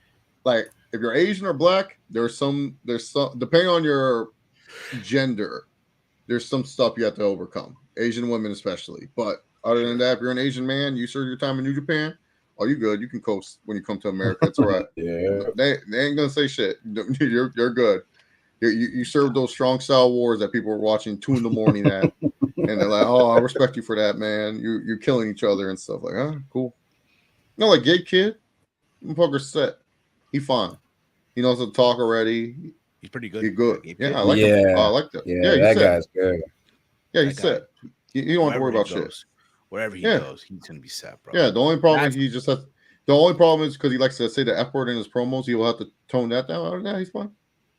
like, if you're Asian or black, there's some depending on your gender, there's some stuff you have to overcome. Asian women especially, but other than that, if you're an Asian man, you serve your time in New Japan, oh, you good. You can coast when you come to America. It's all right. Yeah, they ain't gonna say shit. You're good. You served those strong style wars that people were watching 2 a.m. at, and they're like, "Oh, I respect you for that, man. You're killing each other and stuff." Like, cool. No, like, gay kid, motherfucker set. He fine. He knows how to talk already. He's pretty good. He's good. Yeah, I like him. I like that. Yeah, that guy's good. Yeah, he's set. You don't have to worry about shit. Wherever he goes, he's gonna be set, bro. Yeah, the only problem is he just has. The only problem is because he likes to say the F word in his promos. He will have to tone that down. Other than that, he's fine.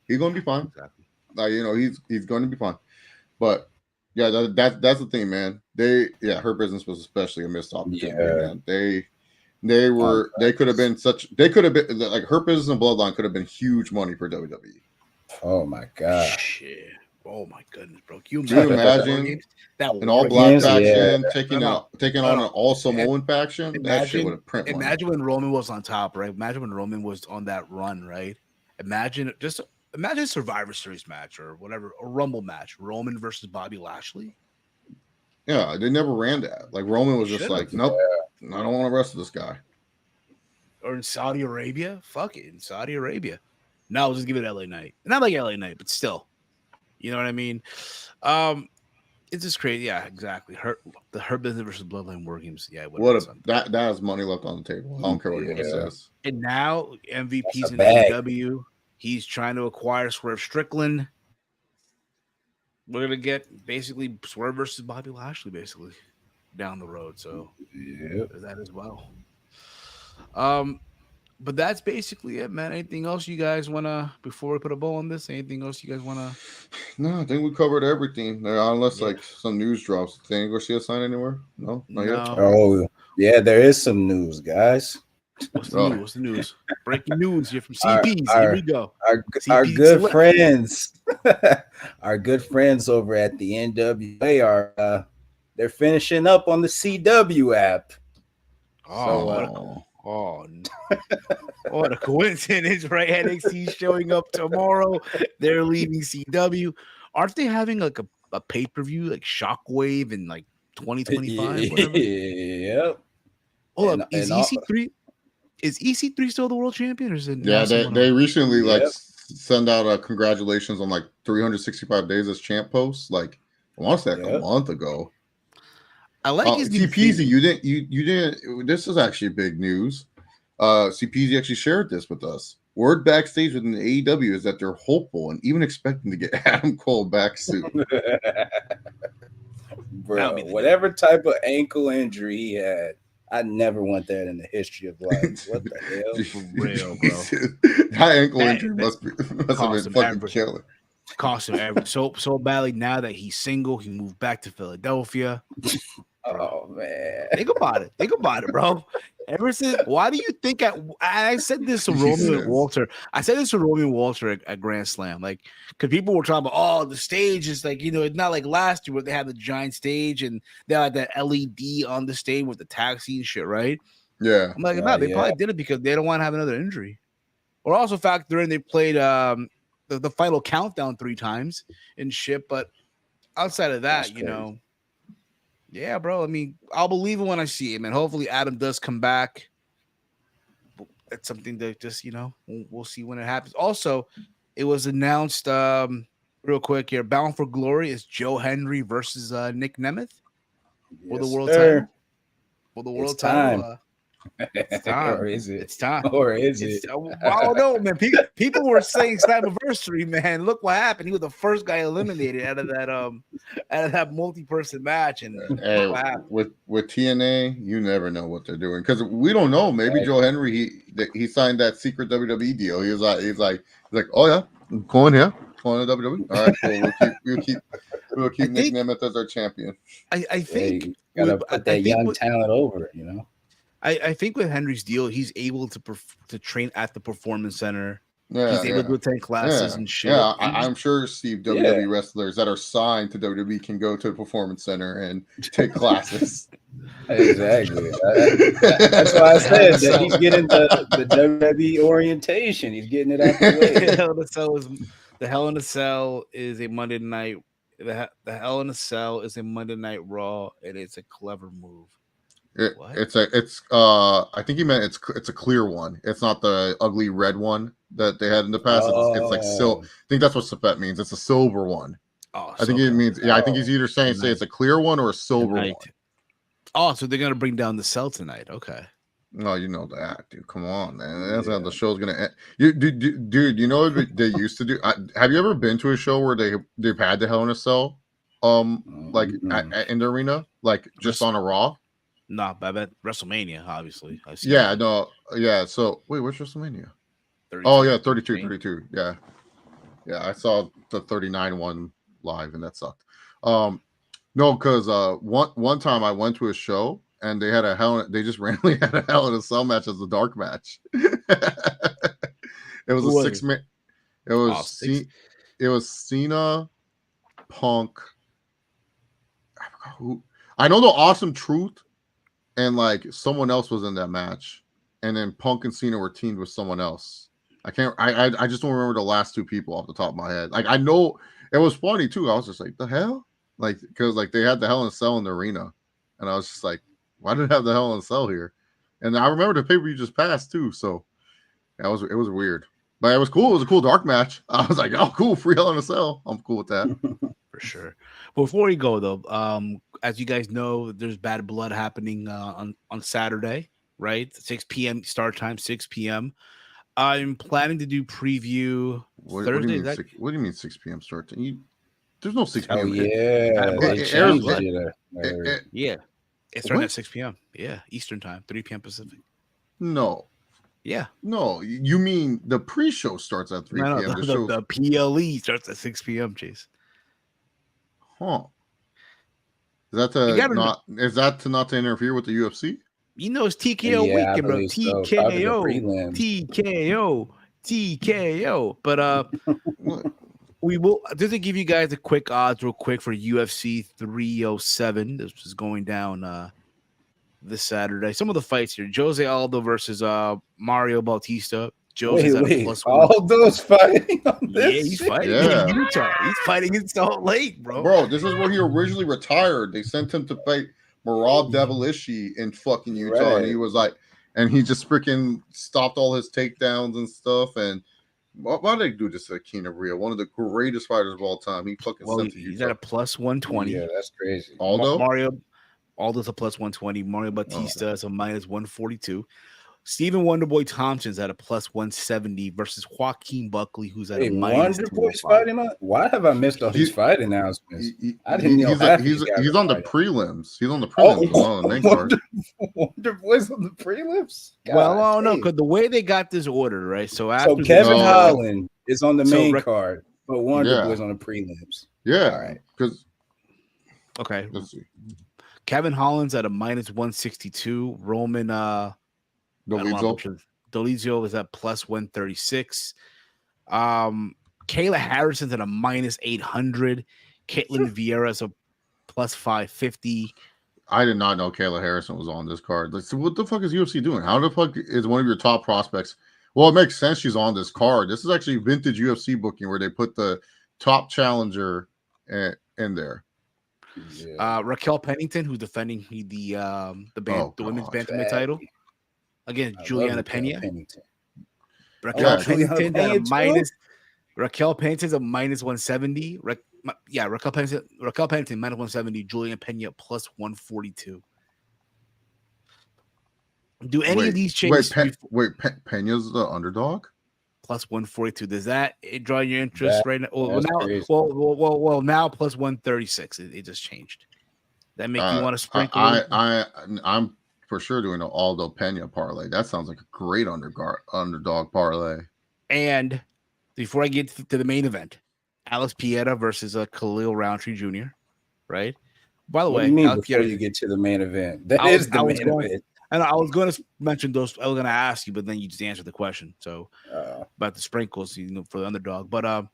He's gonna be fine. Exactly. He's going to be fine. But yeah, that's the thing, man. Her business was especially a missed opportunity. Yeah. Man. They could have been like, her business and Bloodline could have been huge money for WWE. Oh my god. Shit. Oh my goodness, bro! Can you Do you imagine imagine that an all war black Games, faction yeah. taking No, taking no, on no. an all Samoan faction? That shit would Imagine, have print money. imagine when Roman was on top, right? Imagine when Roman was on that run, right? Imagine imagine a Survivor Series match or whatever, a Rumble match, Roman versus Bobby Lashley. Yeah, they never ran that. Like Roman was They just should have. like, nope, I don't want to wrestle this guy. Or in Saudi Arabia, fuck it, in Saudi Arabia. No, we'll just give it LA Knight. Not like LA Knight, but still, you know what I mean? It's just crazy. Yeah, exactly. Her business versus Bloodline War Games. Yeah, it would have been something. That is money left on the table. I don't care what anyone says. And now That's MVP's a in bag. AEW. He's trying to acquire Swerve Strickland. We're gonna get basically Swerve versus Bobby Lashley, basically down the road. So there's that as well. But that's basically it, man. Anything else you guys wanna before we put a bow on this? Anything else you guys wanna? No, I think we covered everything. Unless Yeah. like some news drops. Did you go see a sign anywhere? No, not yet. No. Oh, yeah, there is some news, guys. What's the Oh. news? What's the news? Breaking news here from CPs. Our- Here we go. Our CPs good select. friends, our good friends over at the NWA are they're finishing up on the CW app. Oh, what a coincidence, right? NXT showing up tomorrow. They're leaving CW. Aren't they having like a pay-per-view like Shockwave in like 2025? Whatever. Yep. Hold up. Is EC3 still the world champion? Or is it Yeah, they recently like Yep. send out a congratulations on like 365 days as champ posts. Like I want to say like a Yep. month ago. I like his new CPZ, theme. you didn't. This is actually big news. CPZ actually shared this with us. Word backstage within the AEW is that they're hopeful and even expecting to get Adam Cole back soon. Bro, whatever type of ankle injury he had, I never want that in the history of life. What the hell? For real, bro. That ankle injury must have been fucking everything. killing. Cost him everything. So badly now that he's single, he moved back to Philadelphia. Oh man. Think about it, bro. Ever since, why do you think I said this to Romeo and Walter? I said this to Romeo and Walter at Grand Slam, like, because people were talking about, oh, the stage is like, it's not like last year where they had the giant stage and they had that LED on the stage with the taxi and shit, right? Yeah. I'm like, no, they probably did it because they don't want to have another injury. Or also factor in they played the final countdown 3 times and shit, but outside of that, yeah, bro. I mean, I'll believe it when I see it, man. Hopefully, Adam does come back. That's something that just, we'll see when it happens. Also, it was announced real quick here. Bound for Glory is Joe Hendry versus Nick Nemeth for the world title. For the world title. It's time. Or is it? It's time. Or is it? I don't know, man. People were saying Slammiversary, man. Look what happened. He was the first guy eliminated out of that multi-person match. And with TNA, you never know what they're doing because we don't know. Maybe Joe Henry he signed that secret WWE deal. He's like, oh yeah, I'm going here, going to WWE. All right, cool. We'll keep Nick Nemeth as our champion. I think gotta put that young talent over, I think with Henry's deal, he's able to train at the Performance Center. Yeah, he's able to attend classes and shit. Yeah, I'm sure Steve WWE wrestlers that are signed to WWE can go to the Performance Center and take classes. Exactly. That's why I said that he's getting the WWE orientation. He's getting it out the way. The Hell in a Cell is a Monday night. The Hell in a Cell is a Monday Night Raw, and it's a clever move. I think he meant it's a clear one. It's not the ugly red one that they had in the past. It's like silver. I think that's what Safet means. It's a silver one. Oh, I think it means. Yeah, I think he's either saying it's a clear one or a silver one. Oh, so they're gonna bring down the cell tonight. Okay. No, you know that, dude. Come on, man. That's how the show's gonna end. Dude, you know what they used to do? Have you ever been to a show where they've had the Hell in a Cell, like in the arena, like just on a Raw? No, but I bet WrestleMania, obviously. Yeah, no, yeah. So wait, what's WrestleMania? 32. Oh yeah, 32. Yeah, I saw the 39 one live, and that sucked. No, because one time I went to a show and they had they just randomly had a Hell in a Cell match as a dark match. It was a 6-man. It was Cena, Punk. I forgot who. I know the Awesome Truth and like someone else was in that match, and then Punk and Cena were teamed with someone else. I can't. I just don't remember the last two people off the top of my head. Like I know it was funny too. I was just like, the hell, like because like they had the Hell in a Cell in the arena, and I was just like, why did it have the Hell in a Cell here? And I remember the paper you just passed too. So it was weird, but it was cool. It was a cool dark match. I was like, oh, cool, free Hell in a Cell. I'm cool with that. For sure. Before we go though, as you guys know, there's Bad Blood happening on Saturday, right? 6 p.m. start time, 6 p.m. I'm planning to do preview Thursday. What do you mean 6 p.m. start time? There's no 6 p.m. Oh yeah, they changed it. Yeah, it's starting at 6 p.m. Yeah, Eastern time, 3 p.m. Pacific. No. Yeah. No, you mean the pre-show starts at 3 p.m. The PLE starts at 6 p.m. Chase. Huh? Is that to not interfere with the UFC? You know it's TKO weekend, bro. TKO. But we will just to give you guys a quick odds real quick for UFC 307. This is going down this Saturday. Some of the fights here: Jose Aldo versus Mario Bautista. Wait, all those fighting on this? Yeah, he's fighting in Utah. He's fighting in Salt Lake, bro. Bro, this is where he originally retired. They sent him to fight Merab Dvalishvili in fucking Utah, and he was like, and he just freaking stopped all his takedowns and stuff. And why did they do this to Keanu Reeves, one of the greatest fighters of all time? He fucking sent to Utah. He's at a plus 120. Yeah, that's crazy. Aldo's a plus 120. Mario Bautista is a minus 142. Stephen Wonderboy Thompson's at a plus 170 versus Joaquin Buckley, who's at a minus. Wonderboy's fighting on? Why have I missed all these fight announcements? I didn't know. He's on the prelims. He's on the prelims. On the main card. Wonderboy's on the prelims. Well, I don't know because the way they got this order, right? So Kevin Holland is on the main card, but Wonderboy's on the prelims. Yeah, all right. Because let's see. Kevin Holland's at a minus 162. Roman Dolizio is at plus 136. Kayla Harrison's at a minus 800. Caitlin Vieira's a plus 550. I did not know Kayla Harrison was on this card. Like, so what the fuck is UFC doing? How the fuck is one of your top prospects? Well, it makes sense she's on this card. This is actually vintage UFC booking where they put the top challenger in there. Yeah. Raquel Pennington, who's defending the women's bantamweight title against Juliana Pena. Raquel Pennington's a minus 170. Raquel Pennington minus 170. Juliana Pena plus 142. Do any of these changes? Pena's the underdog. Plus 142. Does that draw your interest right now? Well, now plus 136. It just changed. That make you want to sprinkle? I'm for sure doing an Aldo Pena parlay. That sounds like a great underdog parlay. And before I get to the main event, Alex Pieta versus Khalil Roundtree Jr. Right? By the way, what do you mean before you get to the main event? That is the main event. And I was going to mention those. I was going to ask you, but then you just answered the question. So about the sprinkles, for the underdog. But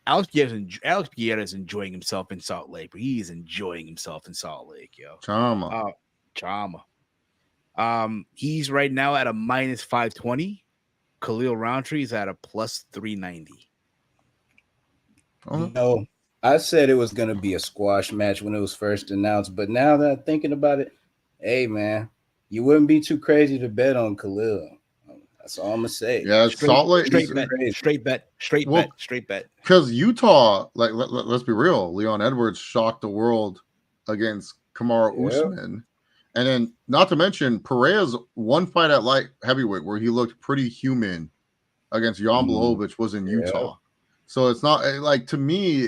Alex Pieta is enjoying himself in Salt Lake. He is enjoying himself in Salt Lake, yo. Chama. He's right now at a minus 520. Khalil Roundtree is at a plus 390. No, I said it was going to be a squash match when it was first announced, but now that I'm thinking about it, hey man, you wouldn't be too crazy to bet on Khalil. That's all I'm gonna say. Yeah, Salt Lake straight bet. Because Utah, like let's be real, Leon Edwards shocked the world against Kamaru Usman, and then not to mention Pereira's one fight at light heavyweight where he looked pretty human against Jan Blachowicz was in Utah. So it's not like, to me,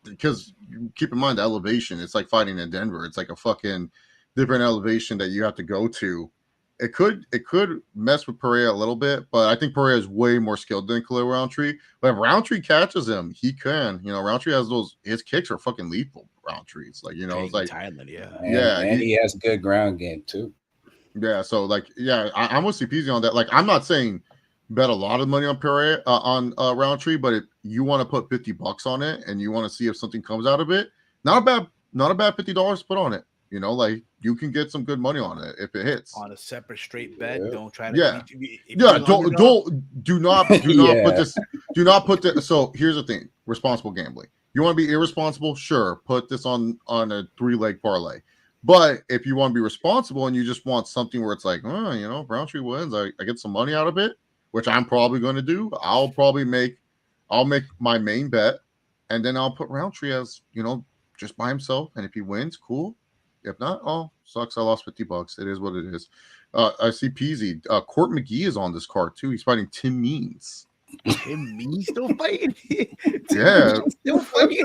because keep in mind the elevation. It's like fighting in Denver. It's like a fucking different elevation that you have to go to. It could mess with Pereira a little bit, but I think Pereira is way more skilled than Khalil Roundtree. But if Roundtree catches him, he can. Roundtree has his kicks are fucking lethal. Roundtree, it's like, it's like Thailand, and he has good ground game too. Yeah, so like, I'm with CPZ on that. Like, I'm not saying bet a lot of money on Pereira on Roundtree, but if you want to put $50 on it and you want to see if something comes out of it, not a bad $50 to put on it. You know, like you can get some good money on it if it hits on a separate straight bet. Don't try to. Do not put this. Do not put this. So here's the thing: responsible gambling. You want to be irresponsible? Sure, put this on a 3-leg parlay. But if you want to be responsible and you just want something where it's like, oh, you know, if Roundtree wins, I get some money out of it, which I'm probably going to do. I'll make my main bet, and then I'll put Roundtree as, you know, just by himself. And if he wins, cool. If not, oh, sucks. I lost $50. It is what it is. I see Peasy. Court McGee is on this card too. He's fighting Tim Means. Tim Means still fighting? Yeah. Still fighting?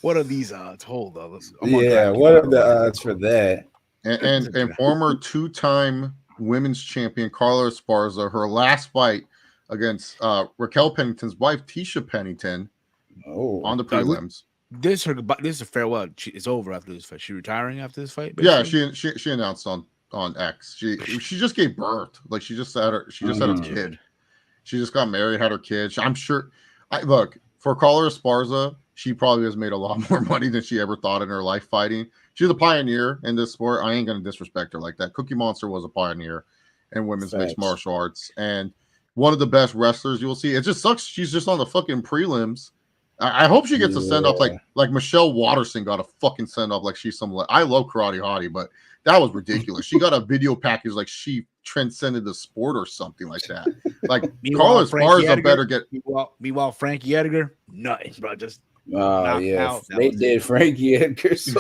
What are these odds? Hold on. What are the odds for that? And former 2-time women's champion Carla Esparza, her last fight against Raquel Pennington's wife, Tisha Pennington, on the prelims. This is a farewell. It's over after this fight. She retiring after this fight? Basically? Yeah, she announced on X. She just gave birth. Like she just had a kid. She just got married, had her kid. I'm sure. Look, for Carla Esparza, she probably has made a lot more money than she ever thought in her life fighting. She's a pioneer in this sport. I ain't gonna disrespect her like that. Cookie Monster was a pioneer in women's mixed martial arts and one of the best wrestlers you'll see. It just sucks she's just on the fucking prelims. I hope she gets a send off like Michelle Watterson got a fucking send off like she's some. I love Karate Hottie, but that was ridiculous. She got a video package like she transcended the sport or something like that. Like Carla Esparza better get. Meanwhile, Frankie Edgar, nothing, bro. Just yeah, they did Frankie Edgar. So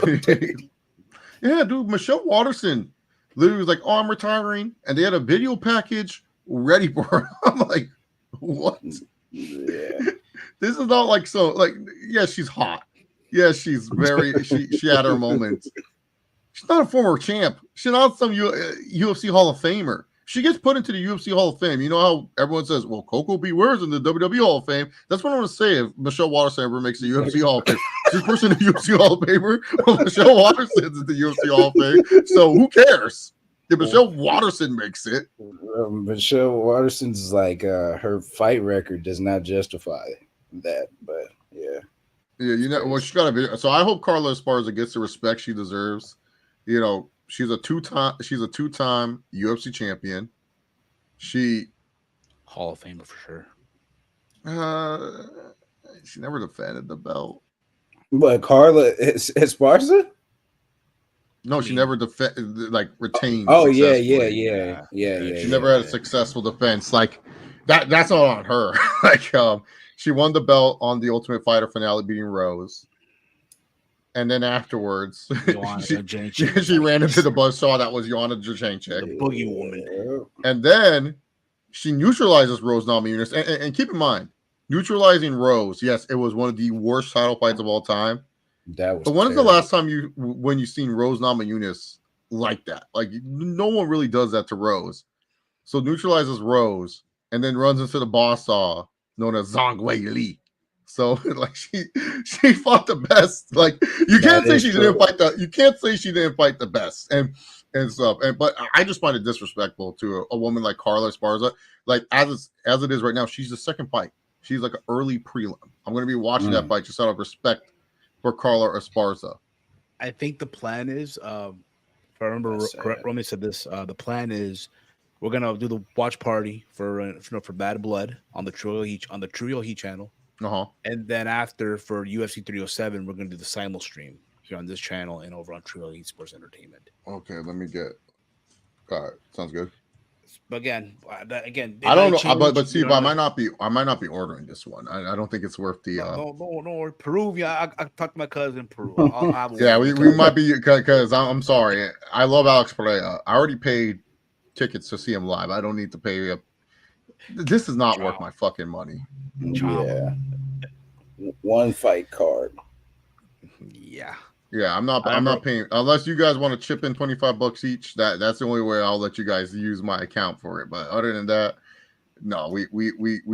yeah, dude. Michelle Watterson literally was like, "Oh, I'm retiring," and they had a video package ready for her. I'm like, what? Yeah. This is not like so like she's hot. Yeah, she's very she had her moments. She's not a former champ. She's not some UFC Hall of Famer. She gets put into the UFC Hall of Fame. You know how everyone says, well, Coco Beware's in the WWE Hall of Fame. That's what I'm going to say if Michelle Watterson ever makes the UFC Hall of Fame. She's person in the UFC Hall of Famer. Well, Michelle Watterson's in the UFC Hall of Fame. So who cares? If Michelle Watterson makes it. Michelle Watterson's like her fight record does not justify that, but yeah, you know, well, she got a video. So I hope Carla Esparza gets the respect she deserves. You know, she's a two-time UFC champion. She Hall of Famer for sure. She never defended the belt. But Carla Esparza? No, she never retained. Oh yeah. She never had a successful defense. Like that's not on her. She won the belt on the Ultimate Fighter finale, beating Rose. And then afterwards, she ran into the buzzsaw that was Joanna Jędrzejczyk, the boogie woman. And then she neutralizes Rose Namajunas. And keep in mind, neutralizing Rose, yes, it was one of the worst title fights of all time. But when is the last time when you've seen Rose Namajunas like that? Like no one really does that to Rose. So neutralizes Rose and then runs into the buzzsaw known as Zhang Wei Li. So like she fought the best. Like you can't say she didn't fight the best and stuff. But I just find it disrespectful to a woman like Carla Esparza. Like as it is right now, she's the second fight. She's like an early prelim. I'm going to be watching that fight just out of respect for Carla Esparza. I think the plan is, if I remember correct, Romy said this. The plan is we're gonna do the watch party for Bad Blood on the True Heat channel. And then after for UFC 307, we're gonna do the simul stream here on this channel and over on True Heat Sports Entertainment. Okay, let me get. All right, sounds good. But again, I don't know. But Steve, I might not be ordering this one. I don't think it's worth the. No, Peruvian. I talked to my cousin in Peru. we might be because I'm sorry. I love Alex Pereira. I already paid tickets to see him live. I don't need to pay. This is not worth my fucking money. Yeah, one fight card. Yeah, I'm not paying unless you guys want to chip in $25 each. That's the only way I'll let you guys use my account for it. But other than that, no, we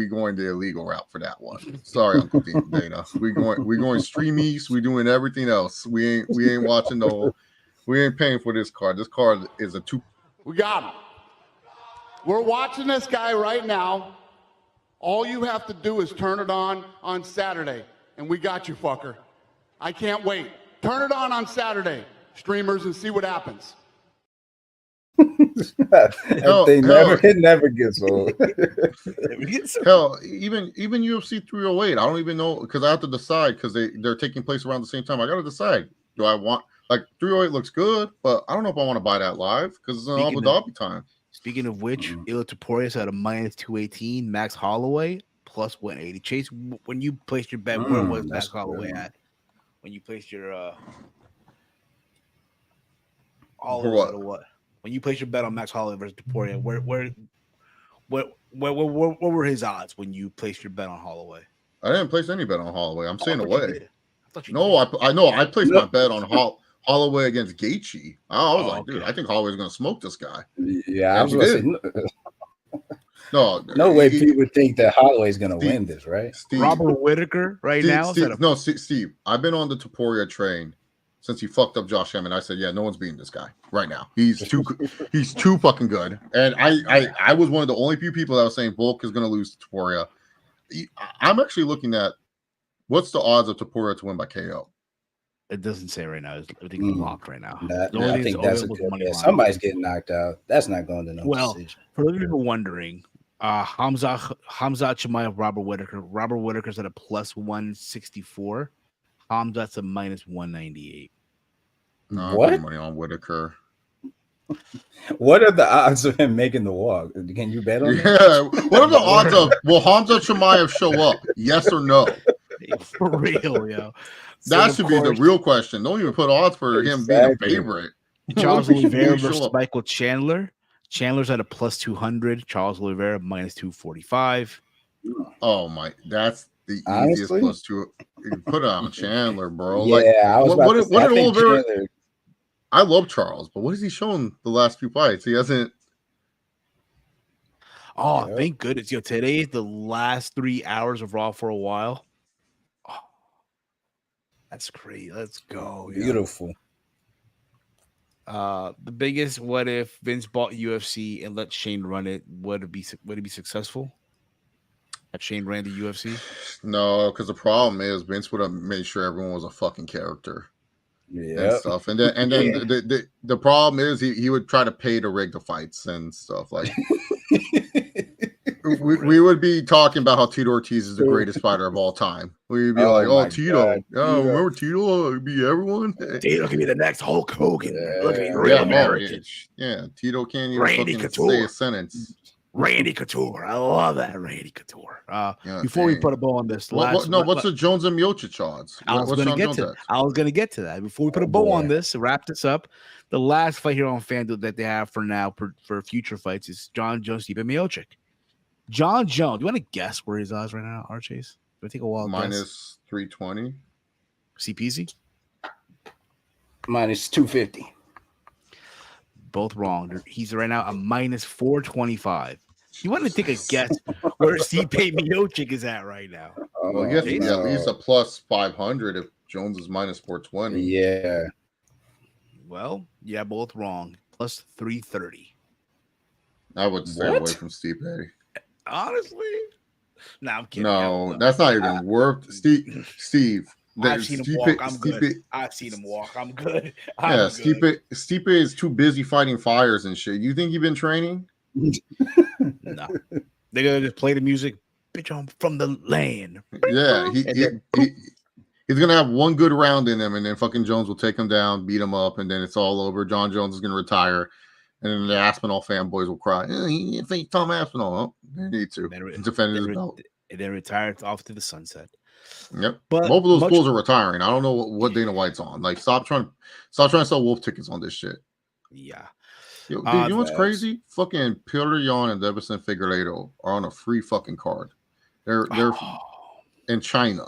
going the illegal route for that one. Sorry, Uncle Dana. We going Stream East. We doing everything else. We ain't watching we ain't paying for this card. This card is a 2. We got him. we're watching this guy right now. All you have to do is turn it on Saturday, and we got you, fucker. I can't wait. Turn it on Saturday, streamers, and see what happens. It never gets old. Hell, even UFC 308, I don't even know because I have to decide because they're taking place around the same time. I got to decide. Do I want 308 looks good, but I don't know if I want to buy that live because it's an Abu Dhabi time. Speaking of which, Ilia Topuria at a minus 218, Max Holloway plus 180. Chase, when you placed your bet, where was Max Holloway at? When you placed your Holloway at what? When you placed your bet on Max Holloway versus Topuria, what were his odds when you placed your bet on Holloway? I didn't place any bet on Holloway. I'm saying away. No, I know. I placed my bet on Holloway against Gaethje. I was like, dude, I think Holloway's going to smoke this guy. Yeah, I was going to say, no way people would think that Holloway's going to win this, right? Robert Whittaker now? Steve, I've been on the Topuria train since he fucked up Josh Emmett. I said, yeah, no one's beating this guy right now. He's too fucking good. And I was one of the only few people that was saying Volk is going to lose to Topuria. I'm actually looking at what's the odds of Topuria to win by KO. It doesn't say right now. Everything's locked right now. I think that's a good money. Somebody's getting knocked out. That's not going to no decision. For those people wondering, Hamzat Chimaev, Robert Whittaker. Robert Whittaker's at a plus 164. Hamzat's a minus 198. No, what? Money on Whittaker. What are the odds of him making the walk? Can you bet on that? Yeah. What are the odds of will Hamzat Chimaev show up? Yes or no? For real, yo. That should be the real question. Don't even put odds for him being a favorite. Charles Oliveira versus Michael Chandler. Chandler's at a plus 200. Charles Oliveira minus 245. Oh my, that's the easiest plus two. Put it on Chandler, bro. Yeah, what did Oliveira? I love Charles, but what has he shown the last few fights? He hasn't. Oh, thank goodness. Yo, today is the last 3 hours of Raw for a while. Oh, that's crazy. Let's go. Beautiful. The biggest what if Vince bought UFC and let Shane run it, would it be successful? Had Shane ran the UFC? No, because the problem is Vince would have made sure everyone was a fucking character. And stuff. And then the problem is he would try to pay to rig the fights and stuff. Like we would be talking about how Tito Ortiz is the greatest fighter of all time. We'd be Tito. Remember Tito beat everyone? Tito can be the next Hulk Hogan. Tito can't even fucking say a sentence. Randy Couture. I love that Randy Couture. Before we put a bow on this, what's the Jones and Miocic odds? I was going to get to that. Before we put a bow on this, wrap this up. The last fight here on FanDuel that they have for now for future fights is John Jones, Stipe Miocic. John Jones. Do you want to guess where his odds right now are, Chase? Do I take a wild minus 320? CPZ? Minus 250. Both wrong. He's right now a minus 425. You want to take a guess where Stipe Miocic is at right now? Well, I guess at least a plus 500 if Jones is minus 420. Yeah. Well, yeah, both wrong. Plus 330. I would stay away from Stipe. Honestly? No, I'm kidding. No, that's not even worth Steve. I've seen him walk. I'm good. I've seen him walk. I'm good. Stipe is too busy fighting fires and shit. You think he's been training? No. They're gonna just play the music. Bitch, I'm from the land. Yeah, he's gonna have one good round in him, and then fucking Jones will take him down, beat him up, and then it's all over. John Jones is gonna retire, and then the Aspinall fanboys will cry. He ain't Tom Aspinall. Oh, they need to defend his belt. And then retire off to the sunset. Yep, but both of those fools are retiring. I don't know what Dana White's on. Like, stop trying to sell wolf tickets on this shit. Yeah. Yo, dude, you know what's crazy? Fucking Petr Yan and Deiveson Figueiredo are on a free fucking card. They're in China.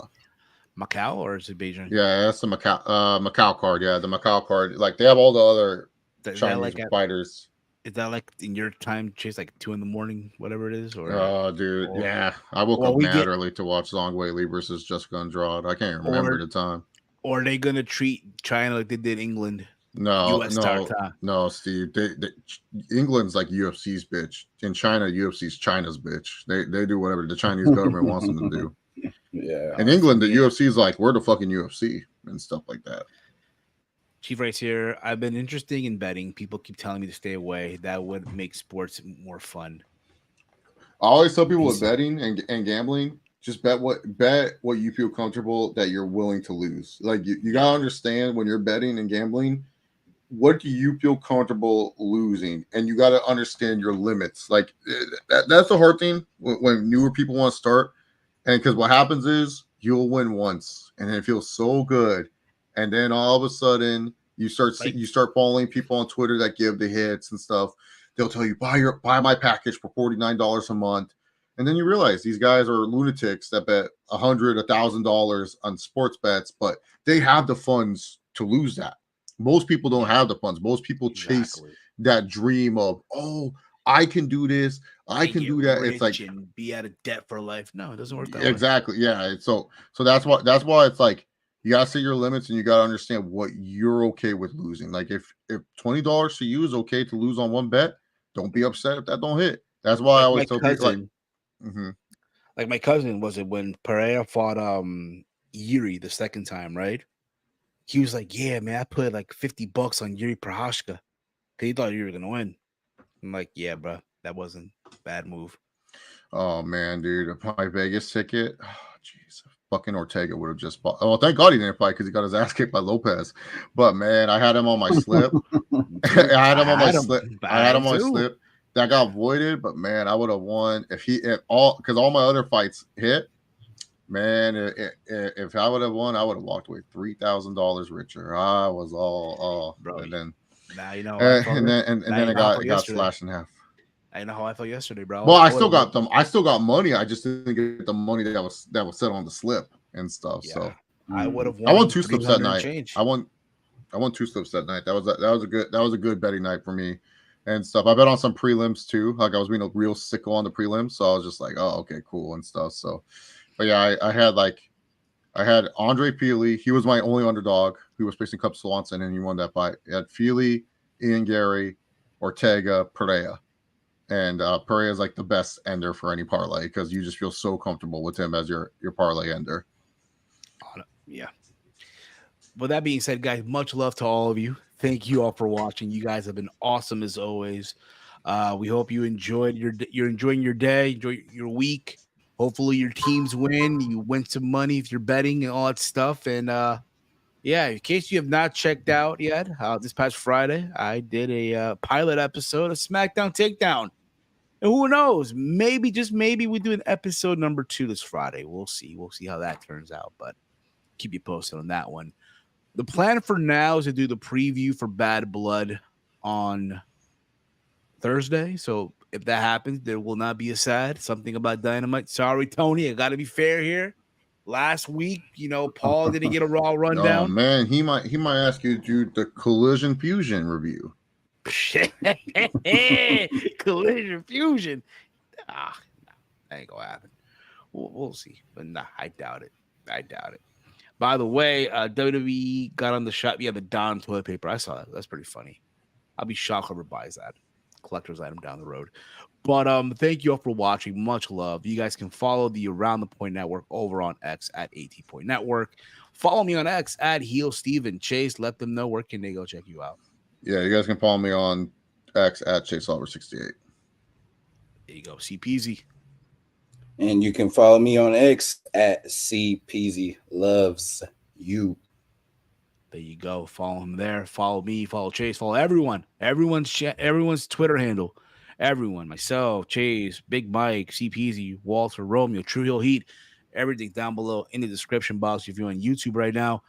Macau or is it Beijing? Yeah, that's the Macau card. Yeah, the Macau card. Like, they have all the other Chinese fighters. Is that like in your time, Chase, like 2 a.m, whatever it is? Or dude, yeah. I woke up mad early to watch Zhang Weili versus Jessica Andrade. I can't remember the time. Or are they gonna treat China like they did England No, US start no, time. no, Steve. England's like UFC's bitch. In China, UFC's China's bitch. They do whatever the Chinese government wants them to do. Yeah. In England, the UFC is like, we're the fucking UFC and stuff like that. Chief Race here. I've been interested in betting. People keep telling me to stay away. That would make sports more fun. I always tell people with betting and gambling, just bet what you feel comfortable that you're willing to lose. Like you gotta understand when you're betting and gambling, what do you feel comfortable losing? And you gotta understand your limits. Like that's the hard thing when newer people want to start. And because what happens is you'll win once, and it feels so good, and then all of a sudden you start following people on Twitter that give the hits and stuff. They'll tell you buy my package for $49 a month, and then you realize these guys are lunatics that bet $100, $1,000 on sports bets, but they have the funds to lose that. Most people don't have the funds. Most people chase that dream of, oh, I can do this. I can do that. It's like and be out of debt for life. No, it doesn't work that way. Exactly. Yeah. So that's why it's like you gotta set your limits and you gotta understand what you're okay with losing. Like if $20 to you is okay to lose on one bet, don't be upset if that don't hit. That's why I always tell people like my cousin, was it when Pereira fought Yuri the second time, right? He was like, yeah, man, I put like $50 on Yuri Prochazka because he thought you were gonna win. I'm like, yeah, bro, that wasn't a bad move. Oh man, dude, my Vegas ticket. Oh, jeez, fucking Ortega would have just bought. Oh, thank God he didn't fight because he got his ass kicked by Lopez. But man, I had him on my slip. I had him on my slip. That got voided, but man, I would have won because all my other fights hit. Man, if I would have won, I would have walked away $3,000 richer. I was all bro. And then now you know, and then it got slashed in half. I know how I felt yesterday, bro. Well, I still got them. I still got money. I just didn't get the money that was set on the slip and stuff. Yeah. So I would have. I won 2 slips that night. I won 2 slips that night. That was a good betting night for me and stuff. I bet on some prelims too. Like I was being a real sicko on the prelims, so I was just like, oh, okay, cool and stuff. So, but yeah, I had Andre Feely. He was my only underdog. He was facing Cub Swanson, and he won that fight. I had Feely, Ian Gary, Ortega, Pereira. And Pereira is like the best ender for any parlay because you just feel so comfortable with him as your parlay ender. Yeah. With that being said, guys, much love to all of you. Thank you all for watching. You guys have been awesome as always. We hope you enjoyed you're enjoying your day, enjoy your week. Hopefully your teams win. You win some money if you're betting and all that stuff. And yeah, in case you have not checked out yet, this past Friday, I did a pilot episode of SmackDown Takedown. And who knows? Maybe, just maybe, we do an episode number 2 this Friday. We'll see. We'll see how that turns out. But keep you posted on that one. The plan for now is to do the preview for Bad Blood on Thursday. So if that happens, there will not be a sad. Something about Dynamite. Sorry, Tony. I got to be fair here. Last week, Paul didn't get a Raw rundown. Oh man, he might ask you to do the Collision Fusion review. Collision Fusion. No, that ain't gonna happen. We'll see, but nah, I doubt it. By the way, WWE got on the shop. Yeah, the Don toilet paper. I saw that. That's pretty funny. I'll be shocked whoever buys that. Collector's item down the road. But thank you all for watching. Much love. You guys can follow the Around the Point Network over on X at AT Point Network. Follow me on X at Heel Steven Chase. Let them know where can they go check you out. Yeah, you guys can follow me on X at ChaseOver68. There you go. C Peasy. And you can follow me on X at C Peasy Loves You. There you go. Follow him there. Follow me. Follow Chase. Follow everyone. Everyone's Twitter handle. Everyone. Myself, Chase, Big Mike, C Peasy, Walter, Romeo, True Heel Heat. Everything down below in the description box if you're on YouTube right now.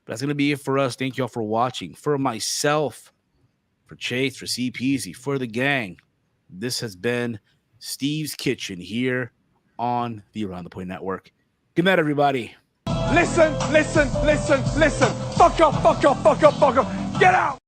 But that's going to be it for us. Thank you all for watching. For myself, for Chase, for C Peasy, for the gang, this has been Steve's Kitchen here on the Around the Point Network. Good night, everybody. Listen. Fuck up. Get out.